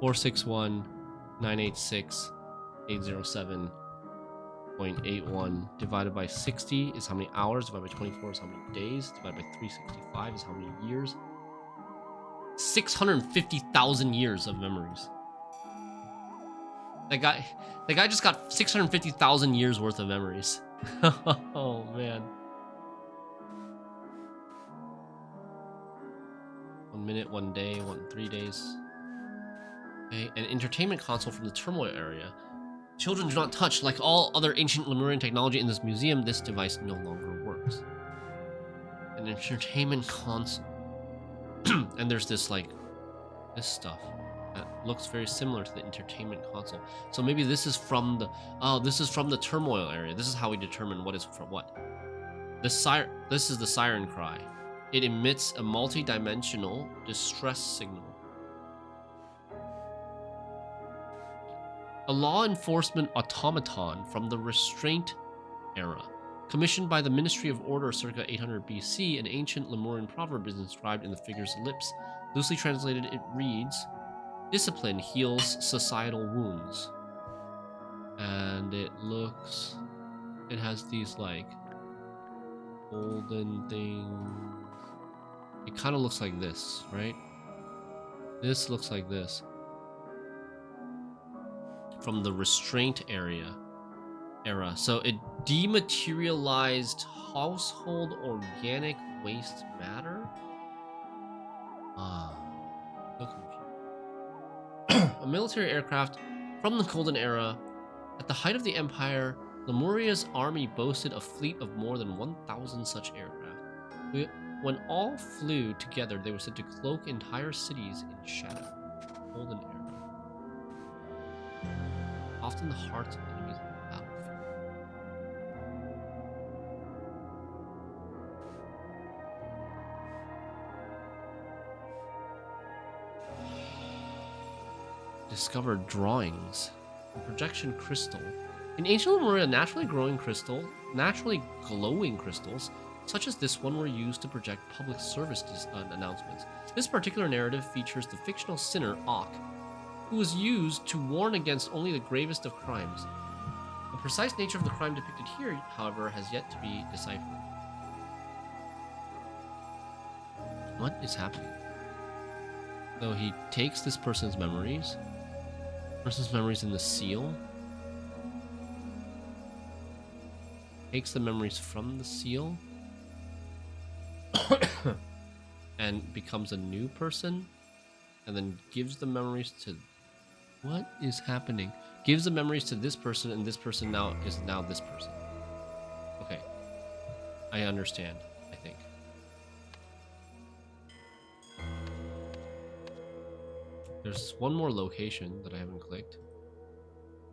461,986,807.81 divided by 60 is how many hours, divided by 24 is how many days, divided by 365 is how many years. 650,000 years of memories. That guy just got 650,000 years worth of memories. Oh man. 1 minute, 1 day, 3 days. Okay, an entertainment console from the turmoil area. Children do not touch. Like all other ancient Lemurian technology in this museum, this device no longer works. An entertainment console. And there's this stuff that looks very similar to the entertainment console. So maybe this is from the turmoil area. This is how we determine what is from what. This is the siren cry. It emits a multi-dimensional distress signal. A law enforcement automaton from the restraint era. Commissioned by the Ministry of Order circa 800 BC, an ancient Lemurian proverb is inscribed in the figure's lips. Loosely translated, it reads, "Discipline heals societal wounds." And it has these golden things. It kind of looks like this, right? This looks like this. From the restraint era. So it dematerialized household organic waste matter? So confused. A military aircraft from the Golden Era. At the height of the Empire, Lemuria's army boasted a fleet of more than 1,000 such aircraft. When all flew together, they were said to cloak entire cities in shadow. Golden Era. Often the hearts of enemies on the battlefield. Discovered drawings. A projection crystal. In ancient Lemuria, naturally glowing crystals, such as this one, were used to project public service announcements. This particular narrative features the fictional sinner, Ak, who was used to warn against only the gravest of crimes. The precise nature of the crime depicted here, however, has yet to be deciphered. What is happening? So he takes this person's memories in the seal, takes the memories from the seal, and becomes a new person, and then gives the memories to... What is happening? Gives the memories to this person, and this person is now this person. Okay. I understand, I think. There's one more location that I haven't clicked,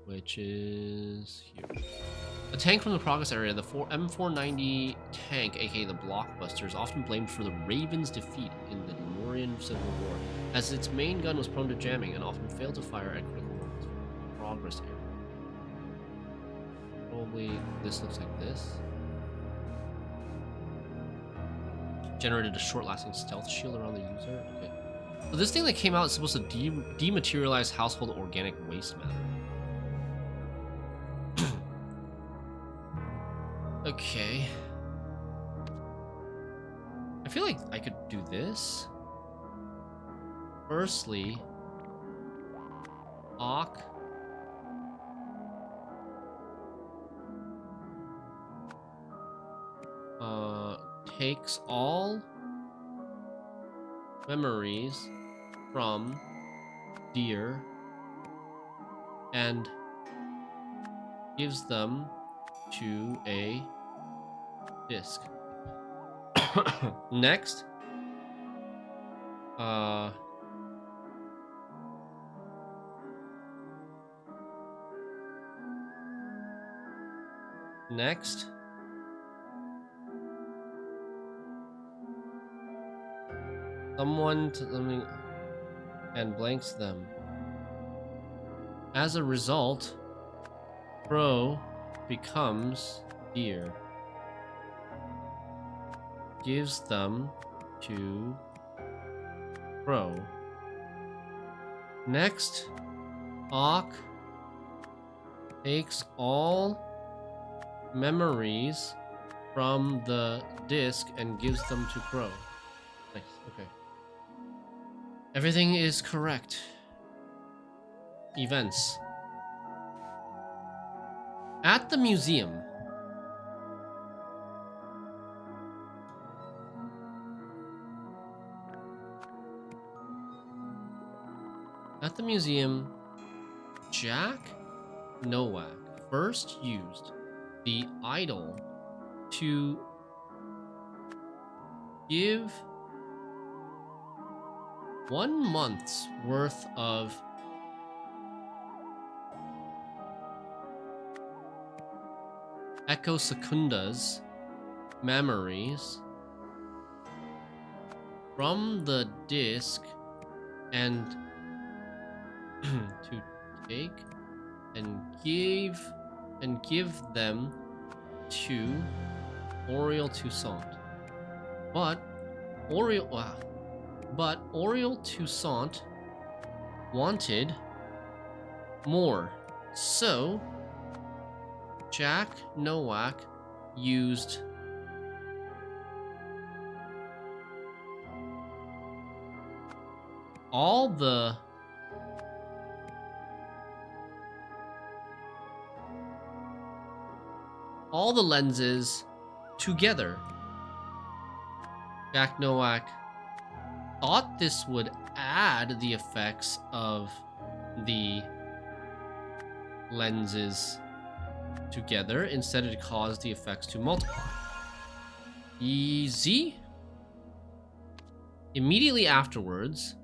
which is here. A tank from the Progress area, the M490 tank, aka the Blockbuster, is often blamed for the Ravens' defeat in the Lemurian Civil War, as its main gun was prone to jamming and often failed to fire at critical moments from the Progress area. Probably this looks like this. Generated a short-lasting stealth shield around the user. Okay. So this thing that came out is supposed to dematerialize household organic waste matter. Okay. I feel like I could do this. Firstly, Ak takes all memories from Deer and gives them to a disk. Next, someone and blanks them. As a result, Bro becomes Deer. Gives them to Bro. Next, Hawk takes all memories from the disc and gives them to Crow. Nice, okay. Everything is correct. Events. At the museum. At the museum, Jack Nowak first used the idol to give 1 month's worth of Echo Secunda's memories from the disc and to take and give them to Oriole Toussaint. But Oriole Toussaint wanted more. So Jack Nowak used all the lenses together. Jack Nowak thought this would add the effects of the lenses together. Instead, it caused the effects to multiply. Easy. Immediately afterwards,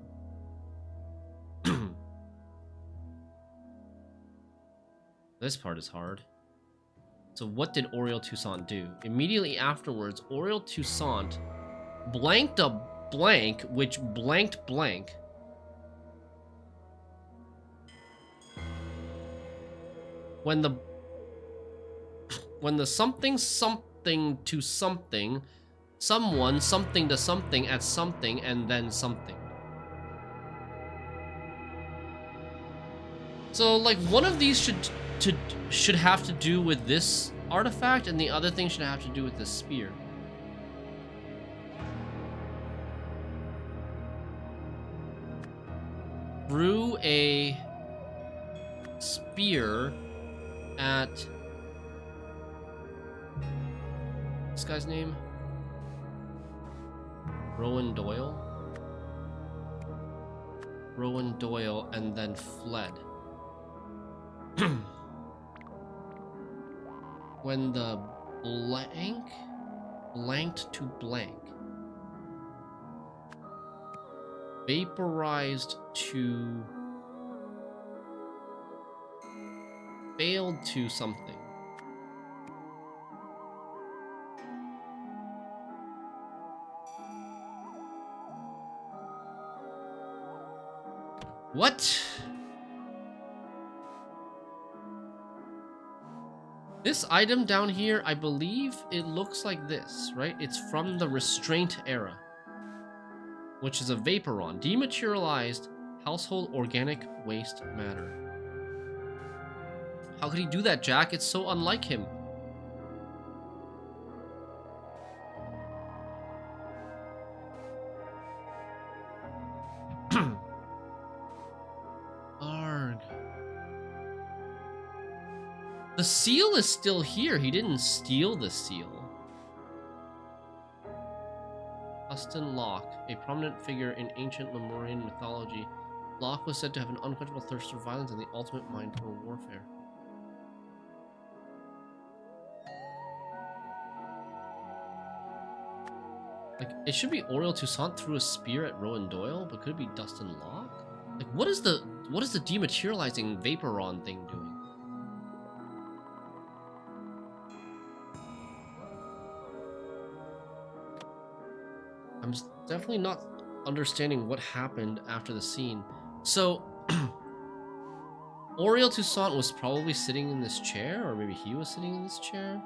this part is hard. So what did Oriole Toussaint do? Immediately afterwards, Oriole Toussaint blanked a blank, which blanked blank. When the something to something, someone something to something at something and then something. So like one of these should have to do with this artifact, and the other thing should have to do with this spear. Threw a spear at this guy's name? Rowan Doyle? Rowan Doyle, and then fled. When the blanked to blank, vaporized to failed to something. What? This item down here, I believe it looks like this, right? It's from the Restraint era, which is a Vaporon, dematerialized household organic waste matter. How could he do that, Jack? It's so unlike him. Arg. The seal is still here. He didn't steal the seal. Huston Locke, a prominent figure in ancient Lemurian mythology. Locke was said to have an unquenchable thirst for violence and the ultimate mind for warfare. Like, it should be Oriole Toussaint threw a spear at Rowan Doyle, but could it be Dustin Locke? Like, what is the dematerializing Vaporon thing doing? I'm definitely not understanding what happened after the scene. So, Oriole Toussaint was probably sitting in this chair, or maybe he was sitting in this chair.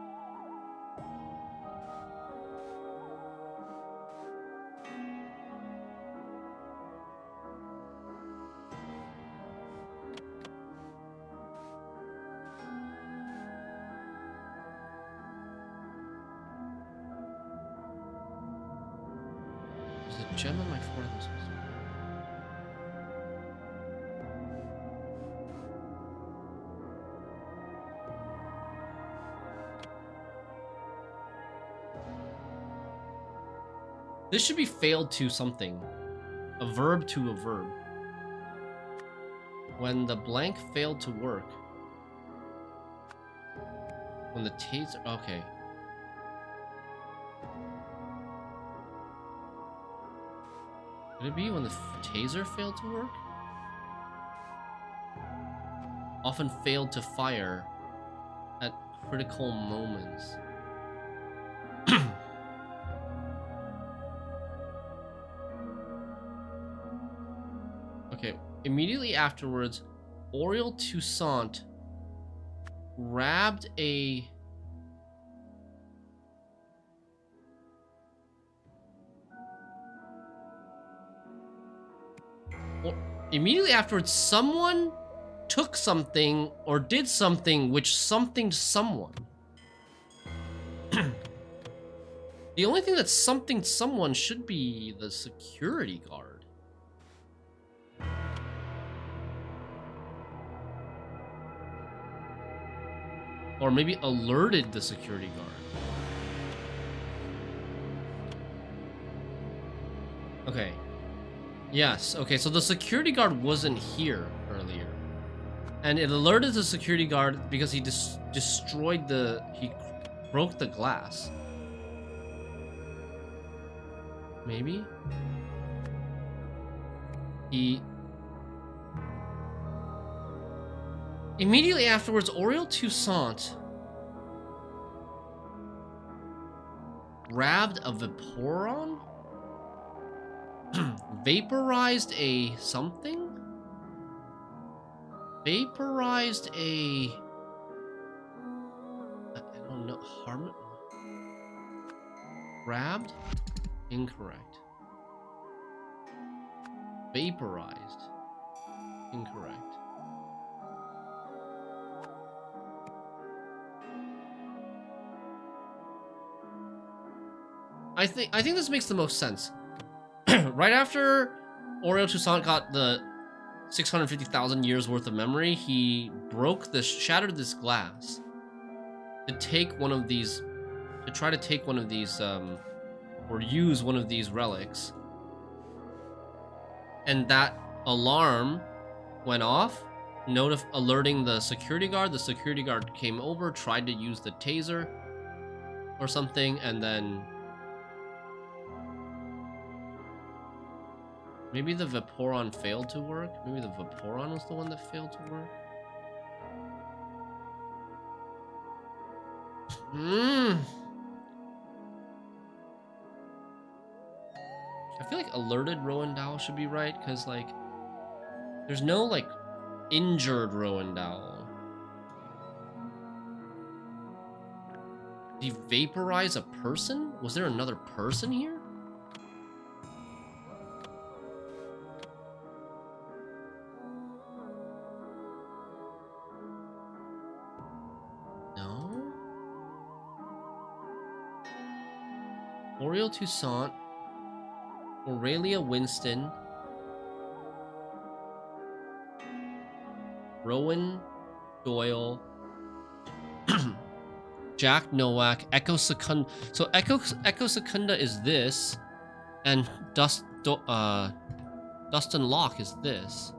a gem on my forehead. This should be failed to something. A verb to a verb. When the blank failed to work. When the taser... Okay. Could it be when the taser failed to work? Often failed to fire at critical moments. Okay, immediately afterwards, Oriole Toussaint grabbed a... Immediately afterwards, someone took something or did something which something to someone. The only thing that's something to someone should be the security guard. Or maybe alerted the security guard. Okay. Yes, okay, so the security guard wasn't here earlier. And it alerted the security guard because he destroyed the... He broke the glass. Maybe? He... Immediately afterwards, Oriole Toussaint grabbed a Vaporeon? Vaporized a something? Vaporized a... I don't know. Harmon? Grabbed? Incorrect. Vaporized? Incorrect. I think this makes the most sense. Right after Oriole Toussaint got the 650,000 years worth of memory, he shattered this glass to take one of these, to try to take one of these, or use one of these relics. And that alarm went off, alerting the security guard. The security guard came over, tried to use the taser or something, and then maybe the Vaporeon failed to work? Maybe the Vaporeon was the one that failed to work? I feel like alerted Rowan-Dao should be right, because, like, there's no, like, injured Rowan-Dao. Did he vaporize a person? Was there another person here? Oriole Toussaint, Aurelia Winston, Rowan Doyle, Jack Nowak, Echo Secunda. So Echo Secunda is this, and Dustin Locke is this.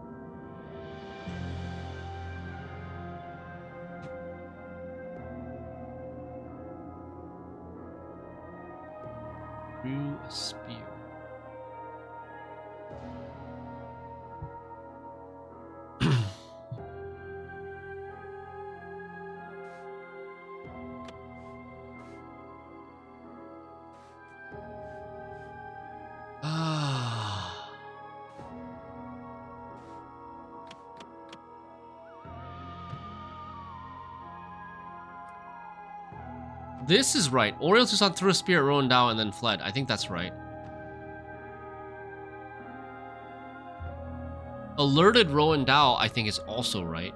Through a spear. This is right. Oriole Toussaint threw a spear at Rowan-Dao and then fled. I think that's right. Alerted Rowan-Dao, I think, is also right.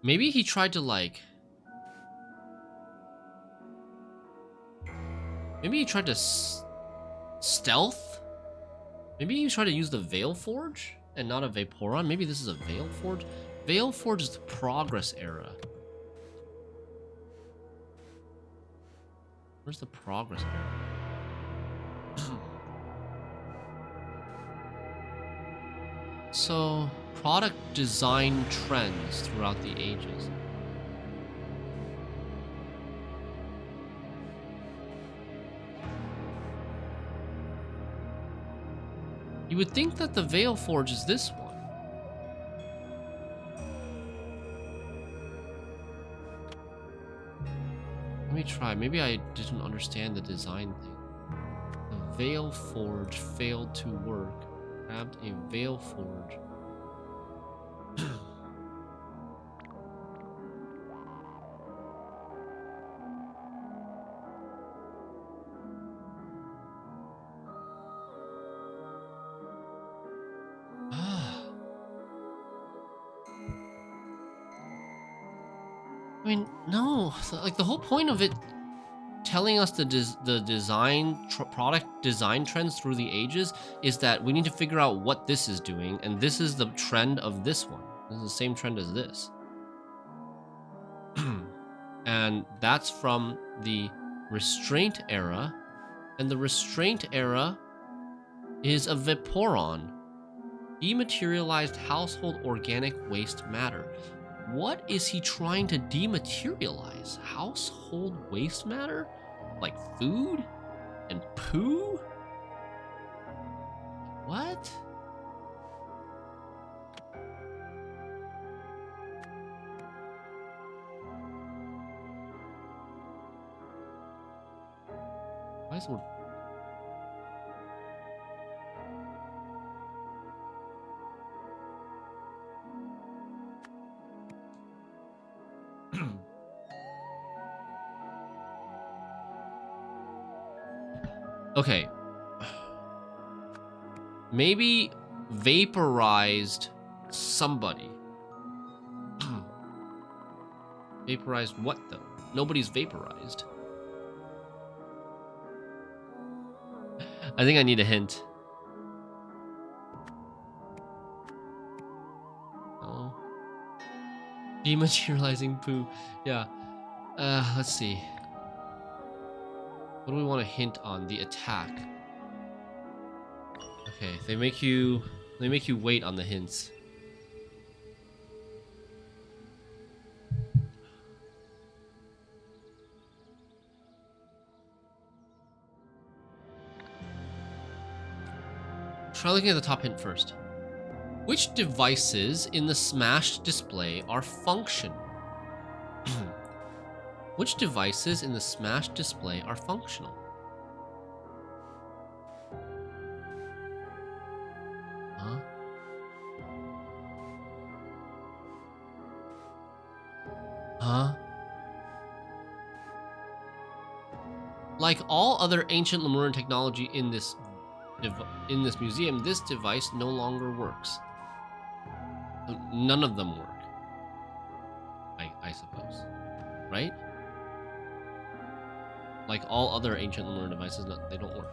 Maybe he tried to like... Maybe he tried to stealth? Maybe he tried to use the Veil Forge and not a Vaporon? Maybe this is a Veil Forge? Veil Forge is the Progress era. Where's the Progress era? So, product design trends throughout the ages. You would think that the Veil Forge is this one. Let me try. Maybe I didn't understand the design thing. The Veil Forge failed to work. Grabbed a Veil Forge. I mean, no. Like, the whole point of it telling us the product design trends through the ages is that we need to figure out what this is doing, and this is the trend of this one. This is the same trend as this. And that's from the Restraint era, and the Restraint era is a Vaporon. Dematerialized household organic waste matter. What is he trying to dematerialize? Household waste matter? Like food? And poo? What? Why is it... Okay. Maybe vaporized somebody. Vaporized what, though? Nobody's vaporized. I think I need a hint. Oh. Dematerializing poo. Yeah. Let's see. What do we want to hint on? The attack. Okay, they make you wait on the hints. Try looking at the top hint first. Which devices in the smashed display are functional? Which devices in the smashed display are functional? Huh? Huh? Like all other ancient Lemurian technology in this museum, this device no longer works. None of them work. I suppose. Right? Like all other ancient Lemurian devices, they don't work.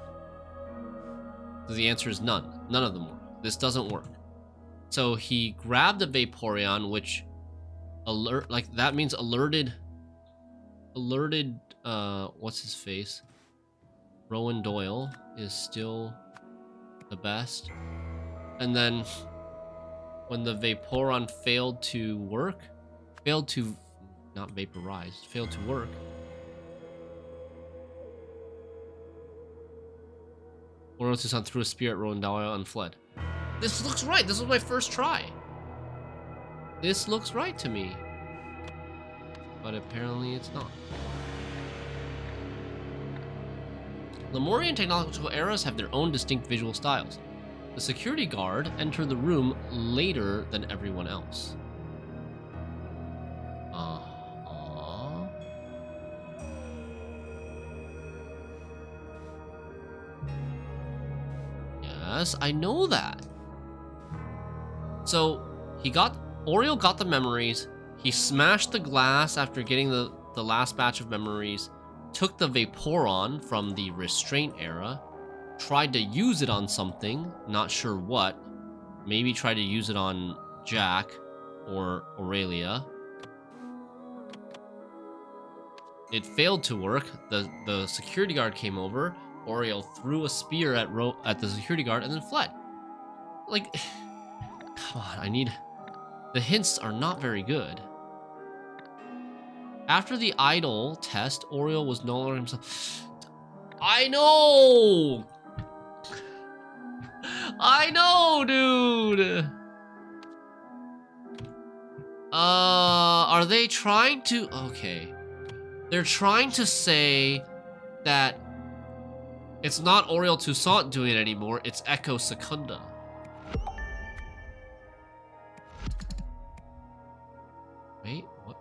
So the answer is none. None of them work. This doesn't work. So he grabbed a Vaporeon, which that means alerted, what's his face? Rowan Doyle is still the best. And then when the Vaporeon failed to work, failed to work, Orotusan threw a spear at Rowan Doyle and fled. This looks right. This was my first try. This looks right to me. But apparently it's not. Lemurian technological eras have their own distinct visual styles. The security guard entered the room later than everyone else. Yes, I know that. So Oriole got the memories. He smashed the glass after getting the last batch of memories, took the Vaporon from the restraint era, tried to use it on something, not sure what. Maybe tried to use it on Jack or Aurelia. It failed to work. The security guard came over. Auriel threw a spear at the security guard and then fled. Like, come on, the hints are not very good. After the idol test, Auriel was no longer himself. I know! I know, dude! Are they trying to... Okay. They're trying to say that it's not Auriel Toussaint doing it anymore, it's Echo Secunda. Wait, what?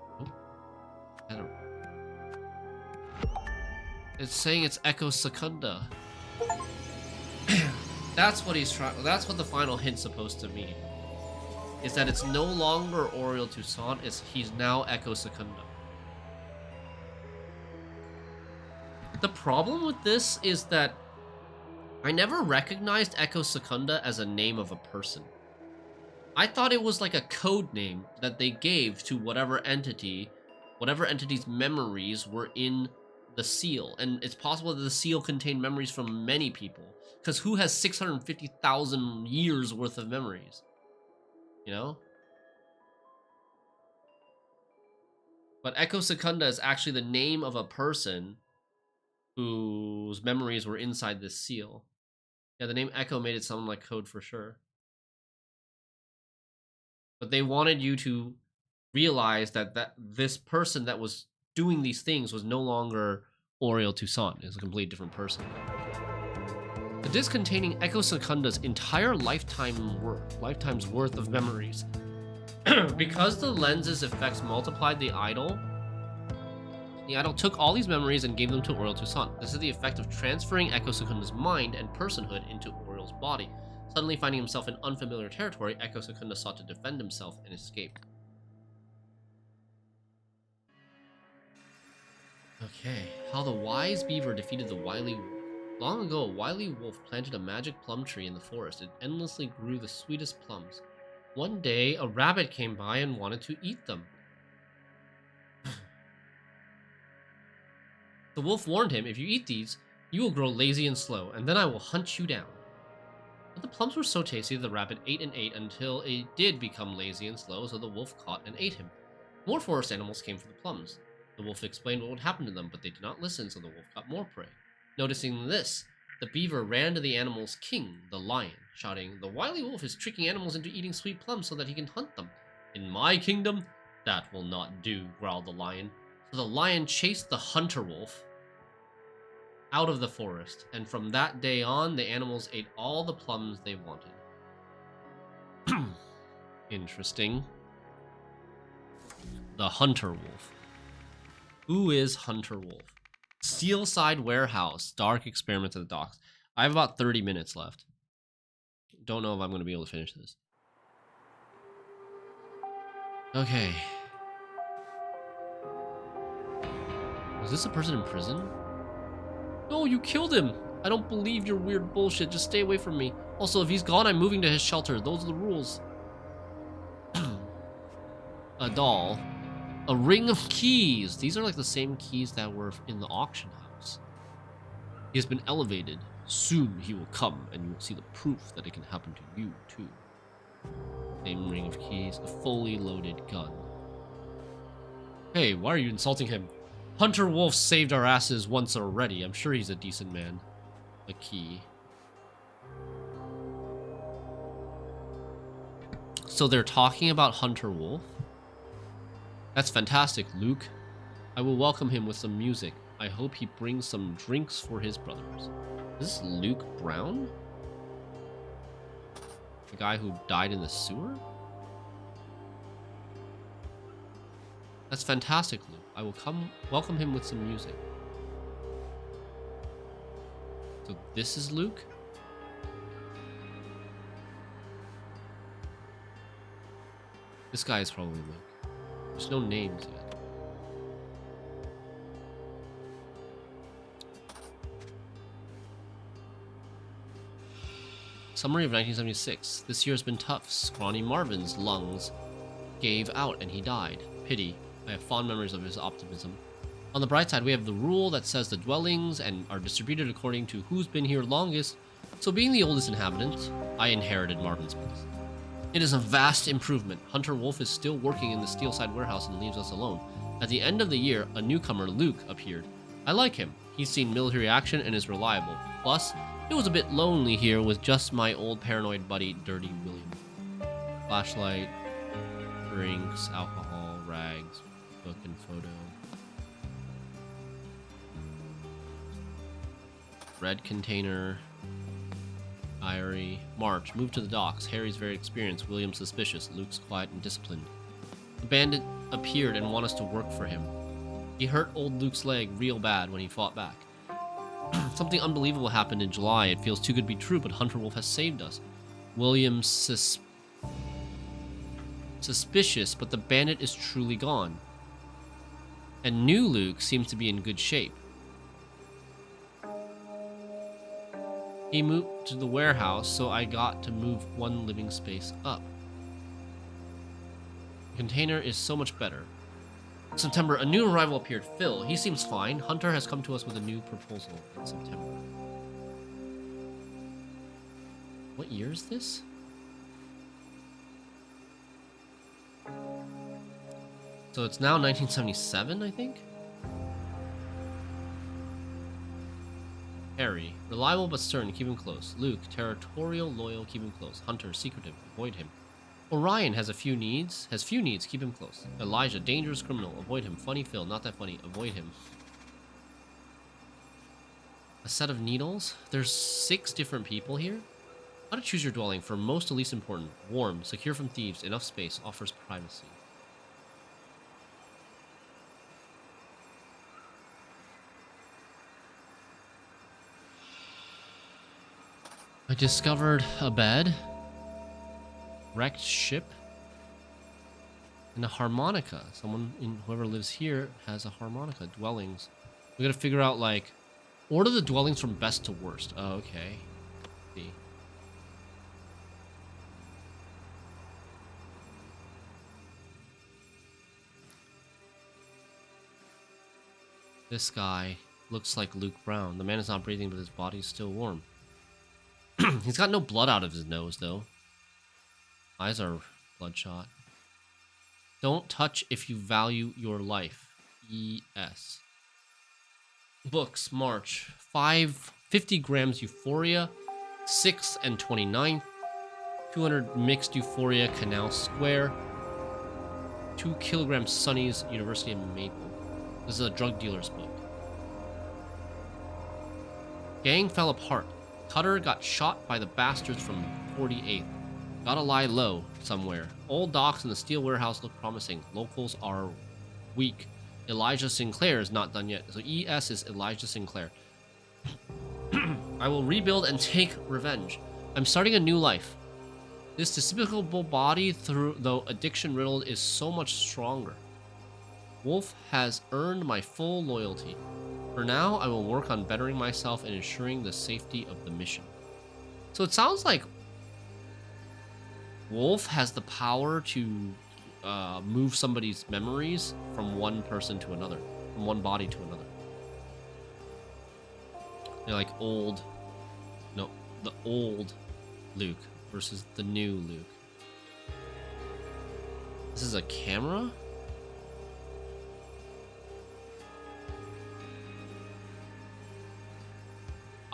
Oh. It's saying it's Echo Secunda. That's what he's trying. That's what the final hint's supposed to mean. Is that it's no longer Auriel Toussaint, he's now Echo Secunda. The problem with this is that I never recognized Echo Secunda as a name of a person. I thought it was like a code name that they gave to whatever entity's memories were in the seal. And it's possible that the seal contained memories from many people. Because who has 650,000 years worth of memories? You know? But Echo Secunda is actually the name of a person whose memories were inside this seal. Yeah, the name Echo made it sound like code for sure. But they wanted you to realize that this person that was doing these things was no longer Auriel Toussaint. It's a completely different person. The disc containing Echo Secunda's entire lifetime's worth of memories. Because the lens's effects multiplied the idol took all these memories and gave them to Auriel Toussaint. This is the effect of transferring Echo Secunda's mind and personhood into Auriel's body. Suddenly finding himself in unfamiliar territory, Echo Secunda sought to defend himself and escape. Okay, how the wise beaver defeated the wily wolf. Long ago, a wily wolf planted a magic plum tree in the forest. It endlessly grew the sweetest plums. One day, a rabbit came by and wanted to eat them. The wolf warned him, if you eat these, you will grow lazy and slow, and then I will hunt you down. But the plums were so tasty that the rabbit ate and ate until it did become lazy and slow, so the wolf caught and ate him. More forest animals came for the plums. The wolf explained what would happen to them, but they did not listen, so the wolf got more prey. Noticing this, the beaver ran to the animal's king, the lion, shouting, "The wily wolf is tricking animals into eating sweet plums so that he can hunt them. In my kingdom, that will not do," growled the lion. So the lion chased the hunter wolf out of the forest, and from that day on, the animals ate all the plums they wanted. Interesting. The hunter wolf. Who is Hunter Wolf? Steelside Warehouse. Dark experiments at the docks. I have about 30 minutes left. Don't know if I'm going to be able to finish this. Okay. Was this a person in prison? No, you killed him! I don't believe your weird bullshit. Just stay away from me. Also, if he's gone, I'm moving to his shelter. Those are the rules. A doll. A ring of keys. These are like the same keys that were in the auction house. He has been elevated. Soon he will come, and you will see the proof that it can happen to you, too. Same ring of keys. A fully loaded gun. Hey, why are you insulting him? Hunter Wolf saved our asses once already. I'm sure he's a decent man. A key. So they're talking about Hunter Wolf? That's fantastic, Luke. I will welcome him with some music. I hope he brings some drinks for his brothers. Is this Luke Brown? The guy who died in the sewer? That's fantastic, Luke. I will welcome him with some music. So this is Luke? This guy is probably Luke. There's no names yet. Summary of 1976. This year has been tough. Scrawny Marvin's lungs gave out and he died. Pity. I have fond memories of his optimism. On the bright side, we have the rule that says the dwellings and are distributed according to who's been here longest. So being the oldest inhabitant, I inherited Marvin's place. It is a vast improvement. Hunter Wolf is still working in the Steelside warehouse and leaves us alone. At the end of the year, a newcomer, Luke, appeared. I like him. He's seen military action and is reliable. Plus, it was a bit lonely here with just my old paranoid buddy, Dirty William. Flashlight, drinks, alcohol, rags, book and photo. Red container. Diary. March. Move to the docks. Harry's very experienced. William's suspicious. Luke's quiet and disciplined. The bandit appeared and wanted us to work for him. He hurt old Luke's leg real bad when he fought back. Something unbelievable happened in July. It feels too good to be true, but Hunter Wolf has saved us. William's suspicious, but the bandit is truly gone. And new Luke seems to be in good shape. He moved to the warehouse, so I got to move one living space up. The container is so much better. September, a new arrival appeared. Phil. He seems fine. Hunter has come to us with a new proposal in September. What year is this? So it's now 1977, I think? Harry. Reliable but stern, keep him close. Luke. Territorial, loyal, keep him close. Hunter. Secretive, avoid him. Orion has few needs, keep him close. Elijah. Dangerous criminal, avoid him. Funny Phil. Not that funny, avoid him. A set of needles? There's 6 different people here? How to choose your dwelling for most to least important. Warm, secure from thieves, enough space, offers privacy. I discovered a bed, wrecked ship, and a harmonica. Whoever lives here has a harmonica. Dwellings. We gotta figure out, like, order the dwellings from best to worst. Oh, okay. Let's see. This guy looks like Luke Brown. The man is not breathing, but his body is still warm. He's got no blood out of his nose, though. Eyes are bloodshot. Don't touch if you value your life. E.S. Books, March. 50 grams Euphoria. 6th and 29th. 200 mixed Euphoria, Canal Square. 2 kilograms Sunny's, University of Maple. This is a drug dealer's book. Gang fell apart. Cutter got shot by the bastards from 48th. Gotta lie low somewhere. Old docks in the steel warehouse look promising. Locals are weak. Elijah Sinclair is not done yet. So ES is Elijah Sinclair. I will rebuild and take revenge. I'm starting a new life. This despicable body, though addiction riddled, is so much stronger. Wolf has earned my full loyalty. For now, I will work on bettering myself and ensuring the safety of the mission. So it sounds like Wolf has the power to move somebody's memories from one person to another, from one body to another. They're like the old Luke versus the new Luke. This is a camera?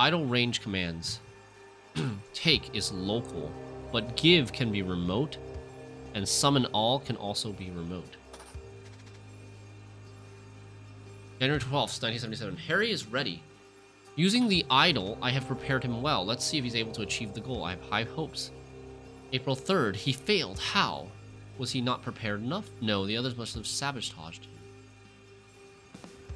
Idle range commands. Take is local, but give can be remote, and summon all can also be remote. January 12th, 1977. Harry is ready. Using the idol, I have prepared him well. Let's see if he's able to achieve the goal. I have high hopes. April 3rd. He failed. How? Was he not prepared enough? No, the others must have sabotaged him.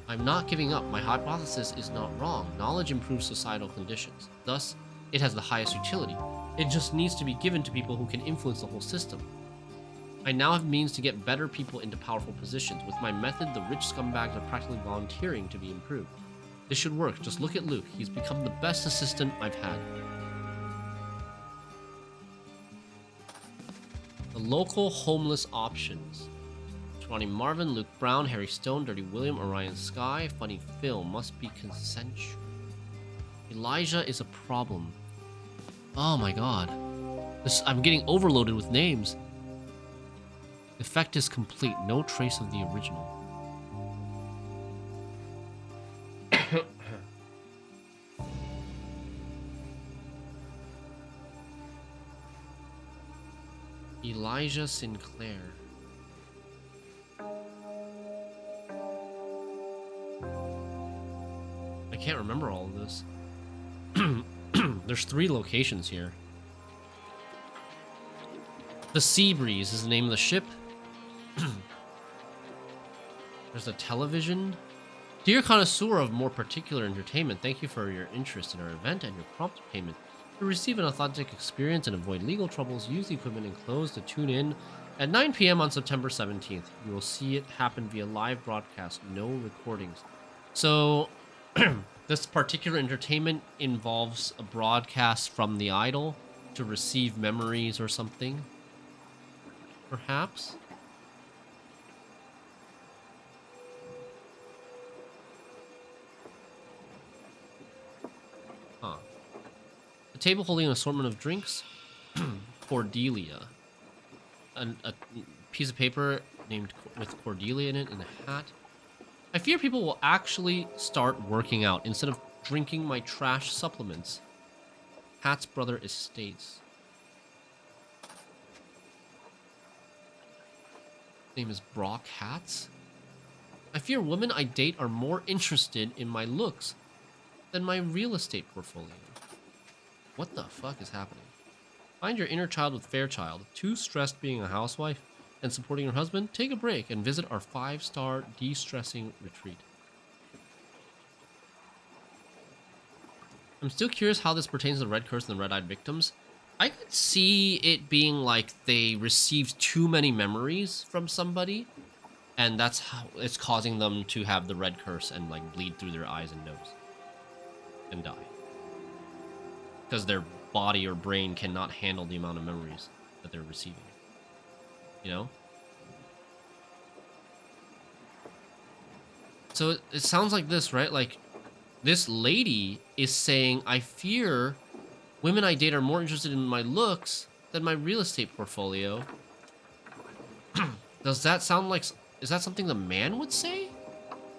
I'm not giving up. My hypothesis is not wrong. Knowledge improves societal conditions. Thus, it has the highest utility. It just needs to be given to people who can influence the whole system. I now have means to get better people into powerful positions. With my method, the rich scumbags are practically volunteering to be improved. This should work. Just look at Luke. He's become the best assistant I've had. The local homeless options. Ronnie Marvin, Luke Brown, Harry Stone, Dirty William, Orion Sky, Funny Phil. Must be consensual. Elijah is a problem. Oh my god. I'm getting overloaded with names. Effect is complete. No trace of the original. Elijah Sinclair. I can't remember all of this. There's 3 locations here. The Sea Breeze is the name of the ship. There's a television. Dear connoisseur of more particular entertainment, thank you for your interest in our event and your prompt payment. To receive an authentic experience and avoid legal troubles, use the equipment enclosed to tune in at 9 p.m. on September 17th. You will see it happen via live broadcast, no recordings. So, this particular entertainment involves a broadcast from the idol to receive memories or something. Perhaps? Huh. A table holding an assortment of drinks. Cordelia. A piece of paper named with Cordelia in it in a hat. I fear people will actually start working out instead of drinking my trash supplements. Hat's Brother Estates. Name is Brock Hats. I fear women I date are more interested in my looks than my real estate portfolio. What the fuck is happening? Find your inner child with Fairchild. Too stressed being a housewife and supporting her husband? Take a break and visit our 5-star de-stressing retreat. I'm still curious how this pertains to the Red Curse and the Red-Eyed Victims. I could see it being like they received too many memories from somebody, and that's how it's causing them to have the Red Curse and like bleed through their eyes and nose and die. Because their body or brain cannot handle the amount of memories that they're receiving. You know? So it sounds like this, right? Like, this lady is saying, I fear women I date are more interested in my looks than my real estate portfolio. Does that sound like... Is that something the man would say?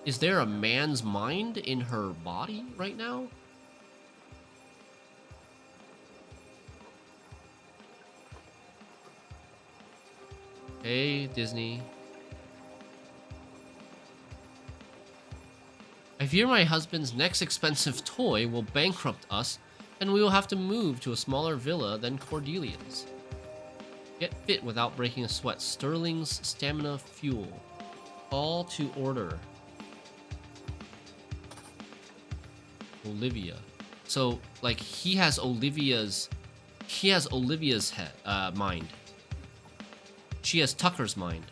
Is there a man's mind in her body right now? Hey, Disney. I fear my husband's next expensive toy will bankrupt us, and we will have to move to a smaller villa than Cordelia's. Get fit without breaking a sweat. Sterling's Stamina Fuel. Call to order. Olivia. So, like, he has Olivia's head, mind. She has Tucker's mind.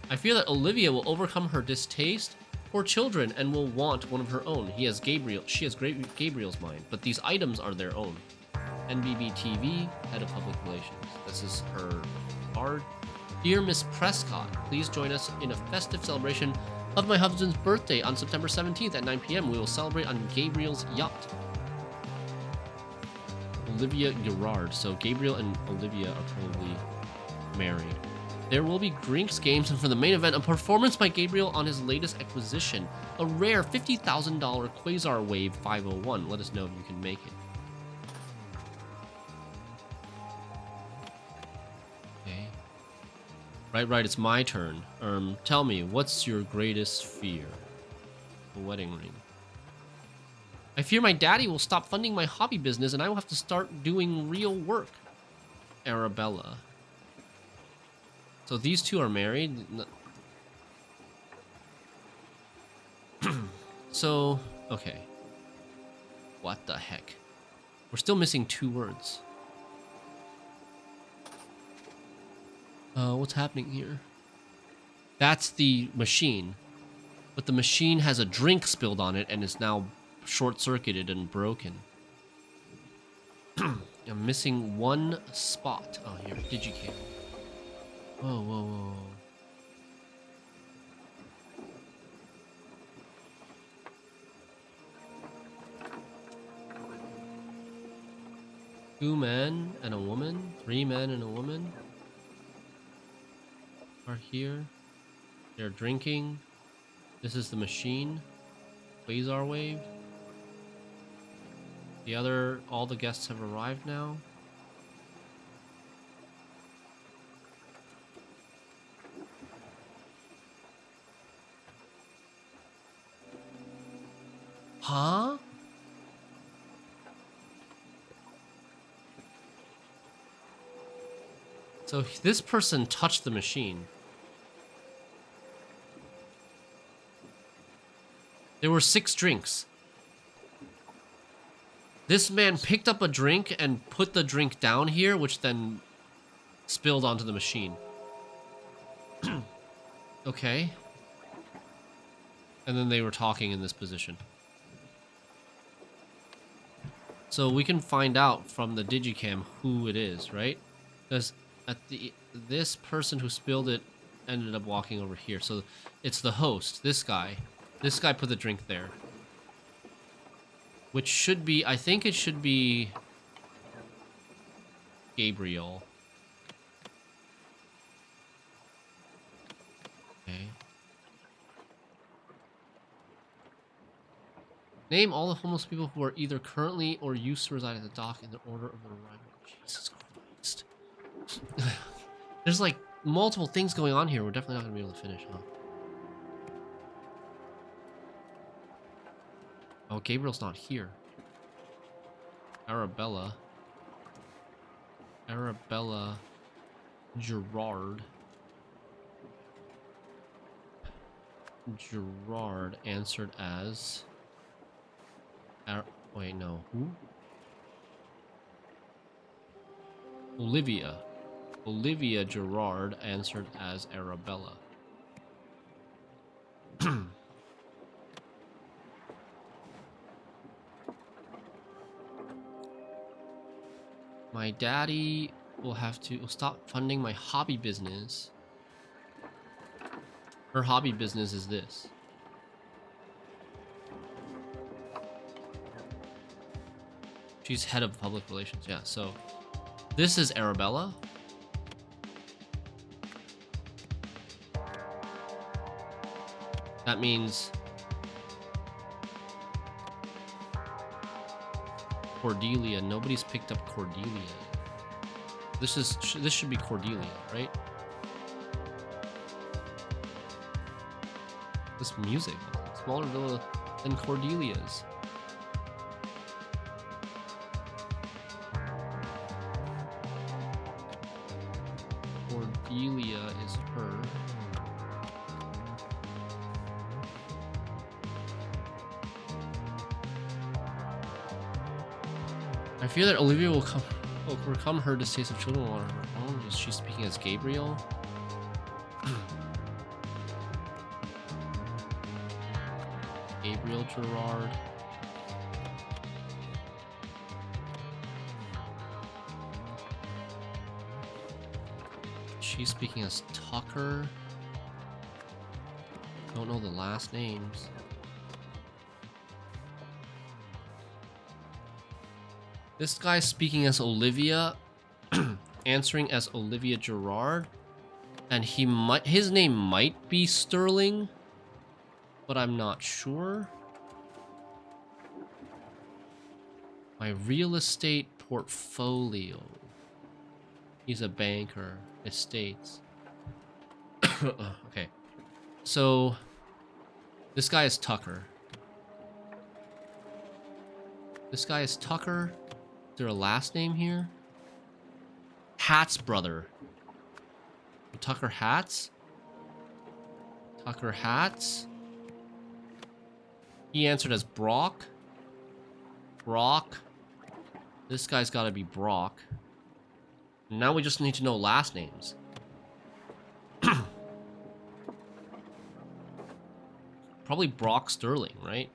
I fear that Olivia will overcome her distaste for children and will want one of her own. She has Gabriel's mind, but these items are their own. NBB TV, Head of Public Relations. This is her card. Dear Miss Prescott, please join us in a festive celebration of my husband's birthday on September 17th at 9 p.m. We will celebrate on Gabriel's yacht. Olivia Gerard. So Gabriel and Olivia are probably married. There will be drinks, games, and for the main event, a performance by Gabriel on his latest acquisition, a rare $50,000 Quasar Wave 501. Let us know if you can make it. Okay. Right, it's my turn. Tell me, what's your greatest fear? A wedding ring. I fear my daddy will stop funding my hobby business and I will have to start doing real work. Arabella. So these two are married. So, okay. What the heck? We're still missing 2 words. What's happening here? That's the machine. But the machine has a drink spilled on it and is now short-circuited and broken. I'm missing one spot. Oh, here, Digicam. Whoa, whoa, whoa. Two men and a woman. 3 men and a woman are here. They're drinking. This is the machine. Quasar wave. All the guests have arrived now. Huh? So this person touched the machine. There were 6 drinks. This man picked up a drink and put the drink down here, which then spilled onto the machine. Okay. And then they were talking in this position. So we can find out from the Digicam who it is, right? Because this person who spilled it ended up walking over here. So it's the host, this guy. This guy put the drink there. Which should be, I think it should be Gabriel. Okay. Name all the homeless people who are either currently or used to reside at the dock in the order of their arrival. Jesus Christ. There's like multiple things going on here. We're definitely not going to be able to finish, huh? Oh, Gabriel's not here. Arabella Gerard answered as... wait, no. Who? Olivia Gerard answered as Arabella. My daddy will stop funding my hobby business. Her hobby business is this. She's head of public relations, yeah. So this is Arabella. That means Cordelia. Nobody's picked up Cordelia. This should be Cordelia, right? This music, smaller villa than Cordelia's. Cordelia is her. I fear that Olivia will overcome her distaste of children on her own. Is she speaking as Gabriel? Gabriel Gerard. She's speaking as Tucker. Don't know the last names. This guy's speaking as Olivia, answering as Olivia Gerard, and his name might be Sterling, but I'm not sure. My real estate portfolio. He's a banker. Estates. Okay. So this guy is Tucker. Is there a last name here? Hat's brother. Tucker Hatz? He answered as Brock. This guy's gotta be Brock. Now we just need to know last names. probably Brock Sterling, right?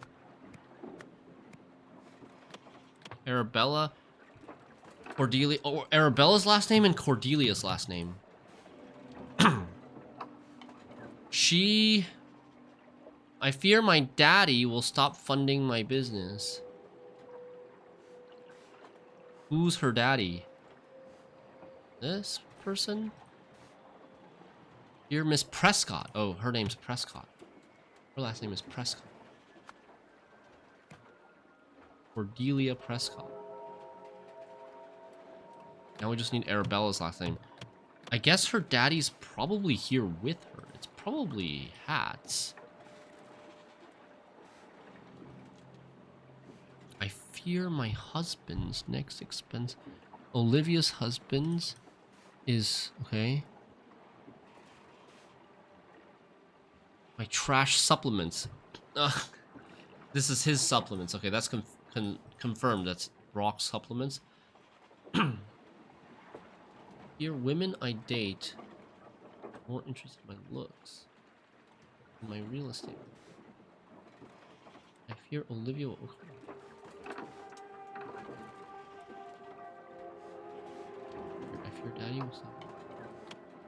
Arabella, Cordelia, or Arabella's last name and Cordelia's last name. I fear my daddy will stop funding my business. Who's her daddy? This person? Dear Miss Prescott. Oh, her name's Prescott. Her last name is Prescott. Cordelia Prescott. Now we just need Arabella's last name. I guess her daddy's probably here with her. It's probably Hats. I fear my husband's next expense. Olivia's husband's is... Okay. My trash supplements. This is his supplements. Okay, that's confirmed. That's Brock's supplements. Here, women I date more interested in my looks than my real estate. I fear Olivia will... I fear Daddy will stop.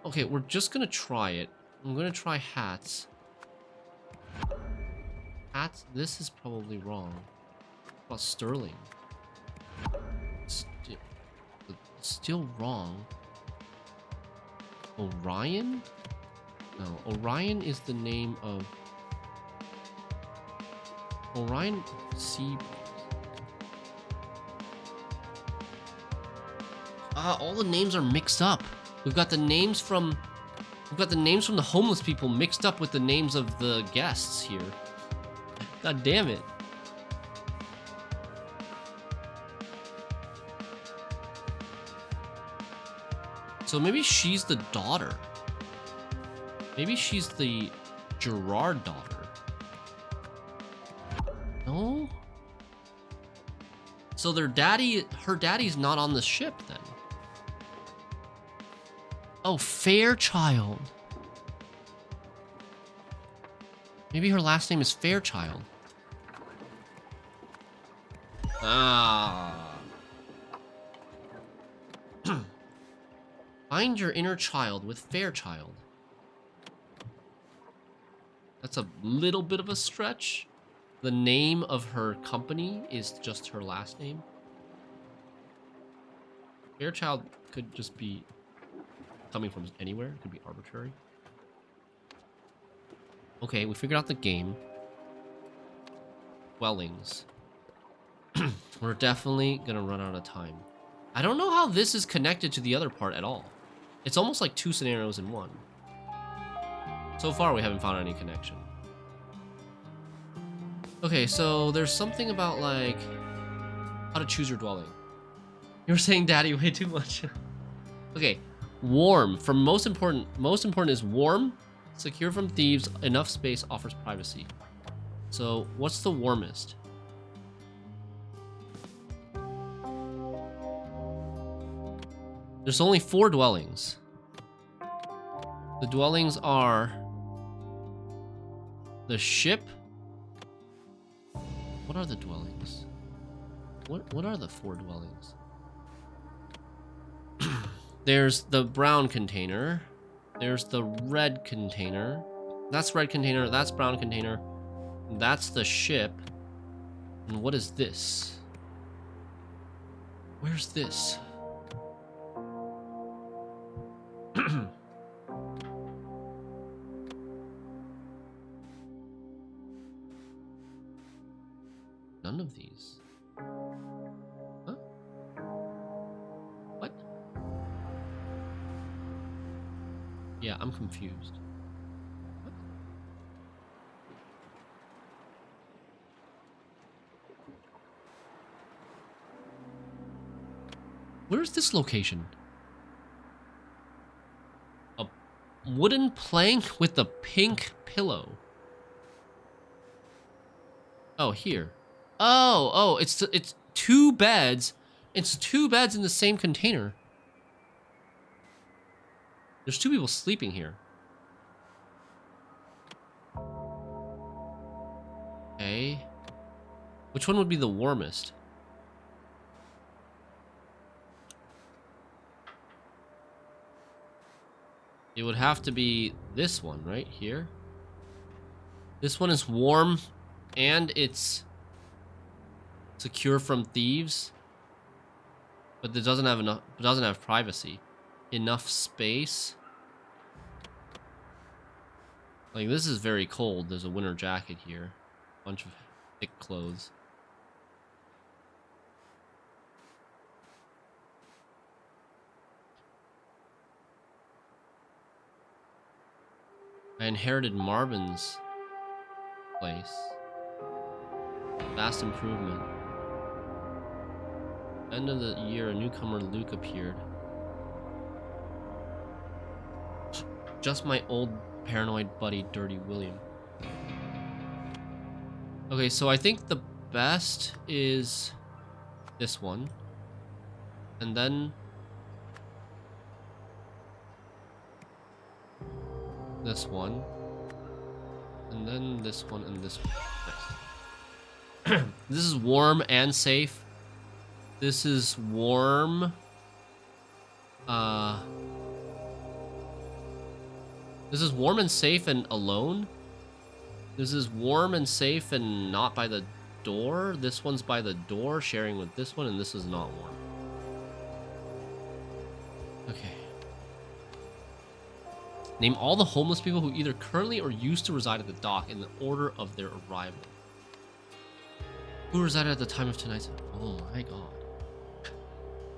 Okay, we're just gonna try it. I'm gonna try Hats. Hats, this is probably wrong. What about Sterling? Still wrong. Orion? No, Orion is the name of... Orion C... all the names are mixed up. We've got the names from the homeless people mixed up with the names of the guests here. God damn it. So maybe she's the daughter. Maybe she's the Gerard daughter. No? So her daddy's not on the ship then. Oh, Fairchild. Maybe her last name is Fairchild. Ah. Find your inner child with Fairchild. That's a little bit of a stretch. The name of her company is just her last name. Fairchild could just be coming from anywhere. It could be arbitrary. Okay, we figured out the game. Dwellings. We're definitely gonna run out of time. I don't know how this is connected to the other part at all. It's almost like two scenarios in one. So far, we haven't found any connection. Okay, so there's something about, like, how to choose your dwelling. You were saying daddy way too much. Okay, warm. For most important is warm, secure from thieves, enough space, offers privacy. So, what's the warmest? There's only 4 dwellings. The dwellings are the ship. What are the dwellings? What are the 4 dwellings? There's the brown container. There's the red container. That's red container. That's brown container. That's the ship. And what is this? Where's this? None of these. Huh? What? Yeah, I'm confused. What? Where's this location? A wooden plank with a pink pillow. Oh, here. Oh, it's 2 beds. It's 2 beds in the same container. There's 2 people sleeping here. Okay. Which one would be the warmest? It would have to be this one right here. This one is warm and it's secure from thieves, but it doesn't have enough. It doesn't have privacy. Enough space. Like, this is very cold. There's a winter jacket here. Bunch of thick clothes. I inherited Marvin's place. Vast improvement. End of the year, a newcomer Luke appeared. Just my old paranoid buddy, Dirty William. Okay, so I think the best is this one. And then this one. And then this one and this one. Nice. This is warm and safe. This is warm. This is warm and safe and alone. This is warm and safe and not by the door. This one's by the door, sharing with this one, and this is not warm. Okay. Name all the homeless people who either currently or used to reside at the dock in the order of their arrival. Who resided at the time of tonight's... Oh my god.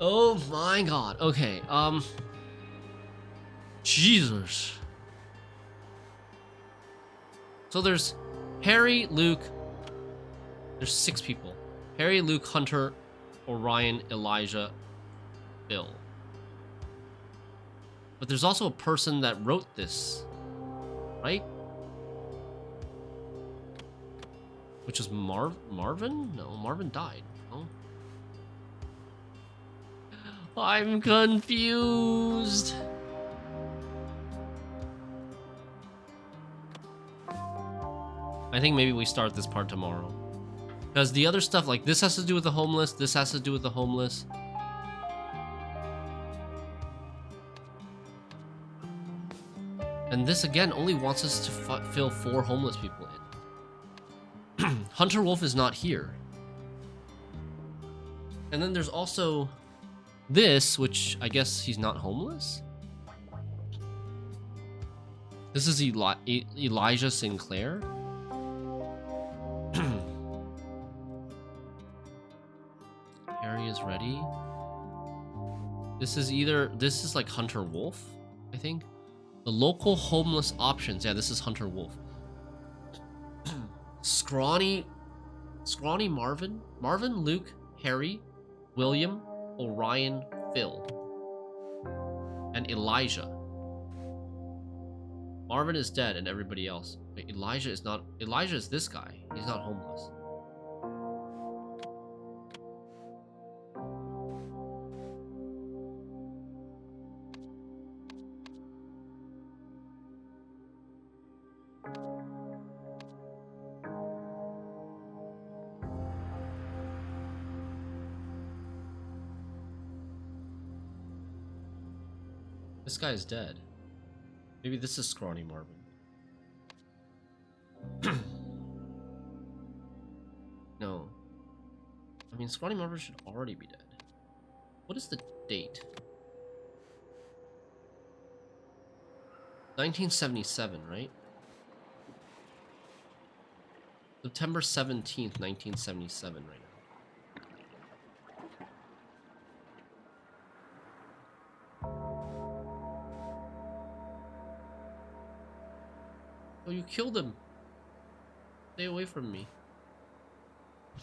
Oh my god. Okay, Jesus. So there's Harry, Luke. There's 6 people. Harry, Luke, Hunter, Orion, Elijah, Bill. But there's also a person that wrote this, right? Which is Marvin? No, Marvin died. No. I'm confused. I think maybe we start this part tomorrow. Because the other stuff, like this has to do with the homeless, this has to do with the homeless. And this again only wants us to fill 4 homeless people in. Hunter Wolf is not here. And then there's also this, which I guess he's not homeless. This is Elijah Sinclair. Harry is ready. This is like Hunter Wolf, I think. The local homeless options. Yeah, this is Hunter Wolf. Scrawny Marvin, Luke, Harry, William, Orion, Phil, and Elijah. Marvin is dead and everybody else. Wait, Elijah is not. Elijah is this guy. He's not homeless. This guy is dead. Maybe this is Scrawny Marvin. No. I mean, Scrawny Marvin should already be dead. What is the date? 1977, right? September 17th, 1977 right now. Oh, you killed him. Stay away from me.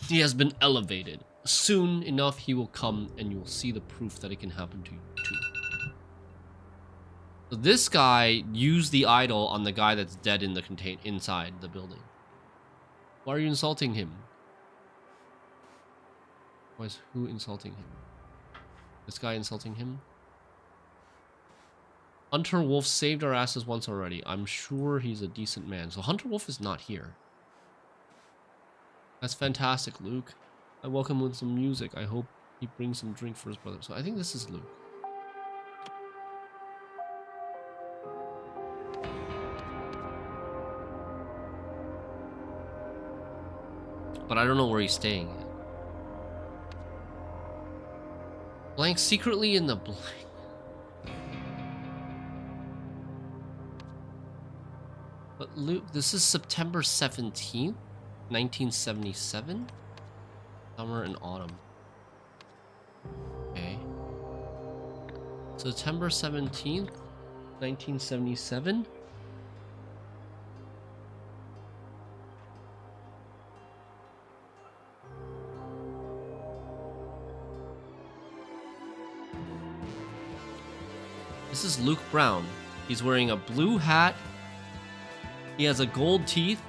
He has been elevated. Soon enough he will come and you will see the proof that it can happen to you too. So this guy used the idol on the guy that's dead in the inside the building. Why are you insulting him? Why is who insulting him? This guy insulting him? Hunter Wolf saved our asses once already. I'm sure he's a decent man. So Hunter Wolf is not here. That's fantastic, Luke. I welcome with some music. I hope he brings some drink for his brother. So I think this is Luke. But I don't know where he's staying at. Blank secretly in the blank. But Luke, this is September 17th, 1977. Summer and autumn. Okay. September 17th, 1977. This is Luke Brown. He's wearing a blue hat. He has a gold teeth.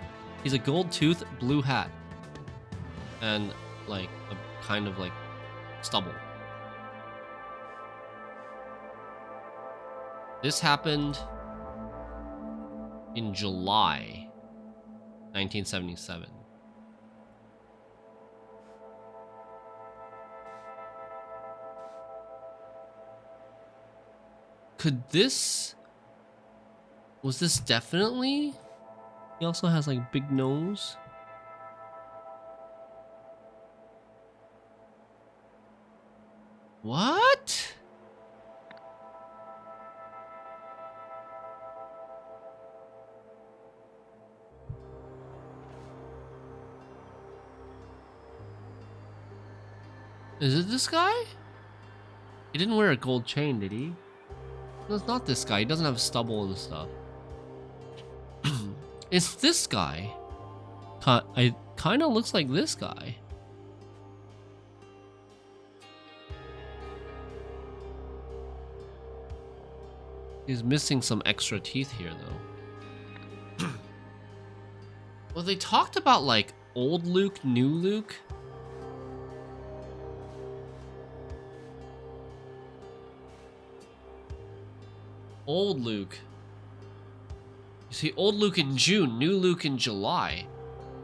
He's a gold tooth, blue hat. And like a kind of like stubble. This happened in July 1977. Could this... Was this definitely... He also has like big nose. What? Is it this guy? He didn't wear a gold chain, did he? No, it's not this guy. He doesn't have stubble and stuff. It's this guy. It kind of looks like this guy. He's missing some extra teeth here, though. Well, they talked about, like, old Luke, new Luke. Old Luke. You see, old Luke in June, new Luke in July.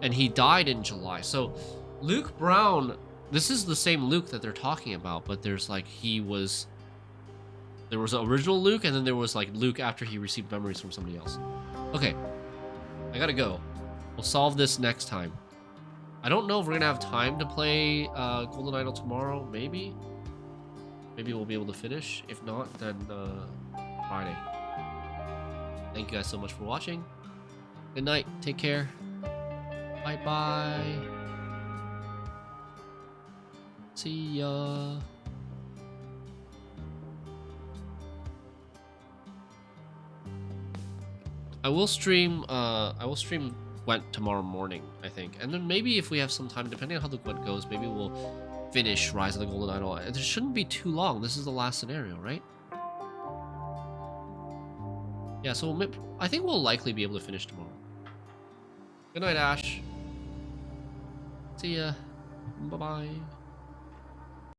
And he died in July. So, Luke Brown, this is the same Luke that they're talking about, but there's like, there was original Luke, and then there was like Luke after he received memories from somebody else. Okay, I gotta go. We'll solve this next time. I don't know if we're gonna have time to play Golden Idol tomorrow, maybe? Maybe we'll be able to finish. If not, then Friday. Thank you guys so much for watching. Good night, take care. Bye-bye. See ya. I will stream Gwent tomorrow morning, I think. And then maybe if we have some time, depending on how the Gwent goes, maybe we'll finish Rise of the Golden Idol. It shouldn't be too long. This is the last scenario, right? Yeah, so I think we'll likely be able to finish tomorrow. Good night, Ash. See ya. Bye-bye.